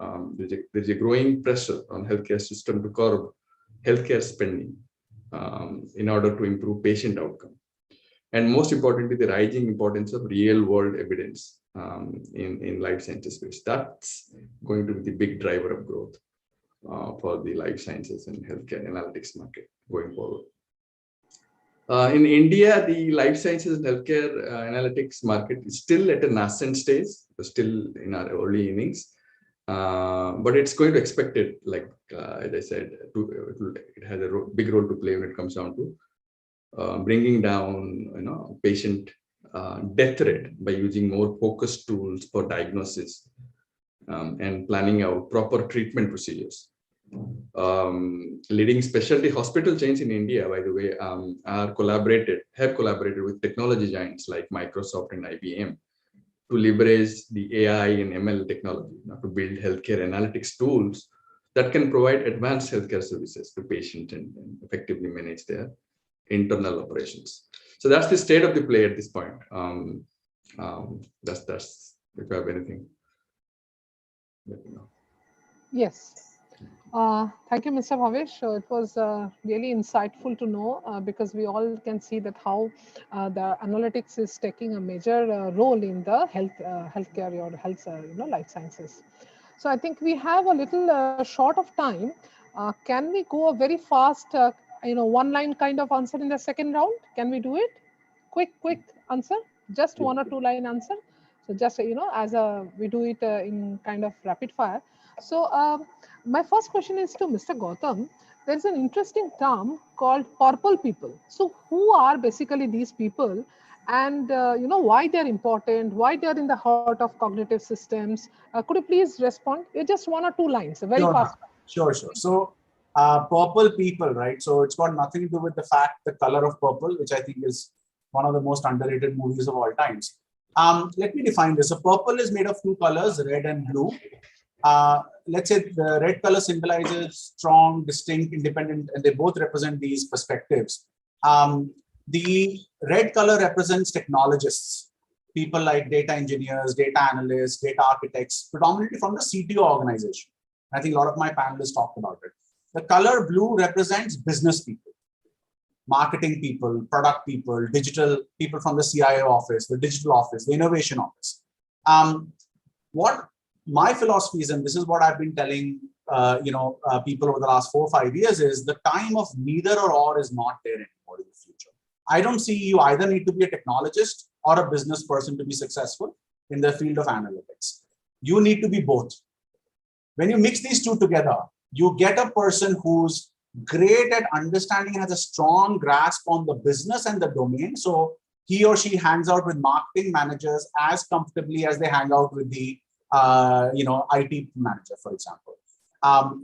There's a growing pressure on healthcare system to curb healthcare spending in order to improve patient outcome. And most importantly, the rising importance of real-world evidence in life sciences space. That's going to be the big driver of growth for the life sciences and healthcare analytics market going forward. In India, the life sciences and healthcare analytics market is still at a nascent stage, still in our early innings. But it's going to expect it, like as I said, it has a big role to play when it comes down to bringing down patient death rate by using more focused tools for diagnosis and planning out proper treatment procedures. Leading specialty hospital chains in India, by the way, have collaborated with technology giants like Microsoft and IBM to leverage the AI and ML technology to build healthcare analytics tools that can provide advanced healthcare services to patients and effectively manage their internal operations. So that's the state of the play at this point. That's if you have anything, let me know. Yes. Thank you, Mr. Bhavesh. It was really insightful to know because we all can see that how the analytics is taking a major role in the healthcare or health, life sciences. So I think we have a little short of time. Can we go a very fast, one-line kind of answer in the second round? Can we do it? Quick answer, just 1 or 2 line answer. So just as we do it in kind of rapid fire. So my first question is to Mr. Gautam. There's an interesting term called purple people. So who are basically these people, and why they're important, why they're in the heart of cognitive systems? Could you please respond? Just 1 or 2 lines, very fast. Sure. So purple people, right? So it's got nothing to do with the The Color of Purple, which I think is one of the most underrated movies of all times. Let me define this. So purple is made of 2 colors, red and blue. Let's say the red color symbolizes strong, distinct, independent, and they both represent these perspectives. The red color represents technologists, people like data engineers, data analysts, data architects, predominantly from the CTO organization. I think a lot of my panelists talked about it. The color blue represents business people, marketing people, product people, digital people from the CIO office, the digital office, the innovation office. What my philosophy is, and this is what I've been telling people over the last 4 or 5 years, is the time of neither or is not there anymore in the future. I don't see you either need to be a technologist or a business person to be successful in the field of analytics. You need to be both. When you mix these two together, you get a person who's great at understanding and has a strong grasp on the business and the domain. So he or she hangs out with marketing managers as comfortably as they hang out with the IT manager, for example.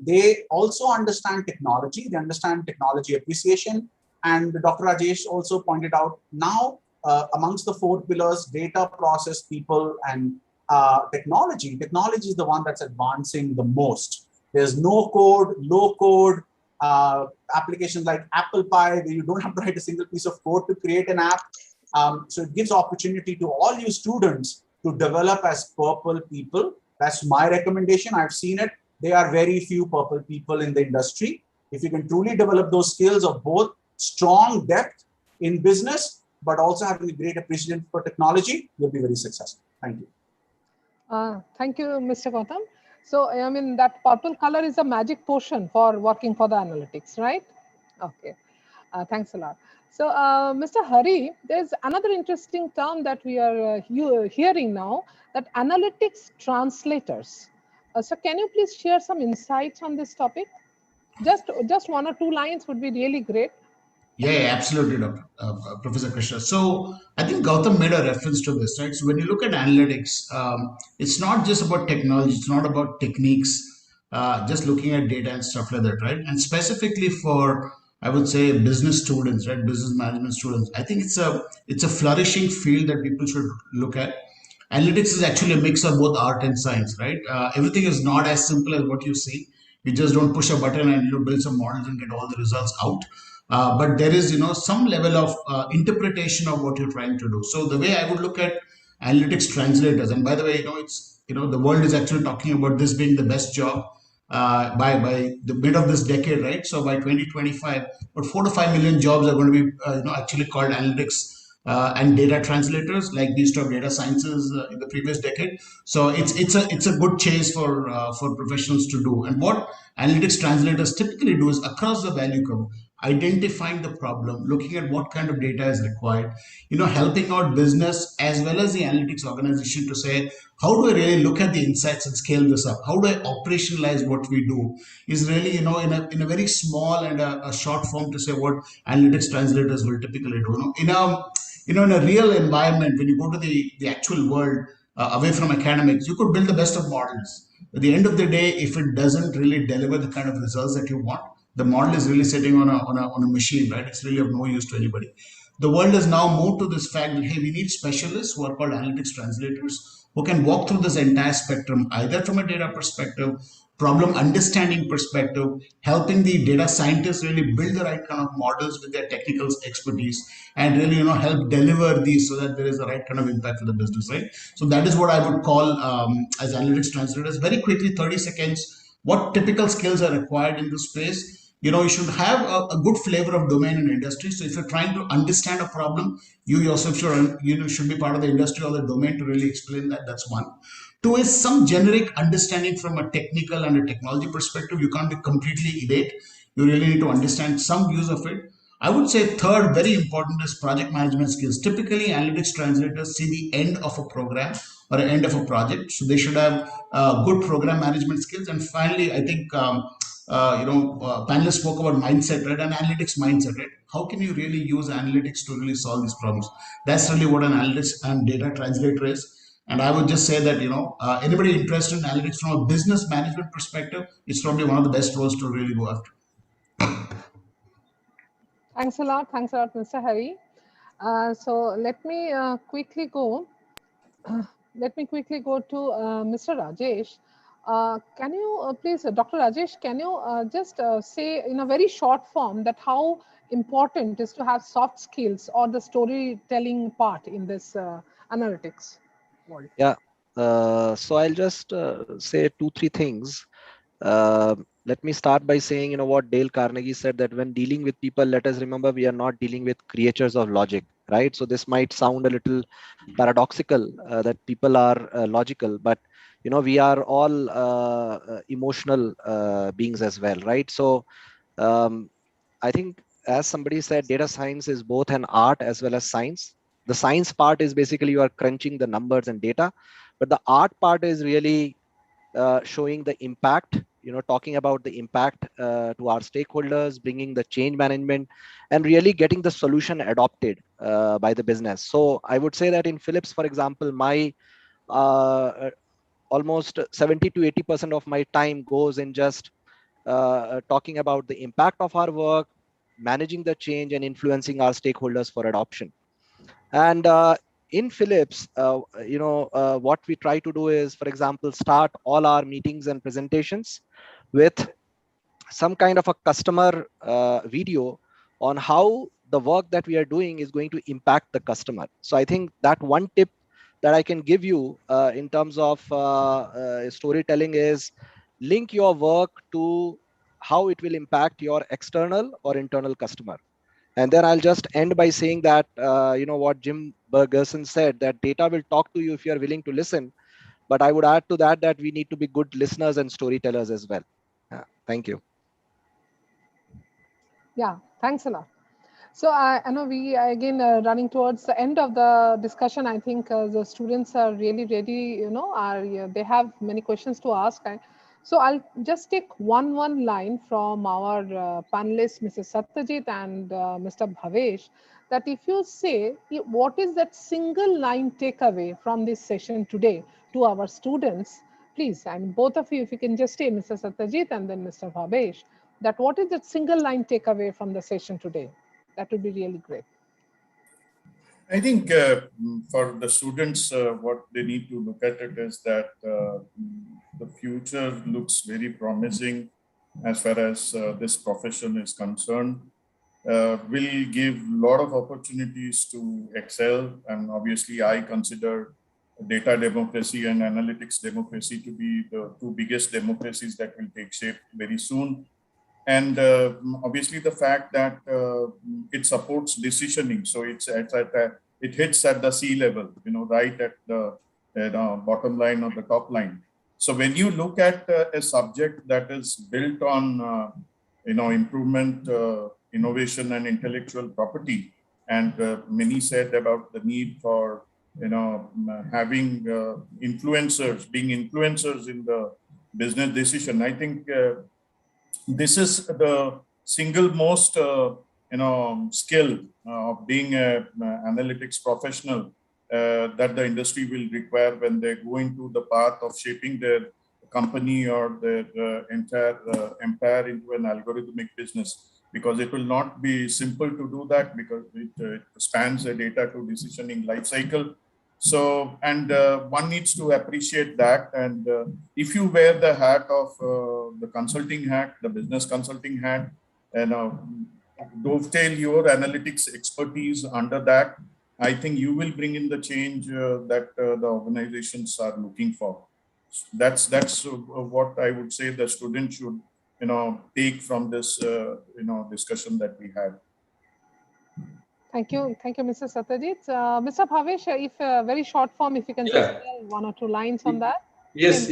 They also understand technology. They understand technology appreciation. And Dr. Rajesh also pointed out now amongst the 4 pillars, data, process, people, and technology. Technology is the one that's advancing the most. There's no code, low code, applications like Apple Pie, where you don't have to write a single piece of code to create an app. So it gives opportunity to all you students to develop as purple people. That's my recommendation. I've seen it. There are very few purple people in the industry. If you can truly develop those skills of both strong depth in business, but also having a great appreciation for technology, you'll be very successful. Thank you. Thank you, Mr. Gautam. So, I mean, that purple color is a magic potion for working for the analytics, right? Okay. Thanks a lot. So, Mr. Hari, there's another interesting term that we are hearing now, that analytics translators. So, can you please share some insights on this topic? Just one or two lines would be really great. Yeah, absolutely, Dr. Professor Krishna. So I think Gautam made a reference to this, right? So when you look at analytics, it's not just about technology, it's not about techniques, just looking at data and stuff like that, right? And specifically for, I would say, business students, right? Business management students, I think it's a flourishing field that people should look at. Analytics is actually a mix of both art and science, right? Everything is not as simple as what you see. You just don't push a button and build some models and get all the results out. But there is, some level of interpretation of what you're trying to do. So the way I would look at analytics translators, and by the way, it's the world is actually talking about this being the best job by the mid of this decade, right? So by 2025, about 4 to 5 million jobs are going to be, actually called analytics and data translators, like these two data sciences in the previous decade. So it's a good chase for professionals to do. And what analytics translators typically do is across the value curve, identifying the problem, looking at what kind of data is required, helping out business as well as the analytics organization to say, how do I really look at the insights and scale this up? How do I operationalize what we do? Is really, in a very small and a short form to say what analytics translators will typically do. In a real environment, when you go to the actual world, away from academics, you could build the best of models. At the end of the day, if it doesn't really deliver the kind of results that you want, the model is really sitting on a machine, right? It's really of no use to anybody. The world has now moved to this fact that, hey, we need specialists who are called analytics translators who can walk through this entire spectrum, either from a data perspective, problem understanding perspective, helping the data scientists really build the right kind of models with their technical expertise, and really help deliver these so that there is the right kind of impact for the business, right? So that is what I would call as analytics translators. Very quickly, 30 seconds, what typical skills are required in this space? You should have a good flavor of domain and industry. So if you're trying to understand a problem, you yourself should be part of the industry or the domain to really explain that. That's one. Two is some generic understanding from a technical and a technology perspective. You can't be completely innate. You really need to understand some use of it. I would say third, very important, is project management skills. Typically, analytics translators see the end of a program or an end of a project. So they should have good program management skills. And finally, I think, panelists spoke about mindset, right? An analytics mindset, right? How can you really use analytics to really solve these problems? That's really what an analytics and data translator is. And I would just say that, anybody interested in analytics from a business management perspective, it's probably one of the best roles to really go after. Thanks a lot, Mr. Hari. So let me quickly go. Let me quickly go to Mr. Rajesh. Can you please, Dr. Rajesh, can you just say in a very short form that how important is to have soft skills or the storytelling part in this analytics world? Yeah. So I'll just say 2-3 things. Let me start by saying, what Dale Carnegie said, that when dealing with people, let us remember we are not dealing with creatures of logic, right? So this might sound a little paradoxical that people are logical, but we are all emotional beings as well, right? So I think, as somebody said, data science is both an art as well as science. The science part is basically you are crunching the numbers and data, but the art part is really showing the impact, talking about the impact to our stakeholders, bringing the change management, and really getting the solution adopted by the business. So I would say that in Philips, for example, my almost 70 to 80% of my time goes in just talking about the impact of our work, managing the change, and influencing our stakeholders for adoption. And in Philips, what we try to do is, for example, start all our meetings and presentations with some kind of a customer video on how the work that we are doing is going to impact the customer. So I think that one tip that I can give you in terms of storytelling is link your work to how it will impact your external or internal customer. And then I'll just end by saying that, what Jim Bergerson said, that data will talk to you if you are willing to listen. But I would add to that that we need to be good listeners and storytellers as well. Thank you. Yeah, thanks a lot. So I know we are again running towards the end of the discussion. I think the students are really ready, they have many questions to ask. So I'll just take one line from our panelists, Mrs. Satyajit and Mr. Bhavesh, that if you say, what is that single line takeaway from this session today to our students, please, and both of you, if you can just say, Mr. Satyajit and then Mr. Bhavesh, that what is that single line takeaway from the session today? That would be really great. I think for the students, what they need to look at it is that the future looks very promising as far as this profession is concerned. Will give a lot of opportunities to excel, and obviously I consider data democracy and analytics democracy to be the two biggest democracies that will take shape very soon. And obviously the fact that it supports decisioning, so it hits at the C level, right at the bottom line or the top line. So when you look at a subject that is built on improvement, innovation, and intellectual property, and many said about the need for having influencers, being influencers in the business decision, I think. This is the single most, skill of being an analytics professional that the industry will require when they go into the path of shaping their company or their entire empire into an algorithmic business. Because it will not be simple to do that, because it spans a data to decisioning life cycle. So, and one needs to appreciate that. And if you wear the hat of the consulting hat, the business consulting hat, and dovetail your analytics expertise under that, I think you will bring in the change that the organizations are looking for. That's what I would say the students should take from this discussion that we had. Thank you, Mr. Satyajit. Mr. Bhavesh, if very short form, if you can just tell one or two lines on that. Yes,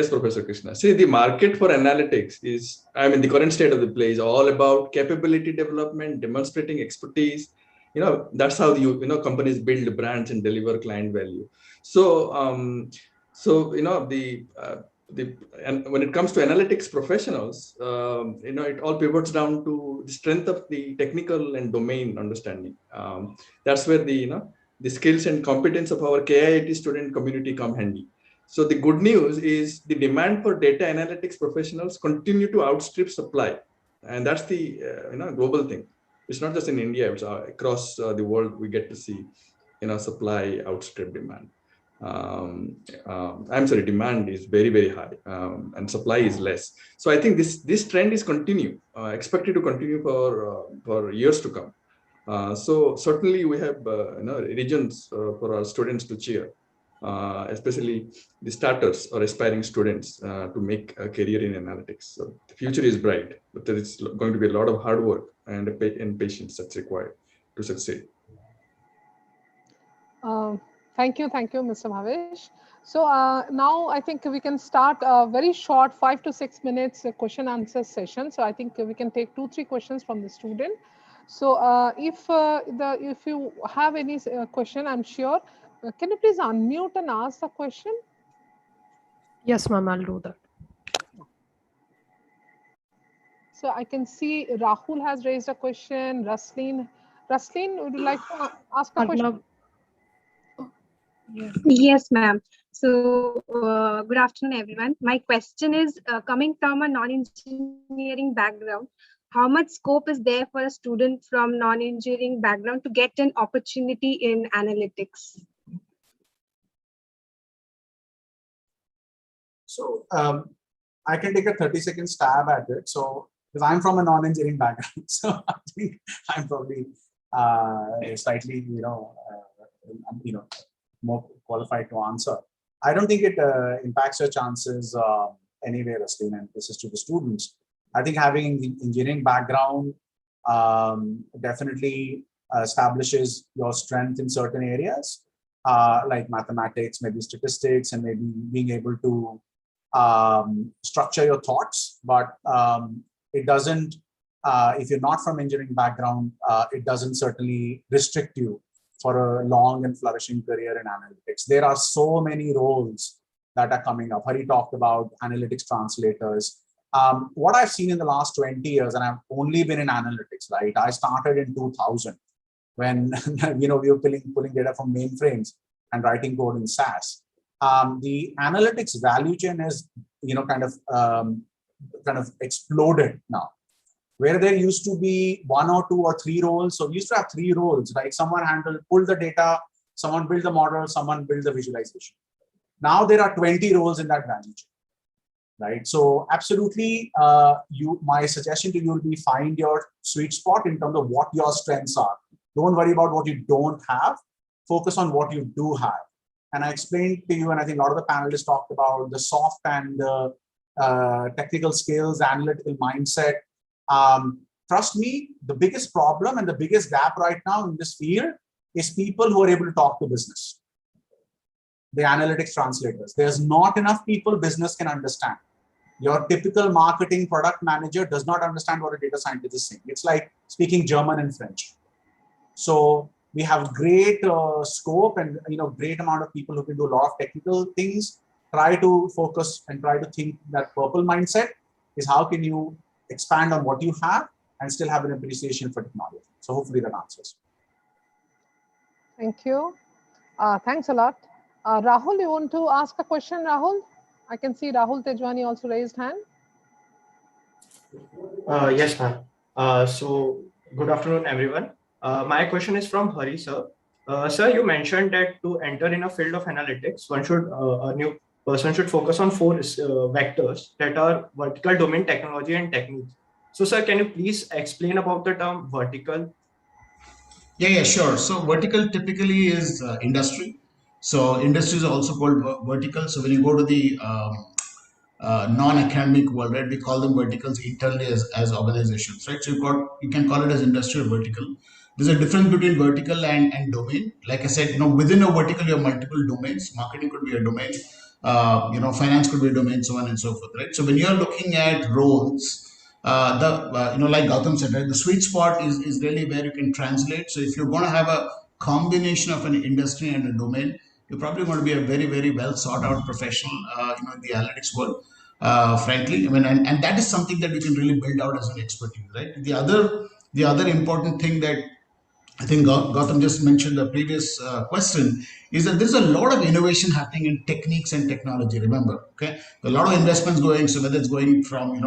Professor Krishna. See, the market for analytics is, the current state of the play is all about capability development, demonstrating expertise. That's how companies build brands and deliver client value. So, and when it comes to analytics professionals, it all pivots down to the strength of the technical and domain understanding. That's where the skills and competence of our KIIT student community come handy. So the good news is the demand for data analytics professionals continue to outstrip supply, and that's the global thing. It's not just in India; it's across the world. We get to see supply outstrip demand. Demand is very, very high, and supply is less. So I think this trend is expected to continue for years to come. So certainly we have regions for our students to cheer. Especially the starters or aspiring students to make a career in analytics. So the future is bright, but there is going to be a lot of hard work and patience that's required to succeed. Thank you, Mr. Bhavesh. So now I think we can start a very short 5 to 6 minutes question answer session. So I think we can take 2-3 questions from the student. So if you have any question, I'm sure. Can you please unmute and ask the question? Yes, ma'am, I'll do that. So I can see Rahul has raised a question. Raslin, would you like to ask a question? Yes, ma'am. So good afternoon, everyone. My question is coming from a non-engineering background, how much scope is there for a student from non-engineering background to get an opportunity in analytics? So I can take a 30-second stab at it. So because I'm from a non-engineering background, so I think I'm probably slightly, more qualified to answer. I don't think it impacts your chances anyway, Raslin, and this is to the students. I think having an engineering background definitely establishes your strength in certain areas, like mathematics, maybe statistics, and maybe being able to structure your thoughts. But it doesn't, if you're not from engineering background, it doesn't certainly restrict you for a long and flourishing career in analytics. There are so many roles that are coming up. Hari talked about analytics translators. What I've seen in the last 20 years, and I've only been in analytics, right? I started in 2000 when we were pulling data from mainframes and writing code in SAS. The analytics value chain has kind of exploded now, where there used to be 1 or 2 or 3 roles. So we used to have 3 roles, right? Someone pulled the data, someone built the model, someone built the visualization. Now there are 20 roles in that value chain, right? So absolutely, my suggestion to you will be find your sweet spot in terms of what your strengths are. Don't worry about what you don't have. Focus on what you do have. And I explained to you, and I think a lot of the panelists talked about the soft and the technical skills, analytical mindset. Trust me, the biggest problem and the biggest gap right now in this field is people who are able to talk to business. The analytics translators. There's not enough people business can understand. Your typical marketing product manager does not understand what a data scientist is saying. It's like speaking German and French. So we have great scope and great amount of people who can do a lot of technical things. Try to focus and try to think that purple mindset is how can you expand on what you have and still have an appreciation for technology. So hopefully that answers. Thank you. Thanks a lot. Rahul, you want to ask a question, Rahul? I can see Rahul Tejwani also raised hand. Yes, ma'am. So good afternoon, everyone. My question is from Hari, sir. Sir, you mentioned that to enter in a field of analytics, a new person should focus on 4 vectors that are vertical, domain, technology, and techniques. So, sir, can you please explain about the term vertical? Yeah, sure. So vertical typically is industry. So industry is also called vertical. So when you go to the non-academic world, right, we call them verticals internally as organizations, right? So you can call it as industry or vertical. There's a difference between vertical and domain. Like I said, within a vertical, you have multiple domains. Marketing could be a domain, finance could be a domain, so on and so forth, right? So when you're looking at roles, like Gautam said, right, the sweet spot is really where you can translate. So if you're going to have a combination of an industry and a domain, you're probably going to be a very, very well sought out professional, in the analytics world. Frankly, I mean, and that is something that you can really build out as an expertise, right? The other important thing that I think Gautam just mentioned the previous question is that there's a lot of innovation happening in techniques and technology. Remember, okay, a lot of investments going. So whether it's going from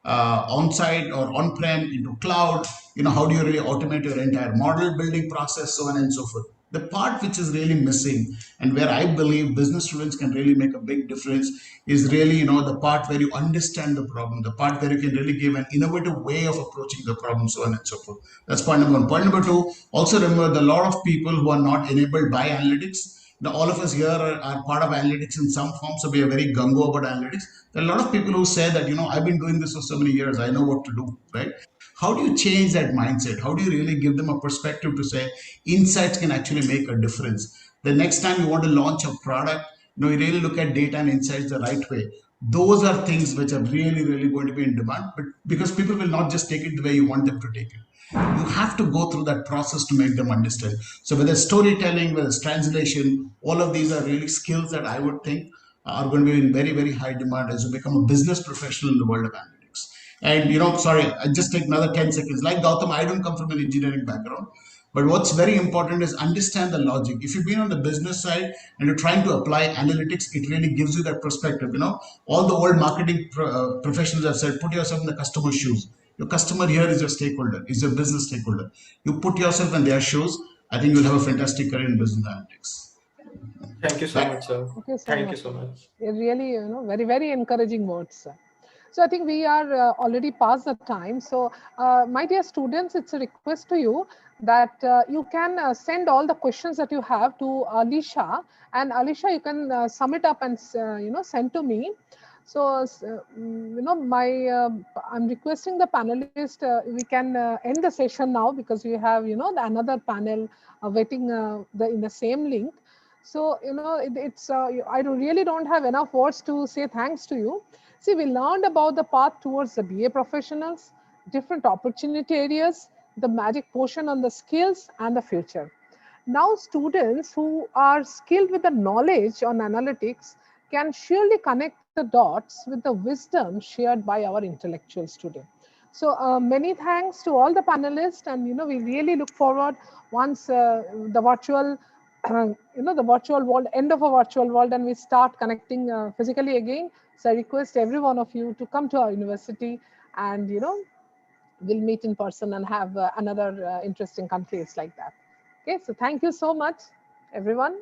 on-site or on-prem into cloud, how do you really automate your entire model building process, so on and so forth. The part which is really missing and where I believe business students can really make a big difference is really, the part where you understand the problem, the part where you can really give an innovative way of approaching the problem, so on and so forth. That's point number 1. Point number 2, also remember that a lot of people who are not enabled by analytics, all of us here are part of analytics in some form, so we are very gung-ho about analytics. There are a lot of people who say that, I've been doing this for so many years, I know what to do, right? How do you change that mindset? How do you really give them a perspective to say insights can actually make a difference? The next time you want to launch a product, you really look at data and insights the right way. Those are things which are really, really going to be in demand, but because people will not just take it the way you want them to take it. You have to go through that process to make them understand. So whether it's storytelling, whether it's translation, all of these are really skills that I would think are going to be in very, very high demand as you become a business professional in the world of analytics. And sorry, I just take another 10 seconds. Like Gautam, I don't come from an engineering background. But what's very important is understand the logic. If you've been on the business side and you're trying to apply analytics, it really gives you that perspective. All the old marketing professionals have said, put yourself in the customer's shoes. Your customer here is your stakeholder, is your business stakeholder. You put yourself in their shoes, I think you'll have a fantastic career in business analytics. Thank you so much, sir. Thank you so much. Really, very, very encouraging words, sir. So I think we are already past the time. So my dear students, it's a request to you that you can send all the questions that you have to Alisha, and Alisha, you can sum it up and send to me. So, I'm requesting the panelists, we can end the session now because we have, another panel waiting in the same link. So, I really don't have enough words to say thanks to you. See, we learned about the path towards the BA professionals, different opportunity areas, the magic portion on the skills and the future. Now, students who are skilled with the knowledge on analytics can surely connect the dots with the wisdom shared by our intellectuals today. So many thanks to all the panelists, and we really look forward once the virtual, the virtual world, end of a virtual world, and we start connecting physically again. So I request every one of you to come to our university, and we'll meet in person and have another interesting conclaves like that. Okay, so thank you so much, everyone.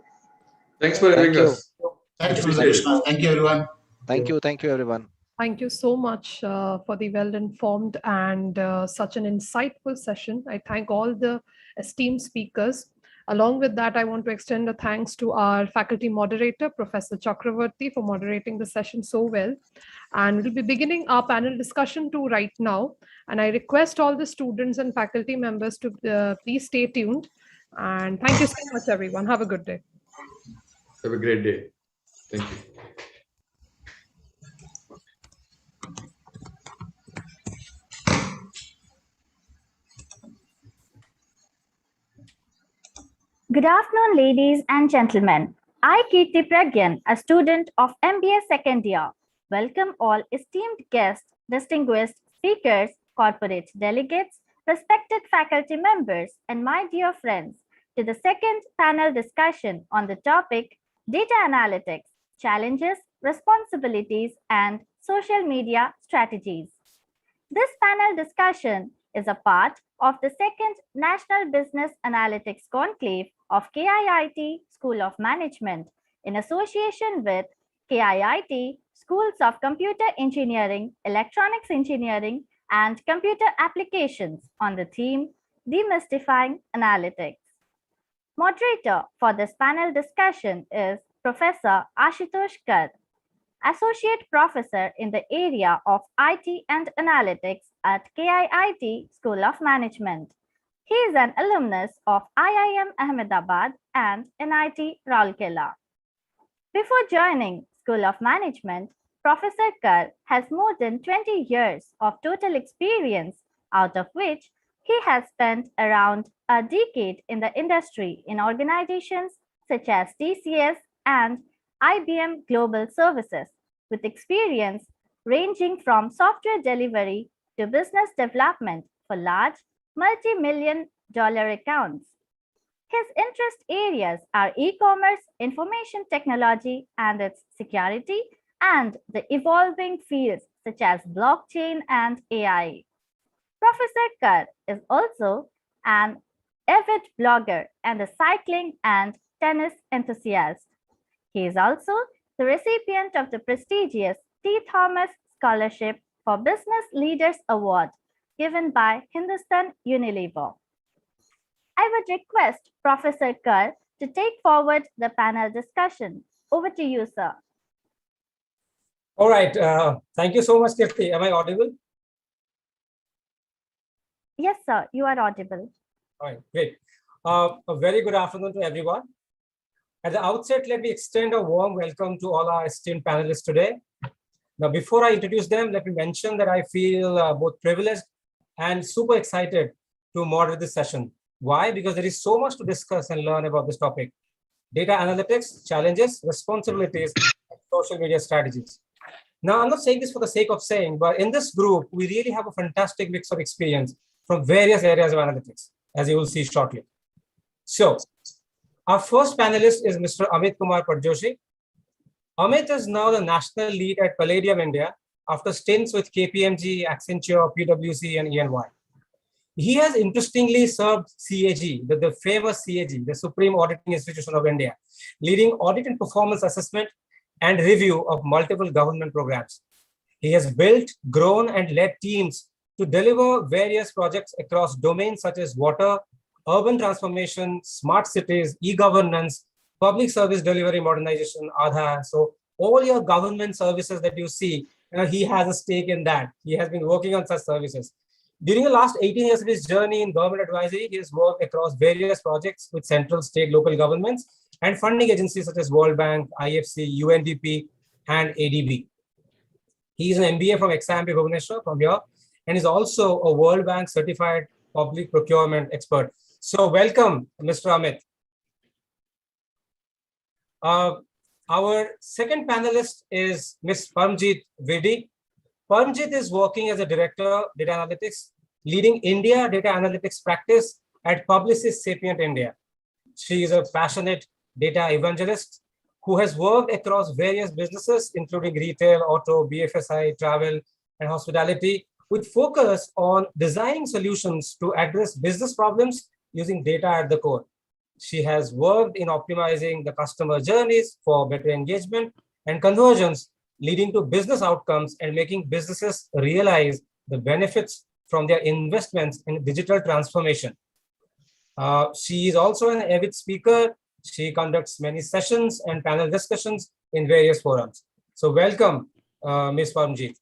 Thanks for having us. Thank you, Krishna. Thank you, everyone. Thank you, everyone. Thank you so much for the well-informed and such an insightful session. I thank all the esteemed speakers. Along with that, I want to extend a thanks to our faculty moderator, Professor Chakravarti, for moderating the session so well. And we'll be beginning our panel discussion too right now. And I request all the students and faculty members to please stay tuned. And thank you so much, everyone. Have a good day. Have a great day. Thank you. Good afternoon, ladies and gentlemen. I, KIIT Deemed, a student of MBA second year, welcome all esteemed guests, distinguished speakers, corporate delegates, respected faculty members, and my dear friends to the second panel discussion on the topic Data Analytics, Challenges, Responsibilities, and Social Media Strategies. This panel discussion is a part of the second National Business Analytics Konclave of KIIT School of Management in association with KIIT Schools of Computer Engineering, Electronics Engineering, and Computer Applications on the theme Demystifying Analytics. Moderator for this panel discussion is Professor Ashutosh Kar, Associate Professor in the area of IT and Analytics at KIIT School of Management. He is an alumnus of IIM Ahmedabad and NIT Rourkela. Before joining School of Management, Professor Kar has more than 20 years of total experience, out of which he has spent around a decade in the industry in organizations such as TCS and IBM Global Services, with experience ranging from software delivery to business development for large multi-million-dollar accounts. His interest areas are e-commerce, information technology and its security, and the evolving fields such as blockchain and AI. Professor Kar is also an avid blogger and a cycling and tennis enthusiast. He is also the recipient of the prestigious T. Thomas Scholarship for Business Leaders Award given by Hindustan Unilever. I would request Professor Kar to take forward the panel discussion. Over to you, sir. All right. Thank you so much, Kirti. Am I audible? Yes, sir. You are audible. All right. Great. A very good afternoon to everyone. At the outset, let me extend a warm welcome to all our esteemed panelists today. Now, before I introduce them, let me mention that I feel both privileged and super excited to moderate this session. Why? Because there is so much to discuss and learn about this topic: data analytics, challenges, responsibilities, and social media strategies. Now, I'm not saying this for the sake of saying, but in this group, we really have a fantastic mix of experience from various areas of analytics, as you will see shortly. So, our first panelist is Mr. Amit Kumar Padjoshi. Amit is now the national lead at Palladium India after stints with KPMG, Accenture, PwC, and EY. He has interestingly served CAG, the famous CAG, the Supreme Auditing Institution of India, leading audit and performance assessment and review of multiple government programs. He has built, grown, and led teams to deliver various projects across domains such as water, urban transformation, smart cities, e-governance, public service delivery modernization, Aadhaar. So all your government services that you see, he has a stake in that. He has been working on such services. During the last 18 years of his journey in government advisory, he has worked across various projects with central, state, local governments and funding agencies such as World Bank, IFC, UNDP, and ADB. He is an MBA from XIMB Bhubaneswar from here, and is also a World Bank certified public procurement expert. So welcome, Mr. Amit. Our second panelist is Ms. Parmjit Vedi. Parmjit is working as a director, data analytics, leading India data analytics practice at Publicis Sapient India. She is a passionate data evangelist who has worked across various businesses, including retail, auto, BFSI, travel, and hospitality, with focus on designing solutions to address business problems using data at the core. She has worked in optimizing the customer journeys for better engagement and conversions, leading to business outcomes and making businesses realize the benefits from their investments in digital transformation. She is also an avid speaker. She conducts many sessions and panel discussions in various forums. So welcome, Ms. Parmjit.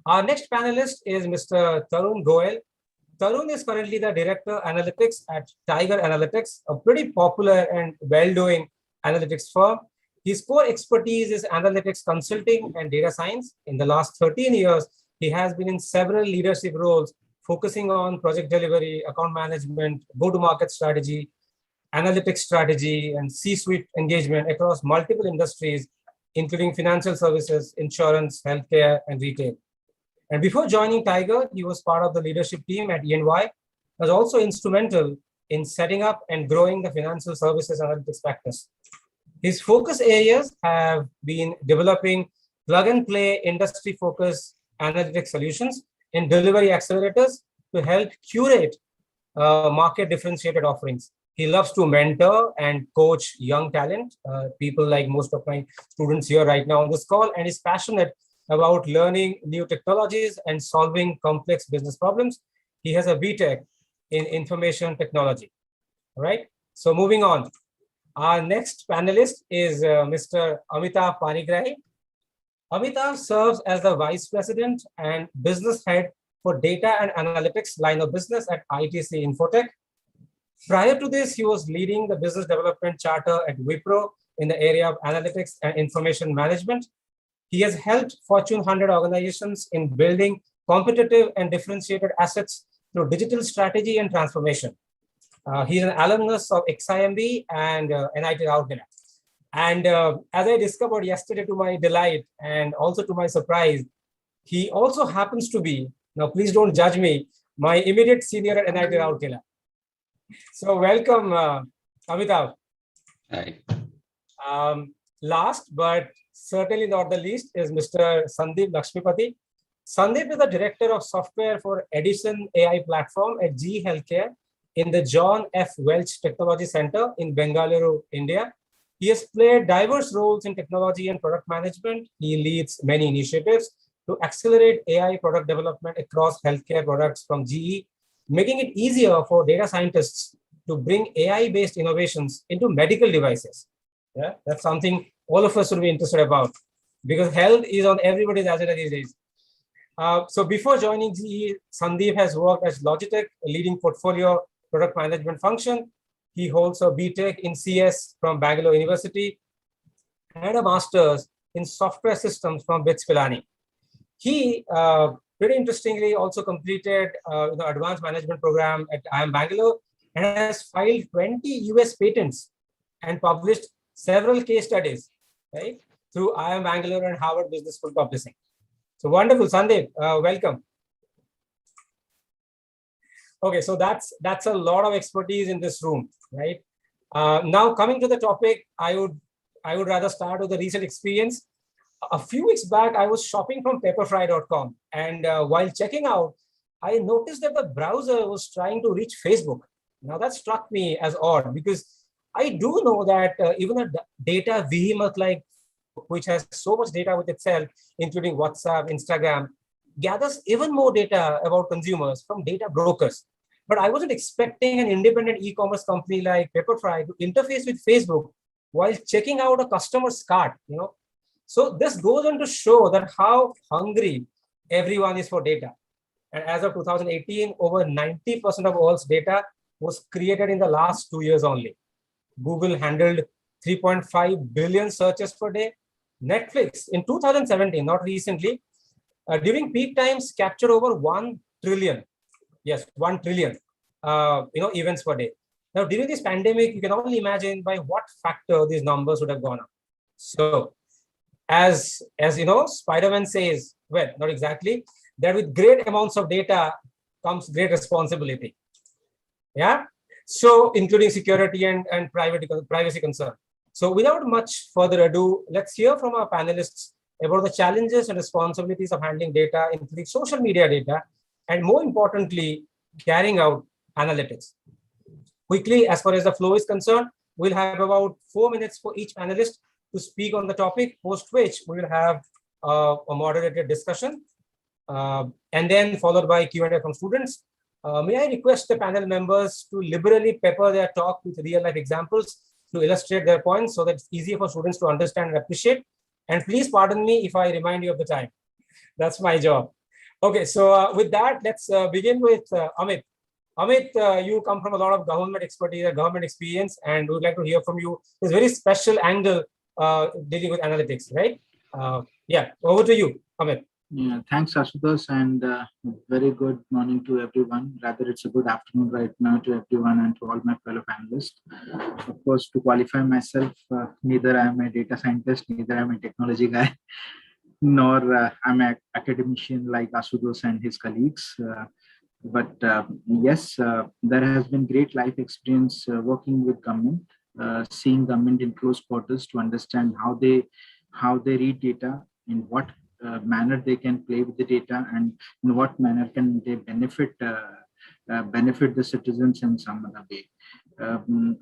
Our next panelist is Mr. Tarun Goel. Tarun is currently the Director Analytics at Tiger Analytics, a pretty popular and well-doing analytics firm. His core expertise is analytics consulting and data science. In the last 13 years, he has been in several leadership roles, focusing on project delivery, account management, go-to-market strategy, analytics strategy, and C-suite engagement across multiple industries, including financial services, insurance, healthcare, and retail. And before joining Tiger, he was part of the leadership team at EY, was also instrumental in setting up and growing the financial services analytics practice. His focus areas have been developing plug-and-play industry-focused analytics solutions in delivery accelerators to help curate market-differentiated offerings. He loves to mentor and coach young talent, people like most of my students here right now on this call, and is passionate about learning new technologies and solving complex business problems. He has a BTech in information technology. All right, so moving on. Our next panelist is Mr. Amitav Panigrahi. Amitav serves as the Vice President and Business Head for Data and Analytics line of business at ITC Infotech. Prior to this, he was leading the business development charter at Wipro in the area of analytics and information management. He has helped Fortune 100 organizations in building competitive and differentiated assets through digital strategy and transformation. He's an alumnus of XIMB and NIT Rourkela. And as I discovered yesterday to my delight and also to my surprise, he also happens to be, now please don't judge me, my immediate senior at NIT Rourkela. So welcome, Amitav. Hi. Last but certainly not the least is Mr. Sandeep Lakshmipati. Sandeep is the Director of Software for Edison AI Platform at GE Healthcare in the John F. Welch Technology Center in Bengaluru, India. He has played diverse roles in technology and product management. He leads many initiatives to accelerate AI product development across healthcare products from GE, making it easier for data scientists to bring AI-based innovations into medical devices. Yeah, that's something all of us should be interested about because health is on everybody's agenda these days. So before joining GE, Sandeep has worked as Logitech, a leading portfolio product management function. He holds a BTech in CS from Bangalore University and a master's in software systems from BITS Pilani. He, pretty interestingly, also completed the advanced management program at IIM Bangalore and has filed 20 US patents and published several case studies, right, through IIM Bangalore and Harvard Business School Publishing. So wonderful, Sandeep, welcome. Okay, so that's a lot of expertise in this room, right? Now coming to the topic, I would rather start with a recent experience. A few weeks back, I was shopping from pepperfry.com, and while checking out, I noticed that the browser was trying to reach Facebook. Now that struck me as odd because I do know that even a data behemoth like which has so much data with itself, including WhatsApp, Instagram, gathers even more data about consumers from data brokers. But I wasn't expecting an independent e-commerce company like Pepperfry to interface with Facebook while checking out a customer's cart, So this goes on to show that how hungry everyone is for data. And as of 2018, over 90% of all data was created in the last 2 years only. Google handled 3.5 billion searches per day. Netflix in 2017, not recently, during peak times captured over 1 trillion. Yes, 1 trillion, events per day. Now, during this pandemic, you can only imagine by what factor these numbers would have gone up. So, as Spider-Man says, well, not exactly, that with great amounts of data comes great responsibility. Yeah. So, including security and privacy concern. So, without much further ado, let's hear from our panelists about the challenges and responsibilities of handling data, including social media data, and more importantly, carrying out analytics. Quickly, as far as the flow is concerned, we'll have about 4 minutes for each panelist to speak on the topic, post which we will have a moderated discussion, and then followed by Q&A from students. May I request the panel members to liberally pepper their talk with real-life examples to illustrate their points so that it's easier for students to understand and appreciate. And please pardon me if I remind you of the time. That's my job. Okay, so with that, let's begin with Amit. Amit, you come from a lot of government expertise and government experience, and we'd like to hear from you this very special angle dealing with analytics, right? Yeah, over to you, Amit. Yeah, thanks, Asutosh, and very good morning to everyone. Rather, it's a good afternoon right now to everyone and to all my fellow panelists. Of course, to qualify myself, neither I am a data scientist, neither I am a technology guy, nor I'm an academician like Asutosh and his colleagues. But yes, there has been great life experience working with government, seeing government in close quarters to understand how they read data, in what manner they can play with the data, and in what manner can they benefit the citizens in some other way.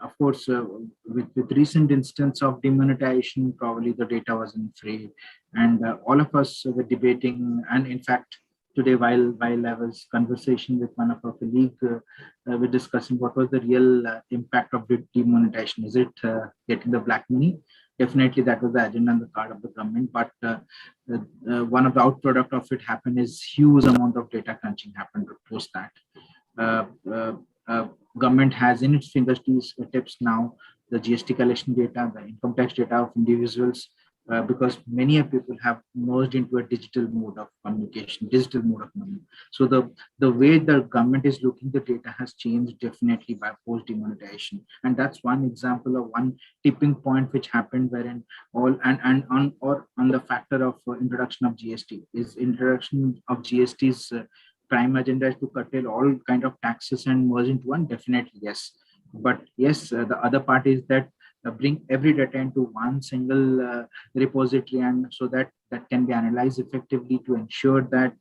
Of course, with recent instance of demonetization, probably the data wasn't free, and all of us were debating, and in fact, today, while I was conversation with one of our colleagues, we're discussing what was the real impact of the demonetization. Is it getting the black money? Definitely, that was the agenda on the card of the government. But one of the outproduct of it happened is huge amount of data crunching happened post that. Government has in its fingertips now the GST collection data, the income tax data of individuals, because many people have merged into a digital mode of communication, digital mode of money. So the way the government is looking the data has changed definitely by post demonetization, and that's one example of one tipping point which happened wherein all on the factor of introduction of GST. Is introduction of GST's prime agenda is to curtail all kind of taxes and merge into one? Definitely yes, but yes, the other part is that bring every data into one single repository, and so that can be analyzed effectively to ensure that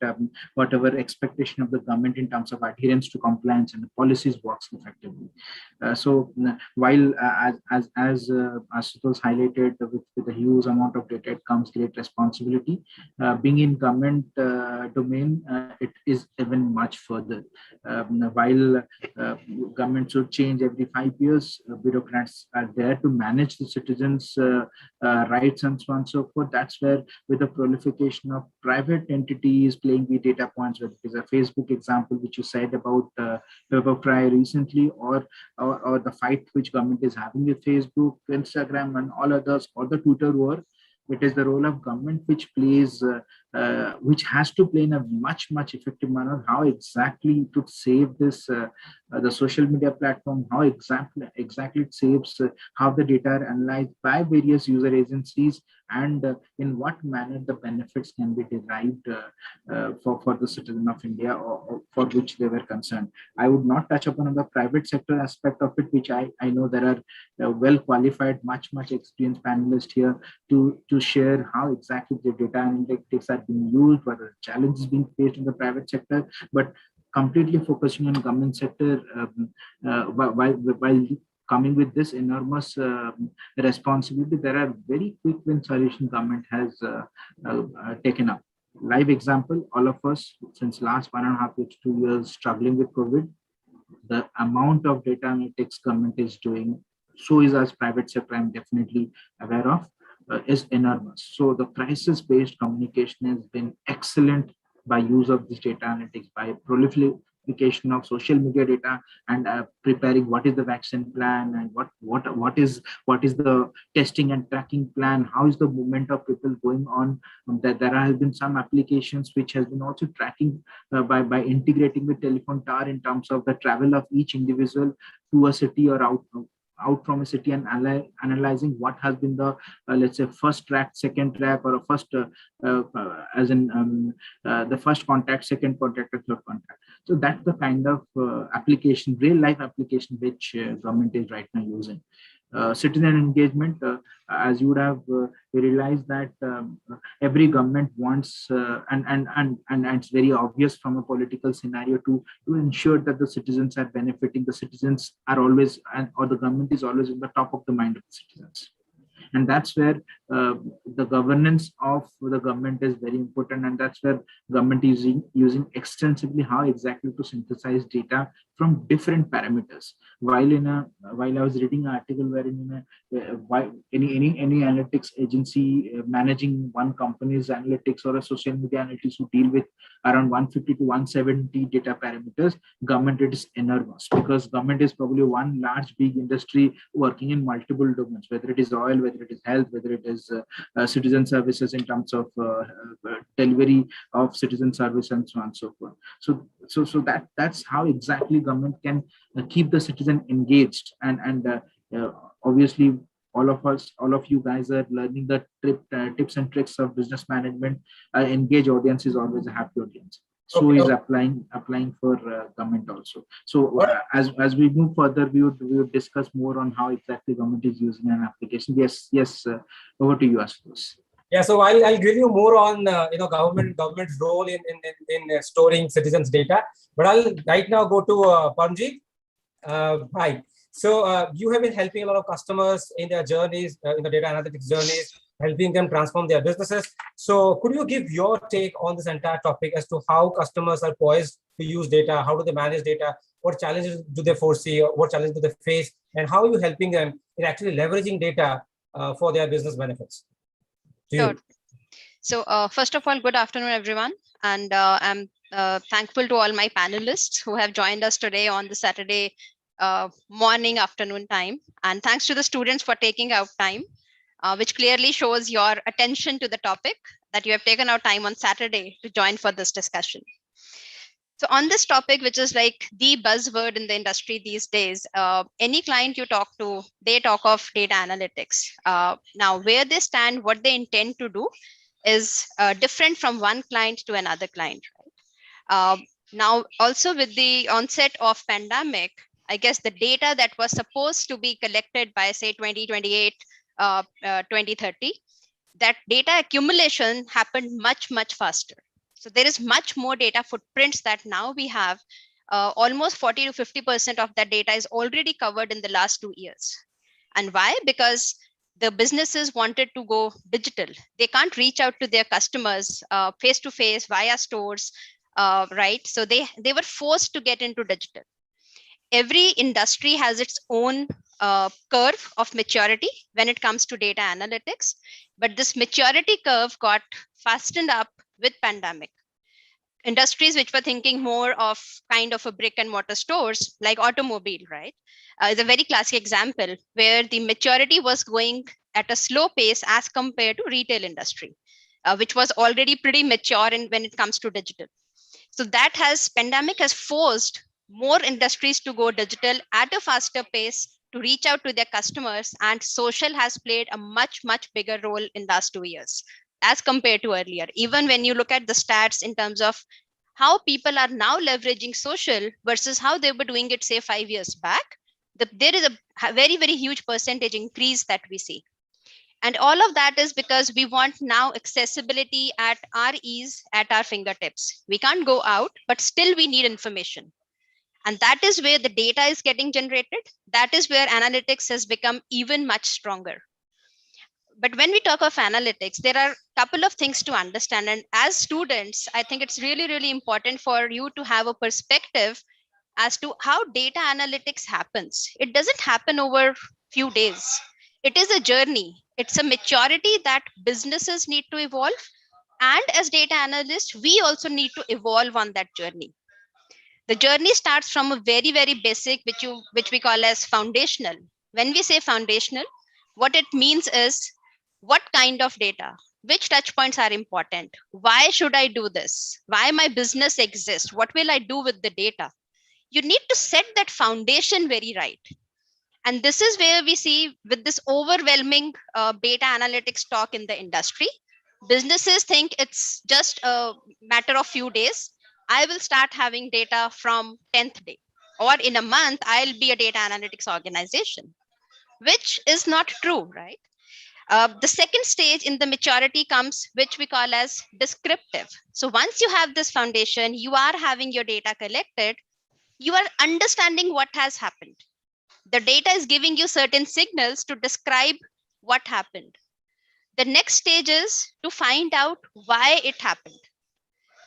whatever expectation of the government in terms of adherence to compliance and the policies works effectively. So while as Asutosh highlighted, with a huge amount of data, it comes great responsibility. Being in government domain, it is even much further. While government should change every 5 years, bureaucrats are there to manage the citizens' rights and so on and so forth. That's where, with the proliferation of private entities playing the data points, whether it is a Facebook example which you said about Pepperfry recently, or the fight which government is having with Facebook, Instagram, and all others, or the Twitter war. It is the role of government which plays, which has to play in a much effective manner. How exactly to save this the social media platform? How exactly it saves how the data are analyzed by various user agencies, and in what manner the benefits can be derived for the citizen of India, or for which they were concerned. I would not touch upon the private sector aspect of it, which I know there are well qualified, much experienced panelists here to share how exactly the data analytics are being used, what are the challenges being faced in the private sector, but completely focusing on government sector while coming with this enormous responsibility. There are very quick win solution government has taken up. Live example, all of us since last 1.5 to 2 years struggling with COVID, the amount of data analytics government is doing so is as private sector, I'm definitely aware of, is enormous. So the crisis-based communication has been excellent by use of this data analytics, by proliferation of social media data, and preparing what is the vaccine plan, and what is the testing and tracking plan, how is the movement of people going on. That there have been some applications which has been also tracking by integrating with telephone tower in terms of the travel of each individual to a city or out from a city, and analyzing what has been the let's say first track, second track, or a first as in the first contact, second contact, or third contact. So that's the kind of application, real life application, which government is right now using. Citizen engagement, as you would have realized that every government wants and it's very obvious from a political scenario to ensure that the citizens are benefiting. The citizens are always, or the government is always in the top of the mind of the citizens. And that's where the governance of the government is very important, and that's where government is using extensively how exactly to synthesize data from different parameters. While I was reading an article wherein any analytics agency managing one company's analytics or a social media analytics who deal with around 150 to 170 data parameters, government is enormous, because government is probably one large big industry working in multiple domains, whether it is oil, whether it is health, whether it is citizen services in terms of delivery of citizen service, and so on and so forth. So that's how exactly government can keep the citizen engaged, and obviously all of you guys are learning the tips and tricks of business management. Engaged audience is always a happy audience. So is applying for government also. So as we move further, we would discuss more on how exactly government is using an application. Yes, over to you, Ashutosh. Yeah, so I'll give you more on government's role in storing citizens' data. But I'll right now go to Panji. Hi. So you have been helping a lot of customers in their journeys, in the data analytics journeys, helping them transform their businesses. So could you give your take on this entire topic as to how customers are poised to use data? How do they manage data? What challenges do they foresee? Or what challenges do they face? And how are you helping them in actually leveraging data for their business benefits? Sure. So first of all, good afternoon, everyone. And I'm thankful to all my panelists who have joined us today on the Saturday morning, afternoon time. And thanks to the students for taking out time, which clearly shows your attention to the topic, that you have taken out time on Saturday to join for this discussion. So on this topic, which is like the buzzword in the industry these days, any client you talk to, they talk of data analytics. Now, where they stand, what they intend to do is different from one client to another client. Right? Now, also with the onset of pandemic, I guess the data that was supposed to be collected by, say, 2028, 2030, that data accumulation happened much, much faster. So there is much more data footprints that now we have. Almost 40 to 50% of that data is already covered in the last 2 years. And why? Because the businesses wanted to go digital. They can't reach out to their customers face to face via stores, right? So they were forced to get into digital. Every industry has its own curve of maturity when it comes to data analytics, but this maturity curve got fastened up with pandemic. Industries which were thinking more of kind of a brick and mortar stores like automobile, right, is a very classic example where the maturity was going at a slow pace as compared to retail industry, which was already pretty mature when it comes to digital. So that pandemic has forced more industries to go digital at a faster pace to reach out to their customers, and social has played a much, much bigger role in last 2 years as compared to earlier. Even when you look at the stats in terms of how people are now leveraging social versus how they were doing it, say, 5 years back, there is a very, very huge percentage increase that we see. And all of that is because we want now accessibility at our ease, at our fingertips. We can't go out, but still we need information. And that is where the data is getting generated. That is where analytics has become even much stronger. But when we talk of analytics, there are a couple of things to understand. And as students, I think it's really, really important for you to have a perspective as to how data analytics happens. It doesn't happen over few days. It is a journey. It's a maturity that businesses need to evolve. And as data analysts, we also need to evolve on that journey. The journey starts from a very, very basic, which we call as foundational. When we say foundational, what it means is what kind of data, which touch points are important, why should I do this, why my business exists, what will I do with the data. You need to set that foundation very right. And this is where we see with this overwhelming data analytics talk in the industry, businesses think it's just a matter of few days. I will start having data from 10th day, or in a month, I'll be a data analytics organization, which is not true, right? The second stage in the maturity comes, which we call as descriptive. So once you have this foundation, you are having your data collected, you are understanding what has happened. The data is giving you certain signals to describe what happened. The next stage is to find out why it happened.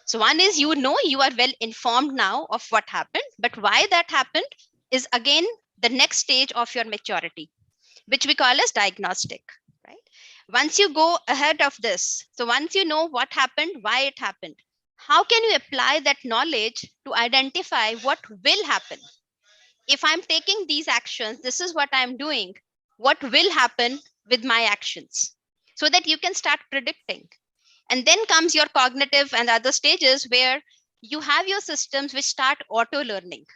So one is, you are well informed now of what happened, but why that happened is again the next stage of your maturity, which we call as diagnostic, right? Once you go ahead of this, so once you know what happened, why it happened, how can you apply that knowledge to identify what will happen? If I'm taking these actions, this is what I'm doing, what will happen with my actions, so that you can start predicting. And then comes your cognitive and other stages where you have your systems which start auto learning,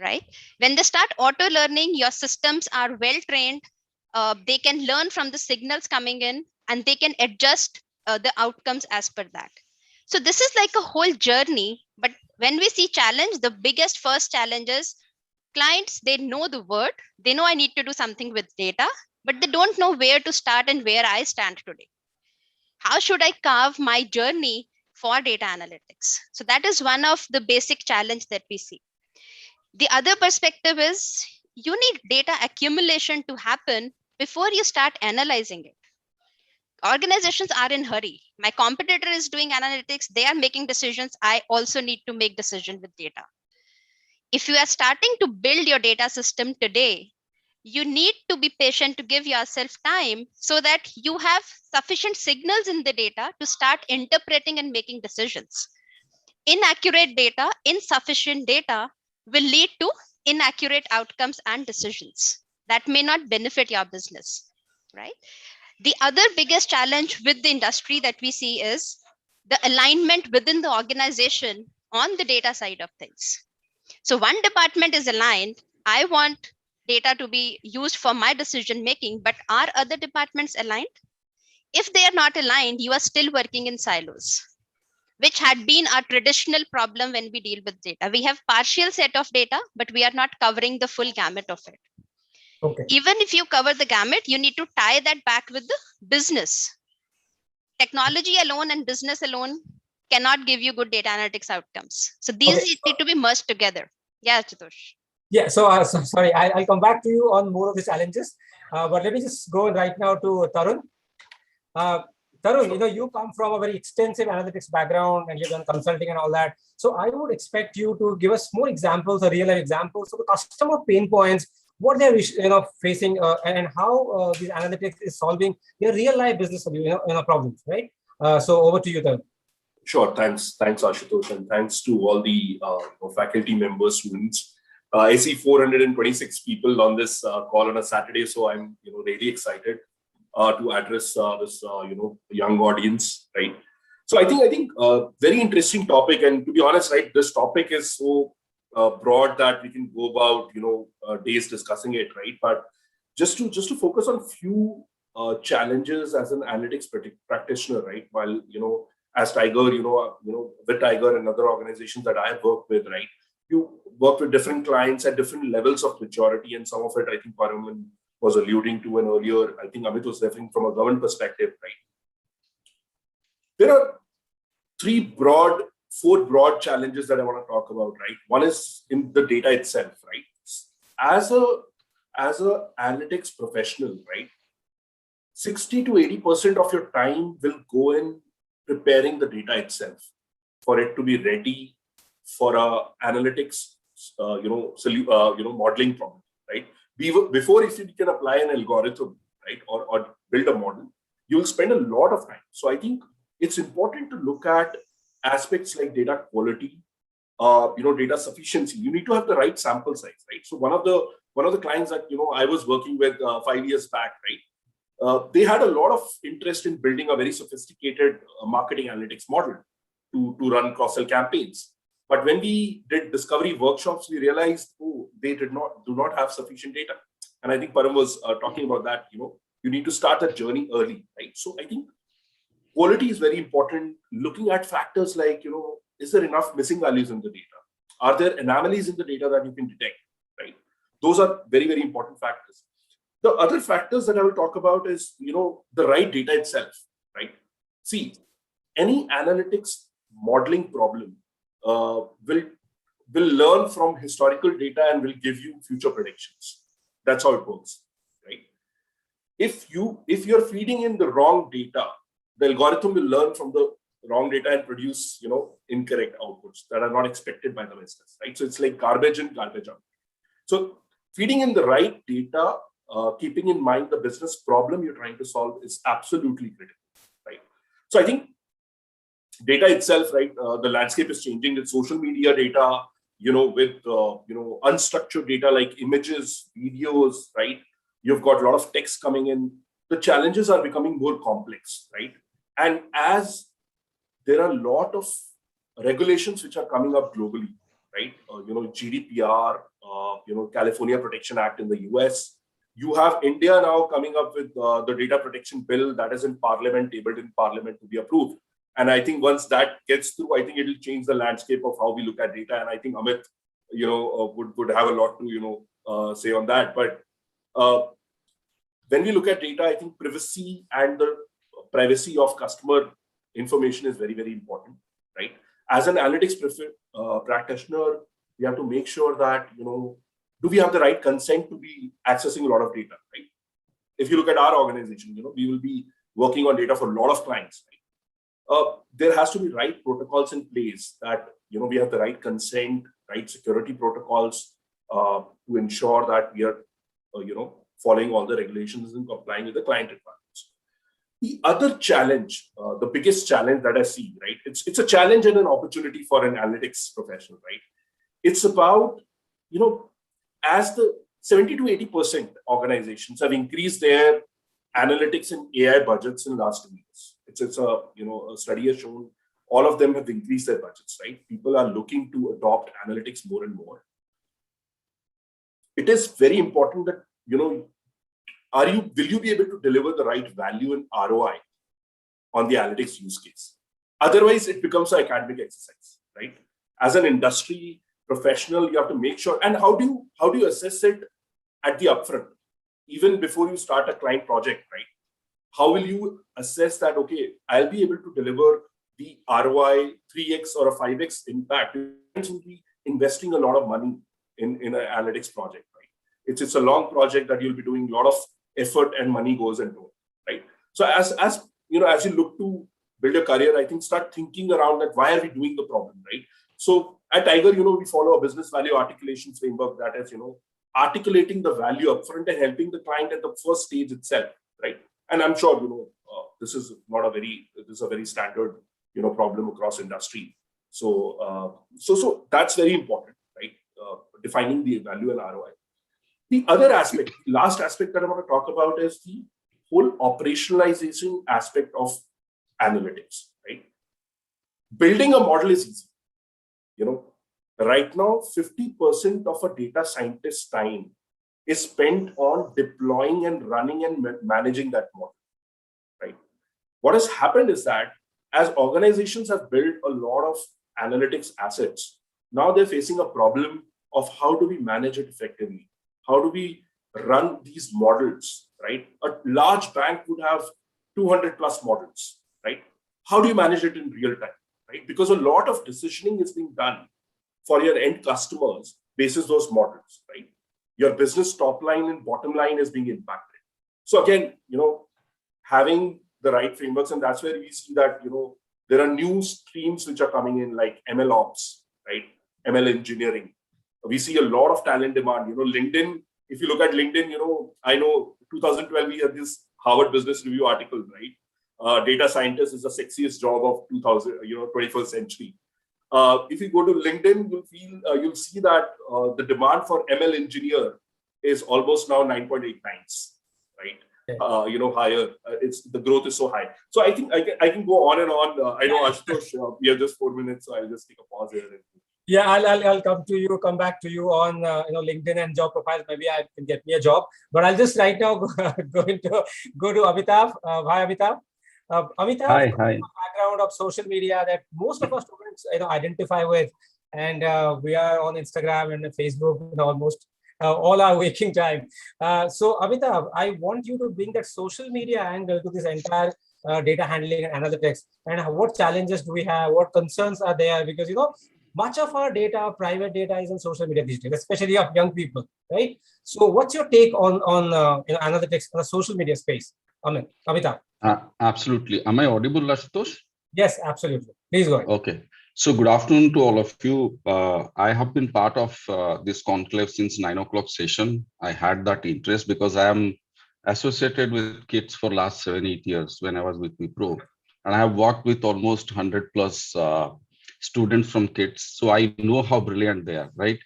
right? When they start auto learning, your systems are well trained. They can learn from the signals coming in, and they can adjust the outcomes as per that. So this is like a whole journey. But when we see challenge, the biggest first challenge is clients, they know the word, they know I need to do something with data, but they don't know where to start and where I stand today. How should I carve my journey for data analytics? So that is one of the basic challenge that we see. The other perspective is you need data accumulation to happen before you start analyzing it. Organizations are in hurry. My competitor is doing analytics, they are making decisions. I also need to make decision with data. If you are starting to build your data system today, you need to be patient to give yourself time so that you have sufficient signals in the data to start interpreting and making decisions. Inaccurate data, insufficient data will lead to inaccurate outcomes and decisions that may not benefit your business, right? The other biggest challenge with the industry that we see is the alignment within the organization on the data side of things. So one department is aligned. I want data to be used for my decision making, but are other departments aligned? If they are not aligned, you are still working in silos, which had been our traditional problem when we deal with data. We have partial set of data, but we are not covering the full gamut of it. Okay. Even if you cover the gamut, you need to tie that back with the business. Technology alone and business alone cannot give you good data analytics outcomes. So these need to be merged together. Yeah, Chitosh. Yeah, so, sorry, I'll come back to you on more of the challenges, but let me just go right now to Tarun. Tarun, you come from a very extensive analytics background and you've done consulting and all that. So I would expect you to give us more examples or real life examples of the customer pain points, what they're facing, and how these analytics is solving their real life business problems, right? So over to you, Tarun. Sure, thanks, Ashutosh, and thanks to all the faculty members, students. I see 426 people on this call on a Saturday, so I'm really excited to address this young audience, right? So I think very interesting topic, and to be honest, right, this topic is so broad that we can go about days discussing it, right? But just to focus on few challenges as an analytics practitioner, right? While as Tiger, with Tiger and other organizations that I have worked with, right? You work with different clients at different levels of maturity, and some of it I think Paraman was alluding to, and earlier I think Amit was referring from a government perspective, right? There are four broad challenges that I want to talk about, right? One is in the data itself, right? As a analytics professional, right? 60 to 80% of your time will go in preparing the data itself for it to be ready for a analytics, modeling problem, right? before if you can apply an algorithm, right, or build a model, you will spend a lot of time. So I think it's important to look at aspects like data quality, data sufficiency. You need to have the right sample size, right? So one of the clients that I was working with 5 years back, right, they had a lot of interest in building a very sophisticated marketing analytics model to run cross-sell campaigns. But when we did discovery workshops, we realized, they do not have sufficient data. And I think Param was talking about that. You need to start that journey early, right? So I think quality is very important. Looking at factors like, is there enough missing values in the data? Are there anomalies in the data that you can detect, right? Those are very, very important factors. The other factors that I will talk about is, the right data itself, right? See, any analytics modeling problem will learn from historical data and will give you future predictions. That's how it works, right? If you're feeding in the wrong data, the algorithm will learn from the wrong data and produce, incorrect outputs that are not expected by the business, right? So it's like garbage in, garbage out. So feeding in the right data, keeping in mind the business problem you're trying to solve is absolutely critical, right? So I think data itself, right? The landscape is changing with social media data, with unstructured data like images, videos, right? You've got a lot of text coming in. The challenges are becoming more complex, right? And as there are a lot of regulations which are coming up globally, right? GDPR, California Protection Act in the US. You have India now coming up with the data protection bill that is in Parliament, tabled in Parliament to be approved. And I think once that gets through, I think it will change the landscape of how we look at data. And I think Amit, would have a lot to, say on that. But when we look at data, I think privacy and the privacy of customer information is very, very important, right? As an analytics practitioner, we have to make sure that, do we have the right consent to be accessing a lot of data, right? If you look at our organization, we will be working on data for a lot of clients, right? There has to be right protocols in place that, we have the right consent, right security protocols to ensure that we are, following all the regulations and complying with the client requirements. The other challenge, the biggest challenge that I see, right? It's a challenge and an opportunity for an analytics professional, right? It's about, as the 70 to 80% organizations have increased their analytics and AI budgets in the last 2 years. It's a study has shown all of them have increased their budgets, right? People are looking to adopt analytics more and more. It is very important that, will you be able to deliver the right value and ROI on the analytics use case? Otherwise, it becomes an academic exercise, right? As an industry professional, you have to make sure. And how do you assess it at the upfront, even before you start a client project, right? How will you assess that, okay, I'll be able to deliver the ROI 3x or a 5x impact? You will be investing a lot of money in an analytics project, right? It's a long project that you'll be doing, a lot of effort and money goes into it, right? So as you look to build a career, I think start thinking around that, why are we doing the problem, right? So at Tiger, we follow a business value articulation framework that is, articulating the value upfront and helping the client at the first stage itself, right? And I'm sure, this is a very standard, problem across industry. So that's very important, right? Defining the value and ROI. The other aspect, last aspect that I want to talk about is the whole operationalization aspect of analytics, right? Building a model is easy. Right now, 50% of a data scientist's time is spent on deploying and running and managing that model, right? What has happened is that as organizations have built a lot of analytics assets, now they're facing a problem of how do we manage it effectively? How do we run these models, right? A large bank would have 200 plus models, right? How do you manage it in real time, right? Because a lot of decisioning is being done for your end customers basis those models, right? Your business top line and bottom line is being impacted. So again, having the right frameworks, and that's where we see that, there are new streams which are coming in like ML ops, right? ML engineering. We see a lot of talent demand. LinkedIn If you look at LinkedIn, I know 2012 we had this Harvard Business Review article, right? Data scientist is the sexiest job of 21st century. If you go to LinkedIn, you'll see that the demand for ML engineer is almost now 9.8 times, right? Higher. The growth is so high. So I think I can go on and on. I know Ashutosh, we have just 4 minutes, so I'll just take a pause here. Yeah, I'll come back to you on LinkedIn and job profiles. Maybe I can get me a job. But I'll just right now go to Amitav. Hi, Amitav. Amitav, Hi. Background of social media that most of our students identify with, and we are on Instagram and Facebook almost all our waking time. So Amitav, I want you to bring that social media angle to this entire data handling and analytics, and what challenges do we have, what concerns are there, because much of our data, private data, is in social media these days, especially of young people, right? So what's your take on analytics in the social media space, Amitav? Absolutely. Am I audible, Ashutosh? Yes, absolutely. Please go ahead. Okay. So good afternoon to all of you. I have been part of this conclave since 9 o'clock session. I had that interest because I am associated with KIIT for last 7-8 years when I was with Wipro. And I have worked with almost 100 plus students from KIIT. So I know how brilliant they are, right?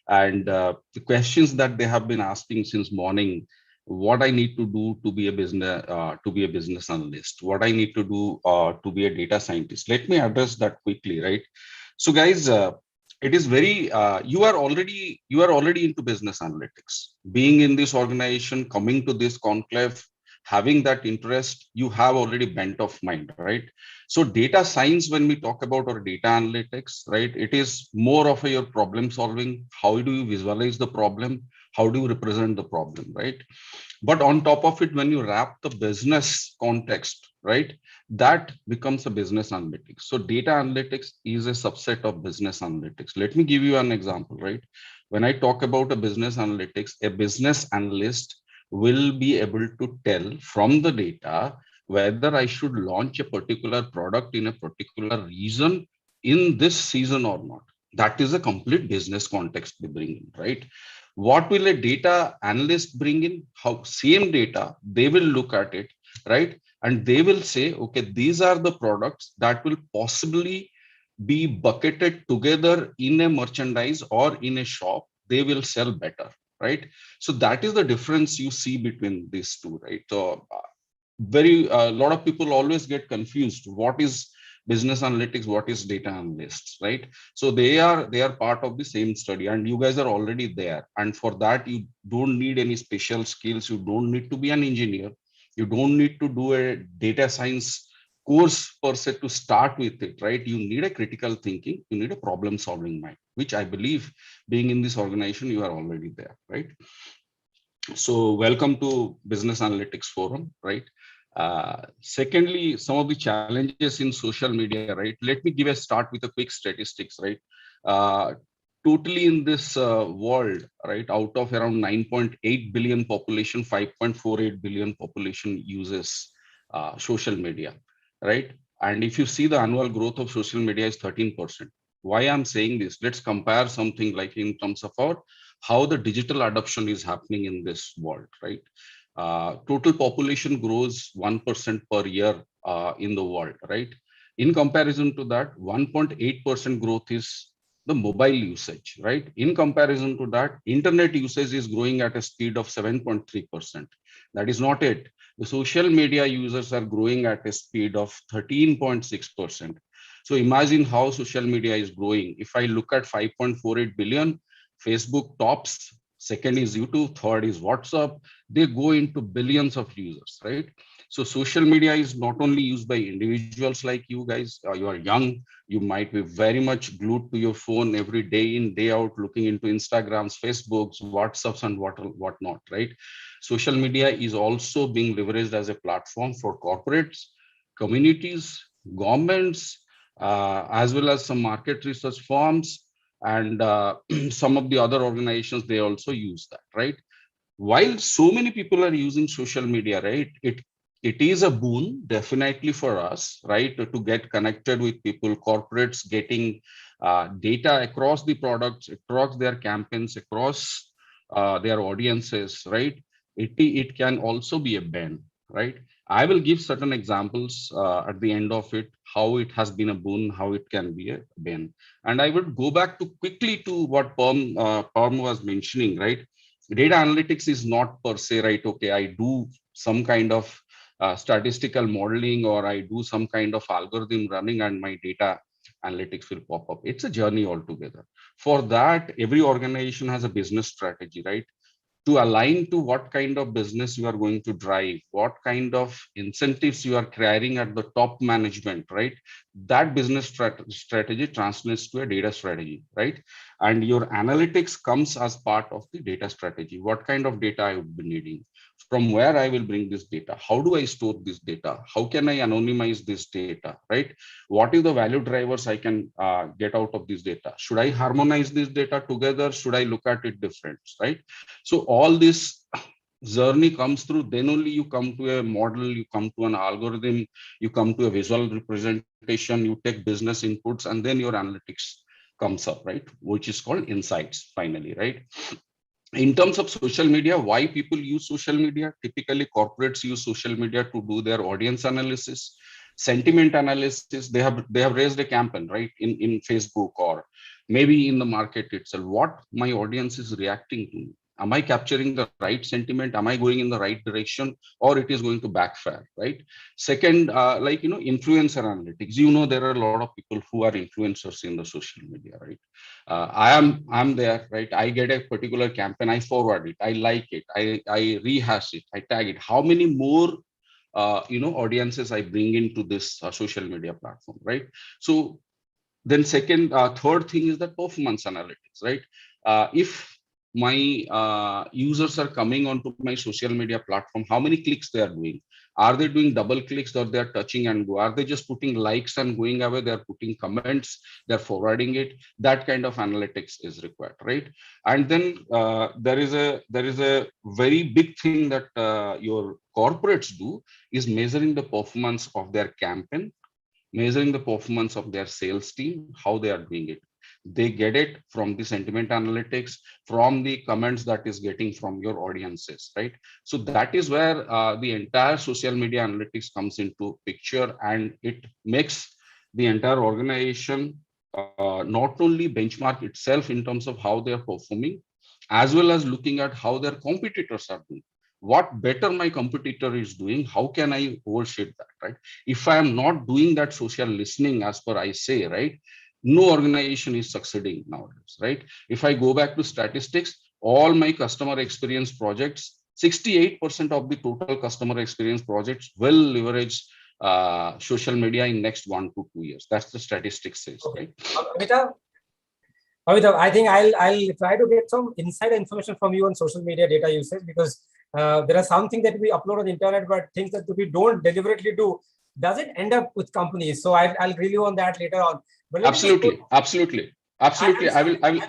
And the questions that they have been asking since morning, what I need to do to be a business analyst, what I need to do to be a data scientist. Let me address that quickly, right? So guys, it is very you are already into business analytics. Being in this organization, coming to this conclave, having that interest, you have already bent of mind, right? So data science, when we talk about our data analytics, right, it is more of your problem solving. How do you visualize the problem? How do you represent the problem, right? But on top of it, when you wrap the business context, right, that becomes a business analytics. So data analytics is a subset of business analytics. Let me give you an example, right? When I talk about a business analytics, a business analyst will be able to tell from the data whether I should launch a particular product in a particular region in this season or not. That is a complete business context they bring in, right? What will a data analyst bring in? How same data, they will look at it, right? And they will say, okay, these are the products that will possibly be bucketed together in a merchandise or in a shop. They will sell better, right? So that is the difference you see between these two, right? So a lot of people always get confused. What is business analytics, what is data analysts, right? So they are part of the same study, and you guys are already there. And for that, you don't need any special skills. You don't need to be an engineer. You don't need to do a data science course per se to start with it, right? You need a critical thinking. You need a problem solving mind, which I believe being in this organization, you are already there, right? So welcome to Business Analytics Forum, right? Secondly, some of the challenges in social media, right? Let me give a start with a quick statistics, right? Totally in this world, right, out of around 9.8 billion population, 5.48 billion population uses social media, right? And if you see the annual growth of social media is 13%. Why I'm saying this? Let's compare something like in terms of how the digital adoption is happening in this world, right? Total population grows 1% per year in the world, right? In comparison to that, 1.8% growth is the mobile usage, right? In comparison to that, internet usage is growing at a speed of 7.3%. That is not it. The social media users are growing at a speed of 13.6%. So imagine how social media is growing. If I look at 5.48 billion, Facebook tops, second is YouTube, third is WhatsApp. They go into billions of users, right? So social media is not only used by individuals like you guys, you are young, you might be very much glued to your phone every day in, day out, looking into Instagrams, Facebooks, WhatsApps, and whatnot, right? Social media is also being leveraged as a platform for corporates, communities, governments, as well as some market research firms, and some of the other organizations, they also use that, right? While so many people are using social media, right, it is a boon definitely for us, right, to get connected with people, corporates getting data across the products, across their campaigns, across their audiences, right? It can also be a bane, right? I will give certain examples at the end of it, how it has been a boon, how it can be a bane. And I would go back to quickly to what Parm was mentioning, right? Data analytics is not per se, right? Okay, I do some kind of statistical modeling, or I do some kind of algorithm running and my data analytics will pop up. It's a journey altogether. For that, every organization has a business strategy, right? To align to what kind of business you are going to drive, what kind of incentives you are creating at the top management, right? That business strategy translates to a data strategy, right? And your analytics comes as part of the data strategy. What kind of data I would be needing? From where I will bring this data? How do I store this data? How can I anonymize this data, right? What is the value drivers I can get out of this data? Should I harmonize this data together? Should I look at it different, right? So all this journey comes through, then only you come to a model, you come to an algorithm, you come to a visual representation, you take business inputs, and then your analytics comes up, right? Which is called insights finally, right? In terms of social media, why people use social media? Typically, corporates use social media to do their audience analysis, sentiment analysis. They have raised a campaign, right, in Facebook or maybe in the market itself. What my audience is reacting to? Am I capturing the right sentiment? Am I going in the right direction, or it is going to backfire, right? Second, like, influencer analytics. There are a lot of people who are influencers in the social media, right? I'm there, right? I get a particular campaign, I forward it, I like it, I rehash it, I tag it. How many more audiences I bring into this social media platform, right? So then third thing is that performance analytics, right? If my users are coming onto my social media platform, how many clicks they are doing? Are they doing double clicks, or they're touching and go? Are they just putting likes and going away? They're putting comments, they're forwarding it. That kind of analytics is required, right? And then there is a very big thing that your corporates do, is measuring the performance of their campaign, measuring the performance of their sales team, how they are doing it. They get it from the sentiment analytics, from the comments that is getting from your audiences, right? So that is where the entire social media analytics comes into picture, and it makes the entire organization not only benchmark itself in terms of how they are performing, as well as looking at how their competitors are doing. What better my competitor is doing, how can I overshoot that, right? If I am not doing that social listening as per I say, right, no organization is succeeding nowadays, right? If I go back to statistics, all my customer experience projects, 68% of the total customer experience projects will leverage social media in next 1 to 2 years. That's the statistics says, right? Amitav, I think I'll try to get some inside information from you on social media data usage, because there are some things that we upload on the internet, but things that we don't deliberately do, does it end up with companies? So I'll grill you on that later on. But absolutely. I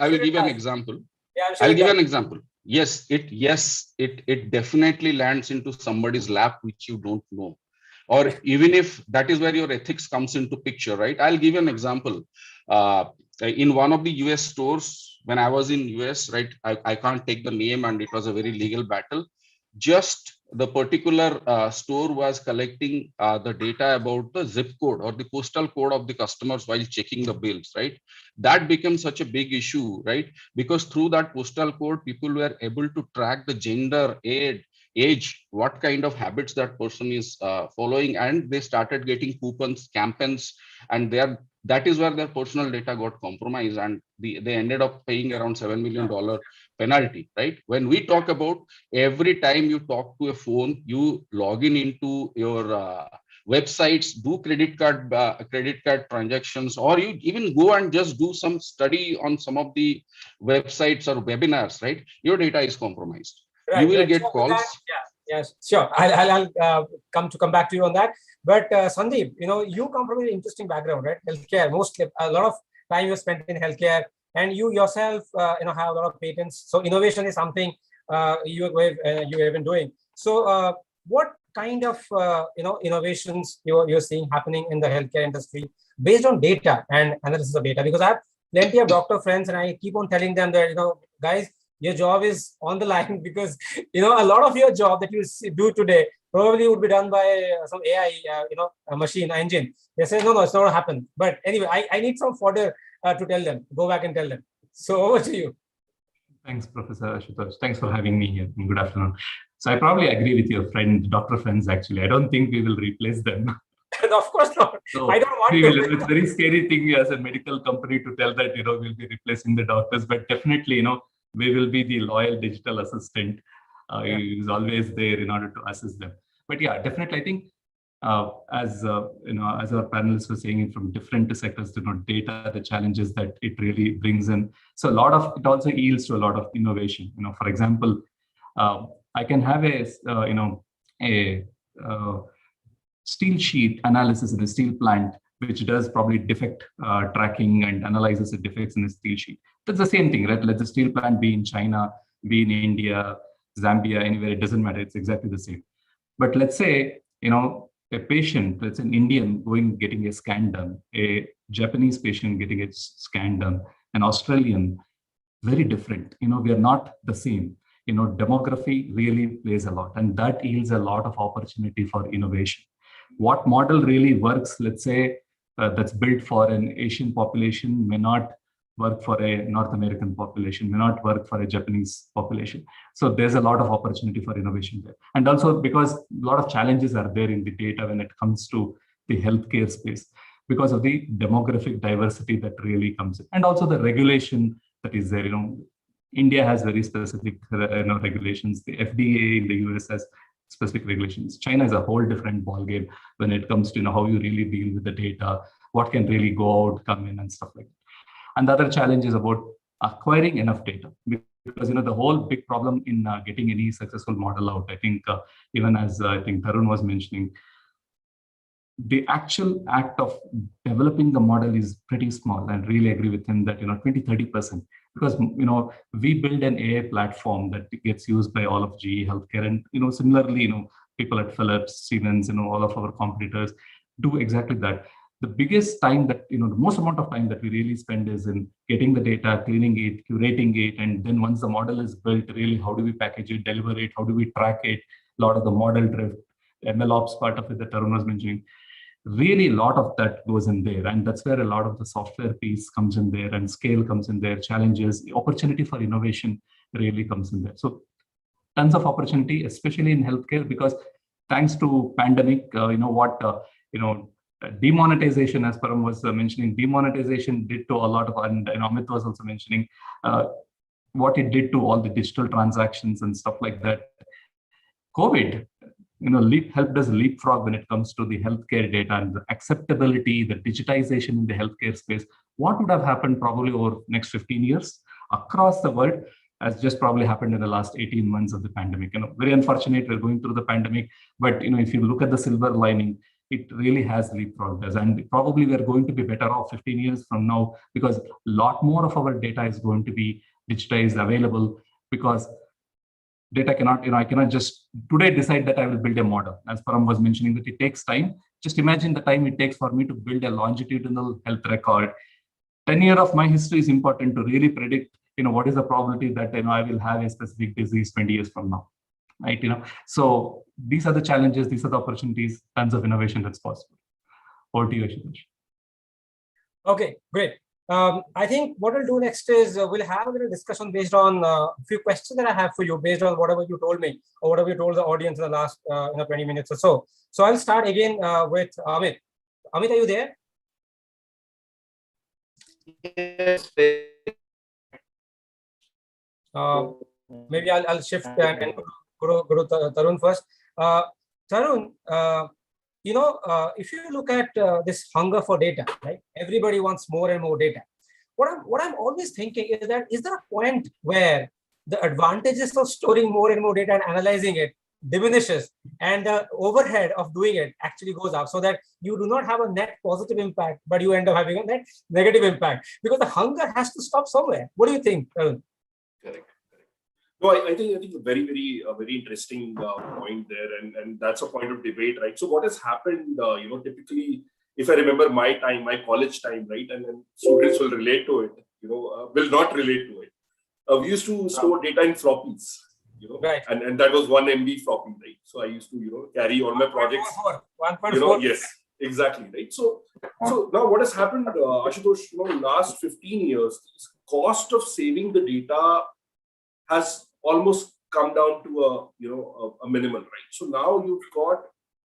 will give an example. Yeah, I'm sure I'll give an example. Yes, it definitely lands into somebody's lap which you don't know, or even if that is where your ethics comes into picture, right? I'll give an example. In one of the US stores, when I was in US, right, I can't take the name, and it was a very legal battle. Just the particular store was collecting the data about the zip code or the postal code of the customers while checking the bills, right? That becomes such a big issue, right? Because through that postal code, people were able to track the gender, age, what kind of habits that person is following, and they started getting coupons, campaigns, and that is where their personal data got compromised, and they ended up paying around $7 million penalty, right? When we talk about every time you talk to a phone, you log into your websites, do credit card transactions, or you even go and just do some study on some of the websites or webinars, right? Your data is compromised. Right, you will get calls. Yes, sure. I'll come back to you on that. But Sandeep, you come from an interesting background, right? Healthcare, mostly a lot of time you spent in healthcare, and you yourself, have a lot of patents. So innovation is something you have been doing. So what kind of innovations you're seeing happening in the healthcare industry based on data and analysis of data? Because I have plenty of doctor friends, and I keep on telling them that guys, your job is on the line because, a lot of your job that you do today probably would be done by some AI, a machine, an engine. They say, no, it's not going to happen. But anyway, I need some fodder to tell them, go back and tell them. So over to you. Thanks, Professor Ashutosh. Thanks for having me here. Good afternoon. So I probably agree with your friend, Dr. Friends, actually. I don't think we will replace them. Of course not. So I don't want to. It's a very scary thing as a medical company to tell that, we'll be replacing the doctors, but definitely, we will be the loyal digital assistant. He is always there in order to assist them. But yeah, definitely, I think as our panelists were saying, from different sectors, data, the challenges that it really brings in. So it also yields to a lot of innovation. For example, I can have a steel sheet analysis in a steel plant, which does probably defect tracking and analyzes the defects in the steel sheet. That's the same thing, right? Let the steel plant be in China, be in India, Zambia, anywhere, it doesn't matter. It's exactly the same. But let's say, a patient, let's say an Indian getting a scan done, a Japanese patient getting a scan done, an Australian, very different. We are not the same. Demography really plays a lot, and that yields a lot of opportunity for innovation. What model really works, let's say, that's built for an Asian population may not work for a North American population, may not work for a Japanese population. So there's a lot of opportunity for innovation there. And also because a lot of challenges are there in the data when it comes to the healthcare space, because of the demographic diversity that really comes in. And also the regulation that is there. India has very specific regulations. The FDA in the US has specific regulations. China is a whole different ballgame when it comes to how you really deal with the data, what can really go out, come in, and stuff like that. And the other challenge is about acquiring enough data, because the whole big problem in getting any successful model out, I think even as I think Tarun was mentioning, the actual act of developing the model is pretty small, and really agree with him that 20-30%, because we build an AI platform that gets used by all of GE Healthcare, and similarly people at Philips, Siemens, all of our competitors do exactly that. The biggest time that the most amount of time that we really spend is in getting the data, cleaning it, curating it, and then once the model is built, really how do we package it, deliver it, how do we track it, a lot of the model drift, MLOps part of it that Tarun was mentioning. Really, a lot of that goes in there, and that's where a lot of the software piece comes in there, and scale comes in there, challenges, opportunity for innovation really comes in there. So tons of opportunity, especially in healthcare, because thanks to pandemic, demonetization, as Param was mentioning, demonetization did to a lot of, and Amit was also mentioning, what it did to all the digital transactions and stuff like that. COVID, helped us leapfrog when it comes to the healthcare data and the acceptability, the digitization in the healthcare space. What would have happened probably over the next 15 years across the world has just probably happened in the last 18 months of the pandemic. Very unfortunate we're going through the pandemic, but if you look at the silver lining, it really has leapfrogged us, and probably we're going to be better off 15 years from now, because a lot more of our data is going to be digitized, available, because data cannot, I cannot just today decide that I will build a model. As Param was mentioning, that it takes time. Just imagine the time it takes for me to build a longitudinal health record. 10 years of my history is important to really predict, what is the probability that I will have a specific disease 20 years from now, right? So these are the challenges, these are the opportunities, tons of innovation that's possible. Over to you, Ashutosh. Okay, great. I think what we'll do next is we'll have a little discussion based on a few questions that I have for you, based on whatever you told me or whatever you told the audience in the last 20 minutes or so. So I'll start again with Amit. Amit, are you there? Yes. Maybe I'll shift and go to Tarun first. Tarun, if you look at this hunger for data, right? Everybody wants more and more data. What I'm always thinking is that, is there a point where the advantages of storing more and more data and analyzing it diminishes, and the overhead of doing it actually goes up, so that you do not have a net positive impact, but you end up having a net negative impact, because the hunger has to stop somewhere? What do you think, Tarun? Correct. No, I think a very interesting point there, and that's a point of debate, right? So what has happened, typically, if I remember my time, my college time, right, and then students will relate to it, will not relate to it. we used to store data in floppies, right. and that was 1 MB floppy, right? So I used to, carry all my projects. 1.4. Yes, exactly, right? So now what has happened, Ashutosh, last 15 years, cost of saving the data has almost come down to a minimal, right? So now you've got,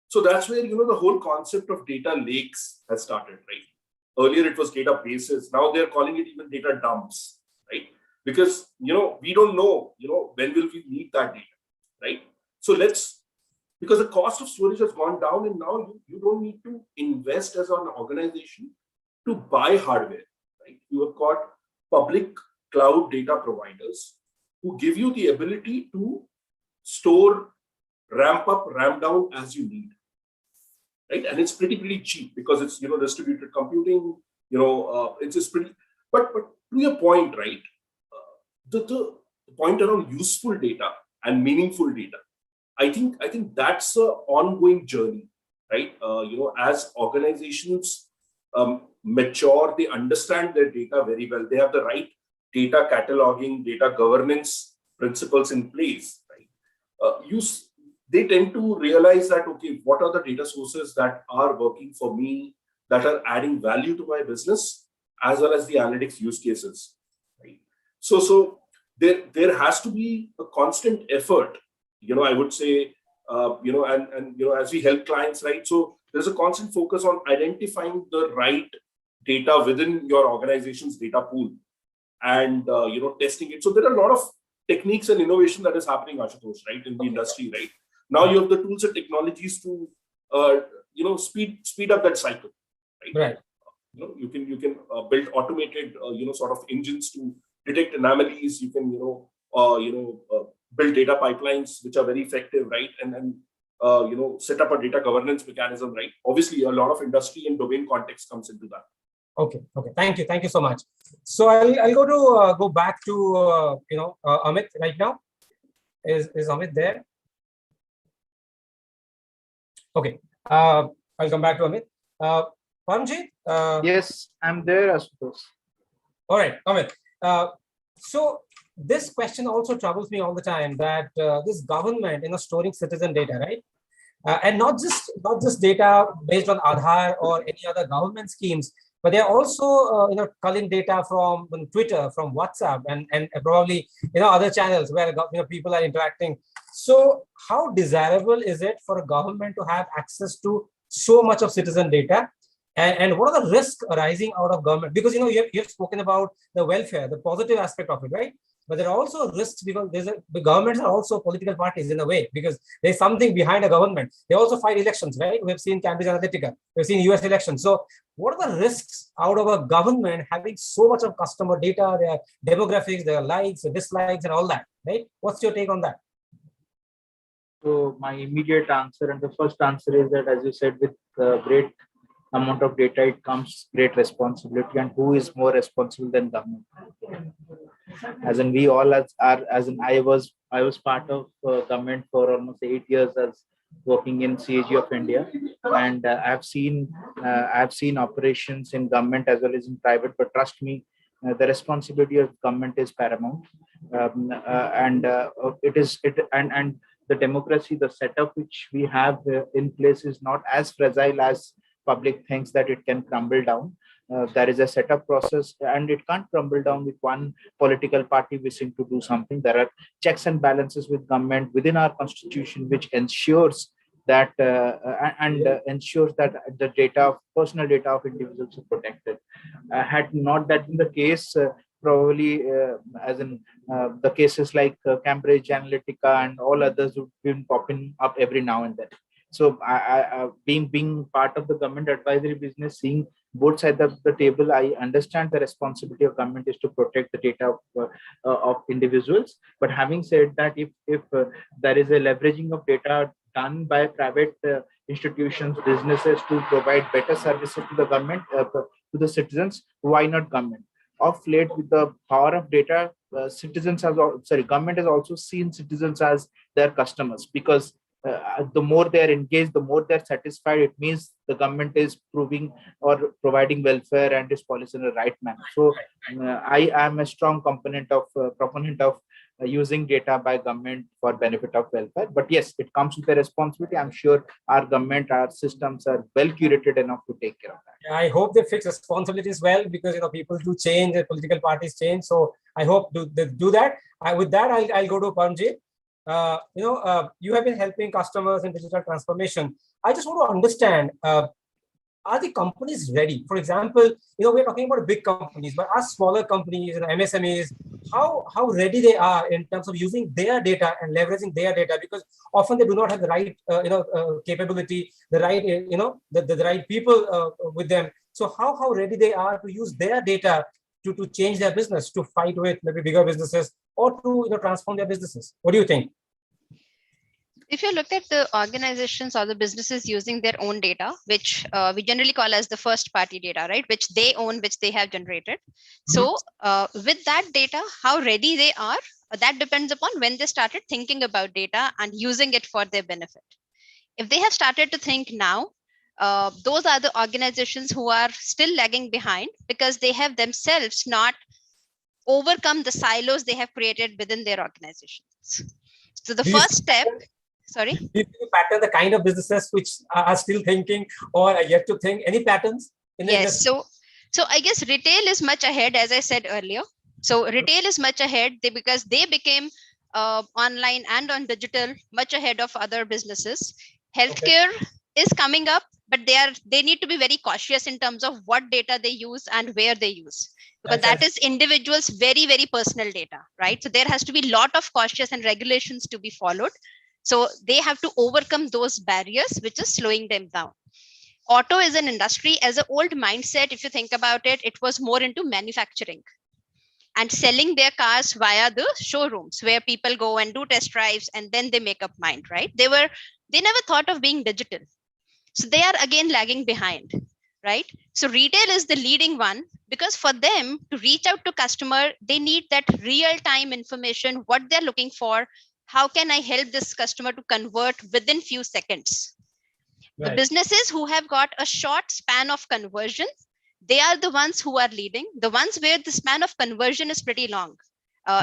so that's where, the whole concept of data lakes has started, right? Earlier it was databases. Now they're calling it even data dumps, right? Because, we don't know, when will we need that data, right? So because the cost of storage has gone down, and now you don't need to invest as an organization to buy hardware, right? You have got public cloud data providers who give you the ability to store, ramp up, ramp down as you need, right? And it's pretty cheap because it's, distributed computing, it's just pretty, but to your point, right? The point around useful data and meaningful data, I think that's an ongoing journey, right? As organizations mature, they understand their data very well. They have the right data cataloging, data governance principles in place, right? They tend to realize that, okay, what are the data sources that are working for me, that are adding value to my business, as well as the analytics use cases, right? So there has to be a constant effort, I would say, as we help clients, right? So there's a constant focus on identifying the right data within your organization's data pool and, testing it. So there are a lot of techniques and innovation that is happening, Ashutosh, right, in the industry, right? Now you have the tools and technologies to, speed up that cycle, right? You can build automated, sort of engines to detect anomalies. You can, build data pipelines which are very effective, right? And then, set up a data governance mechanism, right? Obviously, a lot of industry and domain context comes into that. Okay. Thank you so much. So I'll go back to Amit right now. Is Amit there? Okay. I'll come back to Amit. Paramjit? Yes, I'm there, Ashutosh. All right, Amit. So this question also troubles me all the time, that this government, storing citizen data, right? And not just data based on Aadhaar or any other government schemes, but they're also culling data from Twitter, from WhatsApp, and probably other channels where people are interacting. So how desirable is it for a government to have access to so much of citizen data? And what are the risks arising out of government? Because you've spoken about the welfare, the positive aspect of it, right? But there are also risks because the governments are also political parties in a way, because there's something behind a government. They also fight elections, right? We've seen Cambridge Analytica, we've seen US elections. So what are the risks out of a government having so much of customer data, their demographics, their likes, their dislikes, and all that, right? What's your take on that? So my immediate answer, and the first answer is that, as you said, with great amount of data, it comes great responsibility. And who is more responsible than government? As in, we all I was part of government for almost 8 years as working in CAG of India, and I've seen operations in government as well as in private. But trust me, the responsibility of government is paramount, and the democracy, the setup which we have in place is not as fragile as public thinks that it can crumble down. There is a setup process, and it can't crumble down with one political party wishing to do something. There are checks and balances with government within our constitution, which ensures that ensures that the personal data of individuals are protected. Had not that been the case, probably as in the cases like Cambridge Analytica and all others would be popping up every now and then. So being part of the government advisory business, seeing both sides of the table, I understand the responsibility of government is to protect the data of individuals. But having said that, if there is a leveraging of data done by private institutions, businesses to provide better services to the government, to the citizens, why not government? Of late, with the power of data, government has also seen citizens as their customers, because the more they are engaged, the more they're satisfied, it means the government is proving or providing welfare and is policy in the right manner. So I am a strong proponent of using data by government for benefit of welfare. But yes, it comes with a responsibility. I'm sure our government, our systems are well curated enough to take care of that. I hope they fix responsibilities well, because people do change, the political parties change. So I hope they do that. With that, I'll go to Panji. You have been helping customers in digital transformation. I just want to understand, are the companies ready? For example, we're talking about big companies, but our smaller companies and MSMEs, how ready they are in terms of using their data and leveraging their data, because often they do not have the right capability, the right the right people with them. So how ready they are to use their data to change their business, to fight with maybe bigger businesses, or to transform their businesses? What do you think? If you look at the organizations or the businesses using their own data, which we generally call as the first party data, right, which they own, which they have generated. So with that data, how ready they are, that depends upon when they started thinking about data and using it for their benefit. If they have started to think now, those are the organizations who are still lagging behind, because they have themselves not overcome the silos they have created within their organizations. So the first step, sorry? Do you pattern the kind of businesses which are still thinking or are yet to think? Any patterns in the industry? So I guess retail is much ahead, as I said earlier. So retail is much ahead because they became online and on digital much ahead of other businesses. Healthcare is coming up, but they need to be very cautious in terms of what data they use and where they use, because that is individuals' very, very personal data, right? So there has to be a lot of cautious and regulations to be followed. So they have to overcome those barriers, which is slowing them down. Auto is an industry, as an old mindset, if you think about it, it was more into manufacturing and selling their cars via the showrooms where people go and do test drives and then they make up mind, right? They never thought of being digital. So they are again lagging behind, right? So retail is the leading one, because for them to reach out to customer, they need that real-time information, what they're looking for. How can I help this customer to convert within few seconds? Right. The businesses who have got a short span of conversion, they are the ones who are leading. The ones where the span of conversion is pretty long.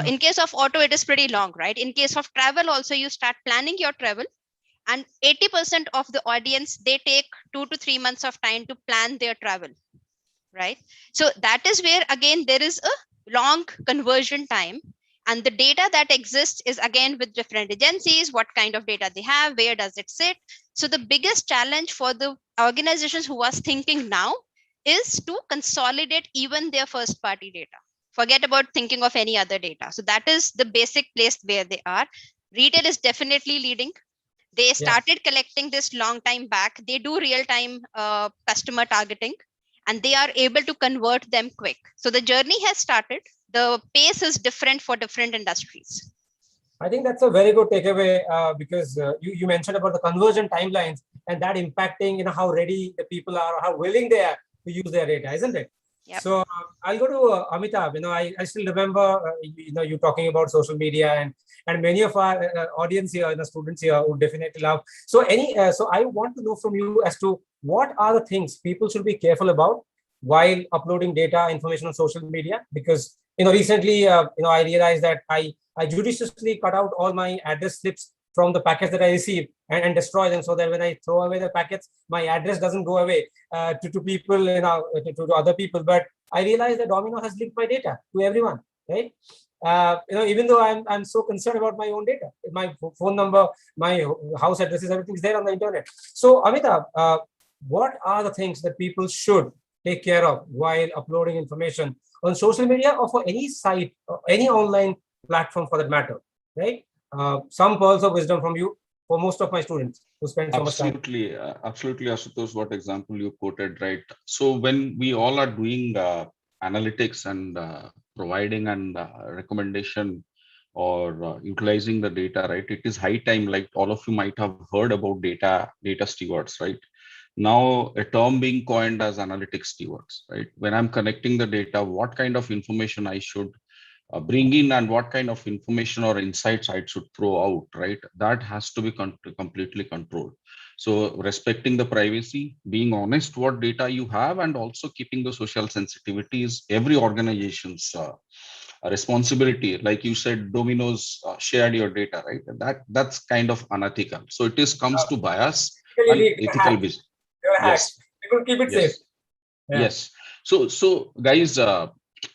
In case of auto, it is pretty long, right? In case of travel also, you start planning your travel, and 80% of the audience, they take 2 to 3 months of time to plan their travel, right? So that is where, again, there is a long conversion time. And the data that exists is again with different agencies, what kind of data they have, where does it sit? So the biggest challenge for the organizations who are thinking now is to consolidate even their first party data. Forget about thinking of any other data. So that is the basic place where they are. Retail is definitely leading. They started collecting this long time back. They do real-time customer targeting, and they are able to convert them quick. So the journey has started. The pace is different for different industries. I think that's a very good takeaway, because you mentioned about the conversion timelines and that impacting how ready the people are, or how willing they are to use their data, isn't it? Yep. So I'll go to Amitabh. I still remember you talking about social media, and many of our audience here, the students here, would definitely love. So so I want to know from you as to what are the things people should be careful about while uploading data information on social media, because recently I realized that I judiciously cut out all my address slips from the packets that I receive and destroy them, so that when I throw away the packets, my address doesn't go away to people, to other people. But I realized that Domino has leaked my data to everyone, right? Even though I'm so concerned about my own data, my phone number, my house addresses, everything's there on the internet. So Amitabh, what are the things that people should take care of while uploading information on social media or for any site or any online platform for that matter, right? Some pearls of wisdom from you for most of my students who spend so much time. Absolutely, Ashutosh, what example you quoted, right? So when we all are doing analytics and providing and recommendation or utilizing the data, right? It is high time, like all of you might have heard about data stewards, right? Now a term being coined as analytics stewards, right? When I'm connecting the data, what kind of information I should bring in and what kind of information or insights I should throw out, right? That has to be completely controlled. So respecting the privacy, being honest what data you have, and also keeping the social sensitivity is every organization's responsibility. Like you said, Domino's shared your data, right? That's kind of unethical. So it comes to bias and ethical business. Yes. People keep it Yes. safe. Yeah. Yes. So guys,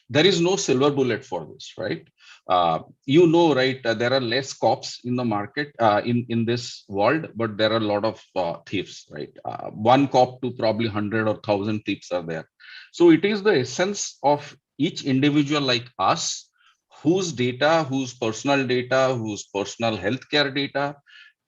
there is no silver bullet for this, right? Right? There are less cops in the market in this world, but there are a lot of thieves, right? One cop to probably 100 or 1,000 thieves are there. So it is the essence of each individual like us, whose data, whose personal data, whose personal healthcare data,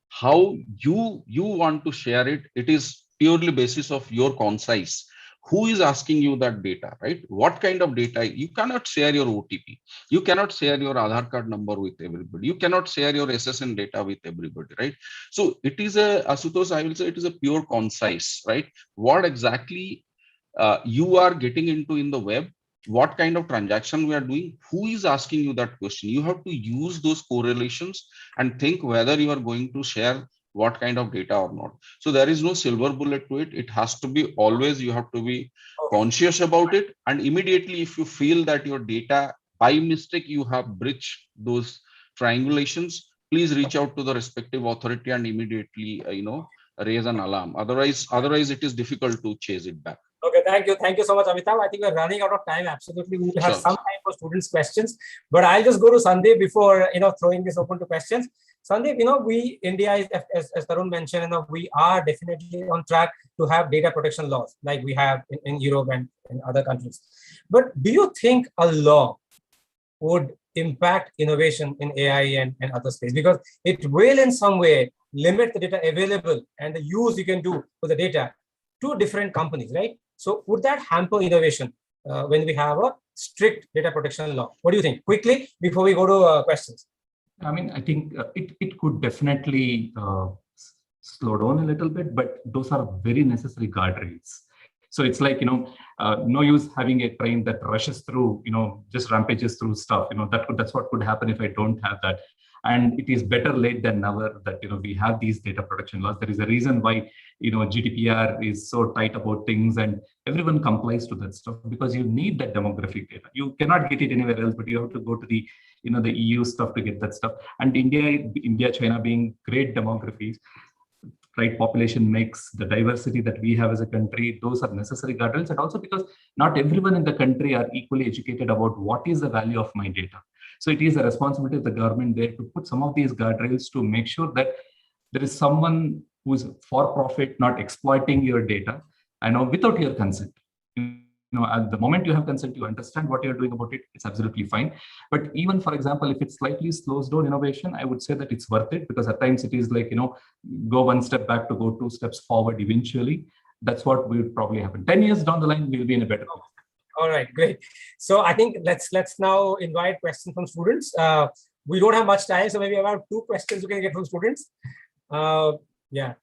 how you want to share it. It is purely basis of your concise. Who is asking you that data, right? What kind of data? You cannot share your OTP. You cannot share your Aadhaar card number with everybody. You cannot share your SSN data with everybody, right? So it is Asutosh, I will say it is a pure concise, right? What exactly you are getting into in the web, what kind of transaction we are doing, who is asking you that question. You have to use those correlations and think whether you are going to share what kind of data or not. So there is no silver bullet to it. It has to be always, you have to be conscious about it. And immediately, if you feel that your data by mistake, you have breached those triangulations, please reach out to the respective authority and immediately, raise an alarm. Otherwise it is difficult to chase it back. Okay, thank you so much, Amitabh. I think we're running out of time. Absolutely, we will have some time for students' questions. But I'll just go to Sandeep before throwing this open to questions. Sandeep, India is, as Tarun mentioned, we are definitely on track to have data protection laws like we have in Europe and in other countries. But do you think a law would impact innovation in AI and other space? Because it will in some way limit the data available and the use you can do for the data to different companies, right? So would that hamper innovation when we have a strict data protection law? What do you think? Quickly, before we go to questions. I mean, I think it could definitely slow down a little bit, but those are very necessary guardrails. So it's like, no use having a train that rushes through, just rampages through stuff. That's what could happen if I don't have that. And it is better late than never that, we have these data protection laws. There is a reason why, GDPR is so tight about things and everyone complies to that stuff because you need that demographic data. You cannot get it anywhere else, but you have to go to the, the EU stuff to get that stuff. And India, China being great demographies, right? Population mix, the diversity that we have as a country, those are necessary guardrails. And also because not everyone in the country are equally educated about what is the value of my data. So it is a responsibility of the government there to put some of these guardrails to make sure that there is someone who is for profit, not exploiting your data, without your consent. At the moment you have consent, you understand what you're doing about it, it's absolutely fine. But even, for example, if it slightly slows down innovation, I would say that it's worth it because at times it is like, go one step back to go 2 steps forward eventually. That's what will probably happen. 10 years down the line, we'll be in a better place. All right, great. So I think let's now invite questions from students. We don't have much time, so maybe about 2 questions you can get from students. Yeah,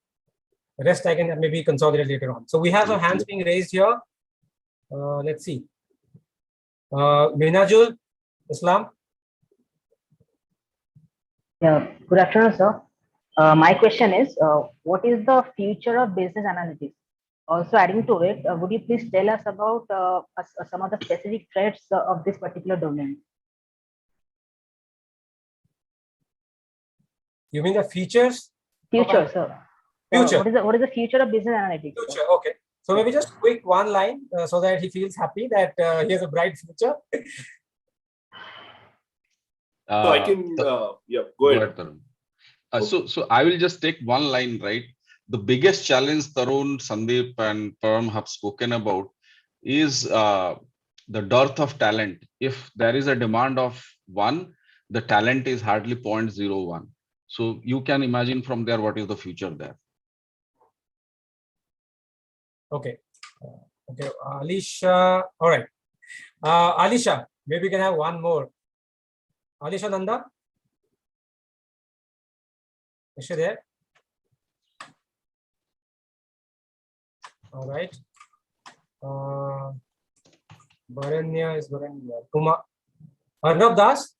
the rest I can maybe consolidate later on. So we have some hands being raised here. Let's see. Minajul Islam. Yeah, good afternoon, sir. My question is, what is the future of business analytics? Also adding to it, would you please tell us about some of the specific threats of this particular domain? You mean the features? Future, sir. Future. What is the future of business analytics? Future, okay. So maybe just quick one line so that he feels happy that he has a bright future. So I can, go ahead. Tarun. So I will just take one line, right? The biggest challenge Tarun, Sandeep and Param have spoken about is the dearth of talent. If there is a demand of 1, the talent is hardly 0.01. So you can imagine from there what is the future there. Okay. Okay, Alisha. All right. Alisha, maybe we can have one more. Alisha Nanda. Is she there? All right. Baranya is Baranya. Arnab Das.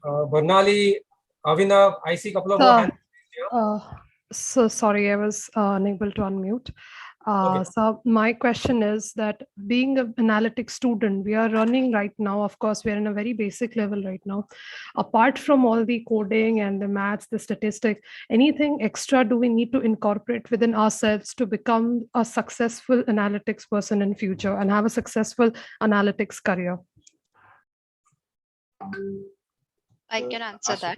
Barnali, Avinav, I see a couple of more hands. So sorry, I was unable to unmute. So my question is that being an analytics student, we are running right now, of course, we're in a very basic level right now. Apart from all the coding and the maths, the statistics, anything extra do we need to incorporate within ourselves to become a successful analytics person in future and have a successful analytics career? I can answer that.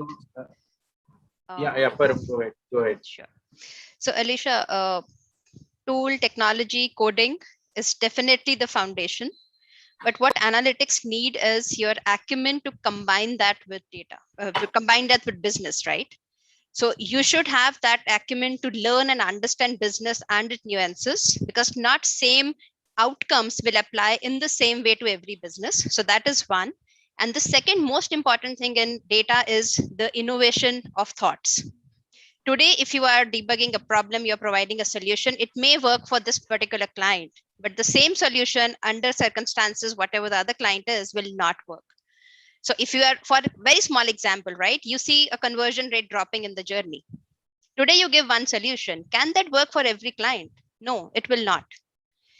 Go ahead. Sure. So Alicia, tool, technology, coding is definitely the foundation. But what analytics need is your acumen to combine that with data, to combine that with business, right? So you should have that acumen to learn and understand business and its nuances, because not same outcomes will apply in the same way to every business. So that is one. And the second most important thing in data is the innovation of thoughts. Today, if you are debugging a problem, you're providing a solution, it may work for this particular client, but the same solution under circumstances, whatever the other client is, will not work. So if you are, for a very small example, right, you see a conversion rate dropping in the journey. Today, you give one solution. Can that work for every client? No, it will not.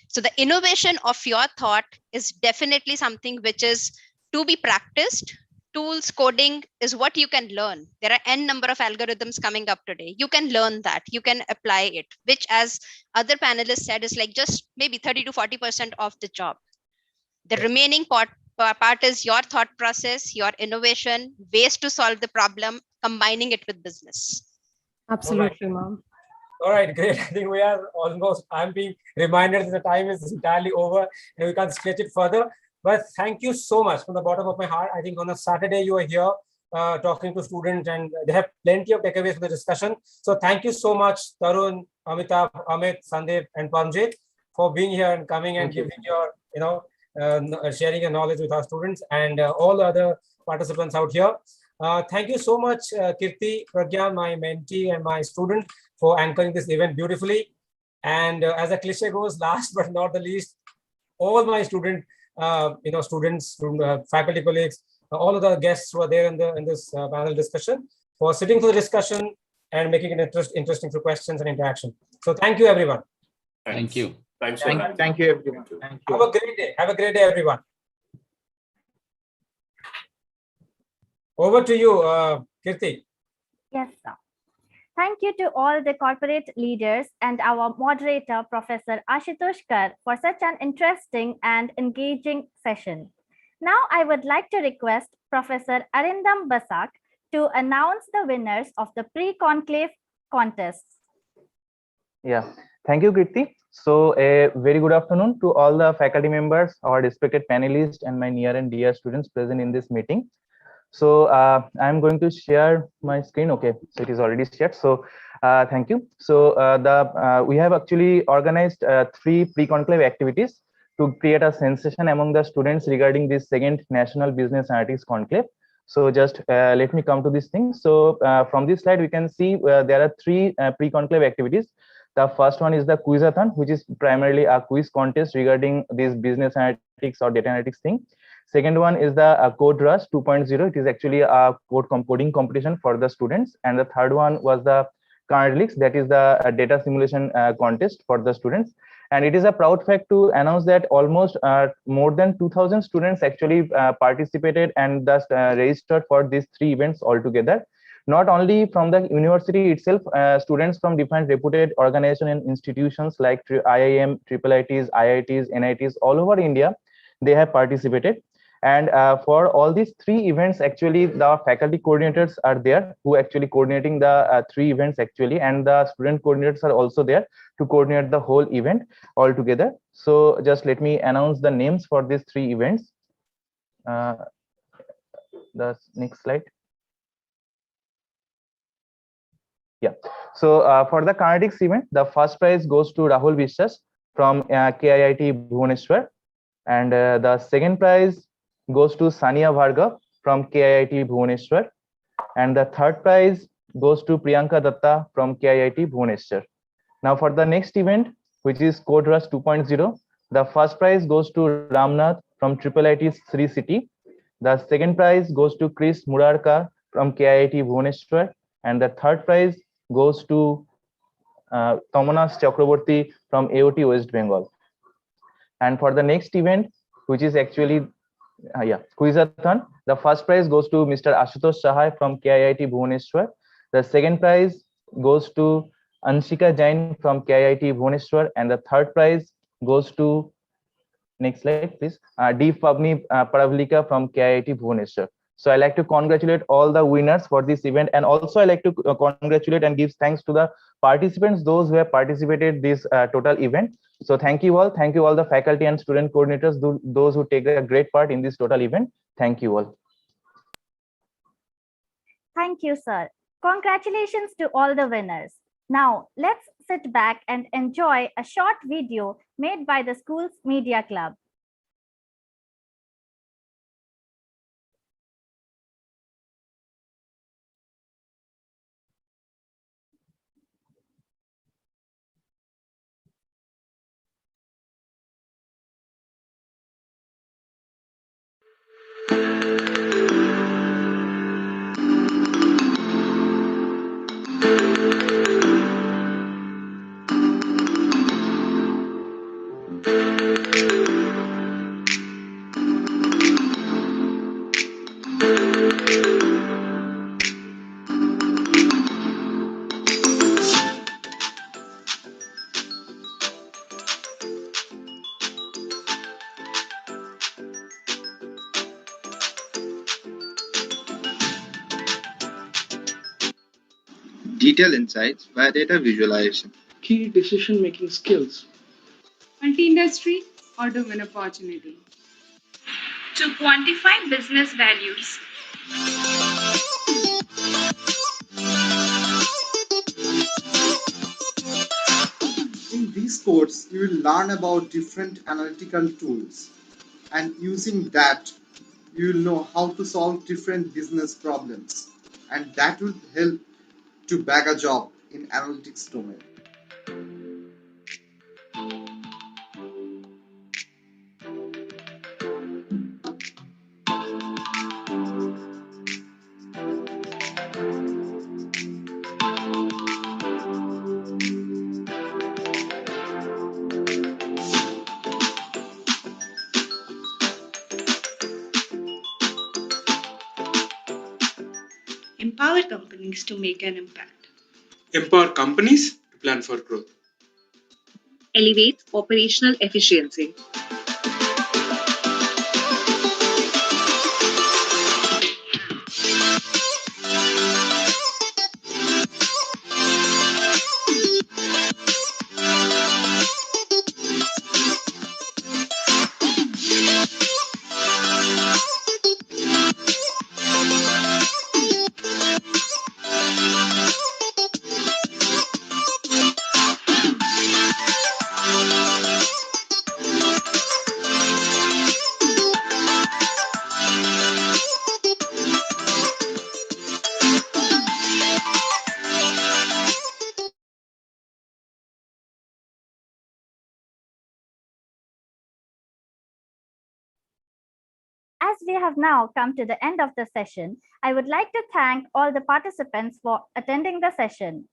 So the innovation of your thought is definitely something which is to be practiced. Tools, coding is what you can learn. There are n number of algorithms coming up today. You can learn that. You can apply it, which, as other panelists said, is like just maybe 30 to 40% of the job. The remaining part is your thought process, your innovation, ways to solve the problem, combining it with business. Absolutely, ma'am. All right, great. I think we are almost, I'm being reminded that the time is entirely over and we can't stretch it further. But thank you so much from the bottom of my heart. I think on a Saturday you are here talking to students and they have plenty of takeaways for the discussion. So thank you so much, Tarun, Amitabh, Amit, Sandeep, and Pamjit for being here and coming and giving your, sharing your knowledge with our students and all the other participants out here. Thank you so much, KIIT Pragyan, my mentee and my student, for anchoring this event beautifully. And as a cliche goes, last but not the least, all my students, faculty colleagues, all of the guests who are there in this panel discussion for sitting through the discussion and making it interesting through questions and interaction. So thank you, everyone. Thank you. Thank you, everyone. Thank you. Have a great day. Have a great day, everyone. Over to you, Kirti. Yes, sir. Thank you to all the corporate leaders and our moderator, Professor Ashutosh Kar, for such an interesting and engaging session. Now, I would like to request Professor Arindam Basak to announce the winners of the pre-conclave contests. Yeah, thank you, Kirti. So a very good afternoon to all the faculty members, our respected panelists, and my near and dear students present in this meeting. So I'm going to share my screen. Okay, so it is already shared. So thank you. So we have actually organized 3 pre-conclave activities to create a sensation among the students regarding this second National Business Analytics Conclave. So just let me come to this thing. So from this slide, we can see there are 3 pre-conclave activities. The first one is the quizathon, which is primarily a quiz contest regarding this business analytics or data analytics thing. Second one is the Code Rush 2.0. It is actually a coding competition for the students. And the third one was the Carnelix, that is the data simulation contest for the students. And it is a proud fact to announce that almost more than 2,000 students actually participated and thus registered for these 3 events altogether. Not only from the university itself, students from different reputed organizations and institutions like IIM, IIITs, IITs, NITs all over India, they have participated. And for all these 3 events, actually, the faculty coordinators are there who actually coordinating the 3 events actually, and the student coordinators are also there to coordinate the whole event all together. So just let me announce the names for these 3 events. The next slide. Yeah. So for the Carnelix event, the first prize goes to Rahul Vishwas from KIIT Bhubaneswar, and the second prize goes to Sania Bhargav from KIIT Bhubaneswar, and the third prize goes to Priyanka Datta from KIIT Bhubaneswar. Now for the next event, which is Code Rush 2.0. The first prize goes to Ramnath from IIIT Sri City. The second prize goes to Chris Murarka from KIIT Bhubaneswar, and the third prize goes to Tomanas Chakraborty from AOT West Bengal. And for the next event, which is actually Quizathon, the first prize goes to Mr. Ashutosh Sahai from KIIT Bhubaneswar. The second prize goes to Anshika Jain from KIIT Bhubaneswar, and the third prize goes to, next slide please, D. Pavni Paravlika from KIIT Bhubaneswar. So I like to congratulate all the winners for this event, and also I like to congratulate and give thanks to the participants, those who have participated this total event. So thank you all the faculty and student coordinators, those who take a great part in this total event. Thank you all. Thank you, sir. Congratulations to all the winners. Now let's sit back and enjoy a short video made by the school's media club. Detailed insights via data visualization. Key decision-making skills. Multi-industry or domain opportunity. To quantify business values. In this course, you will learn about different analytical tools, and using that, you will know how to solve different business problems, and that will help to bag a job in analytics domain. Empower companies to make an impact. Empower companies to plan for growth. Elevate operational efficiency. As we have now come to the end of the session, I would like to thank all the participants for attending the session.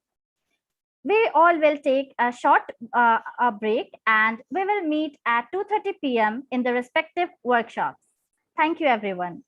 We all will take a short break, and we will meet at 2:30 p.m. in the respective workshops. Thank you, everyone.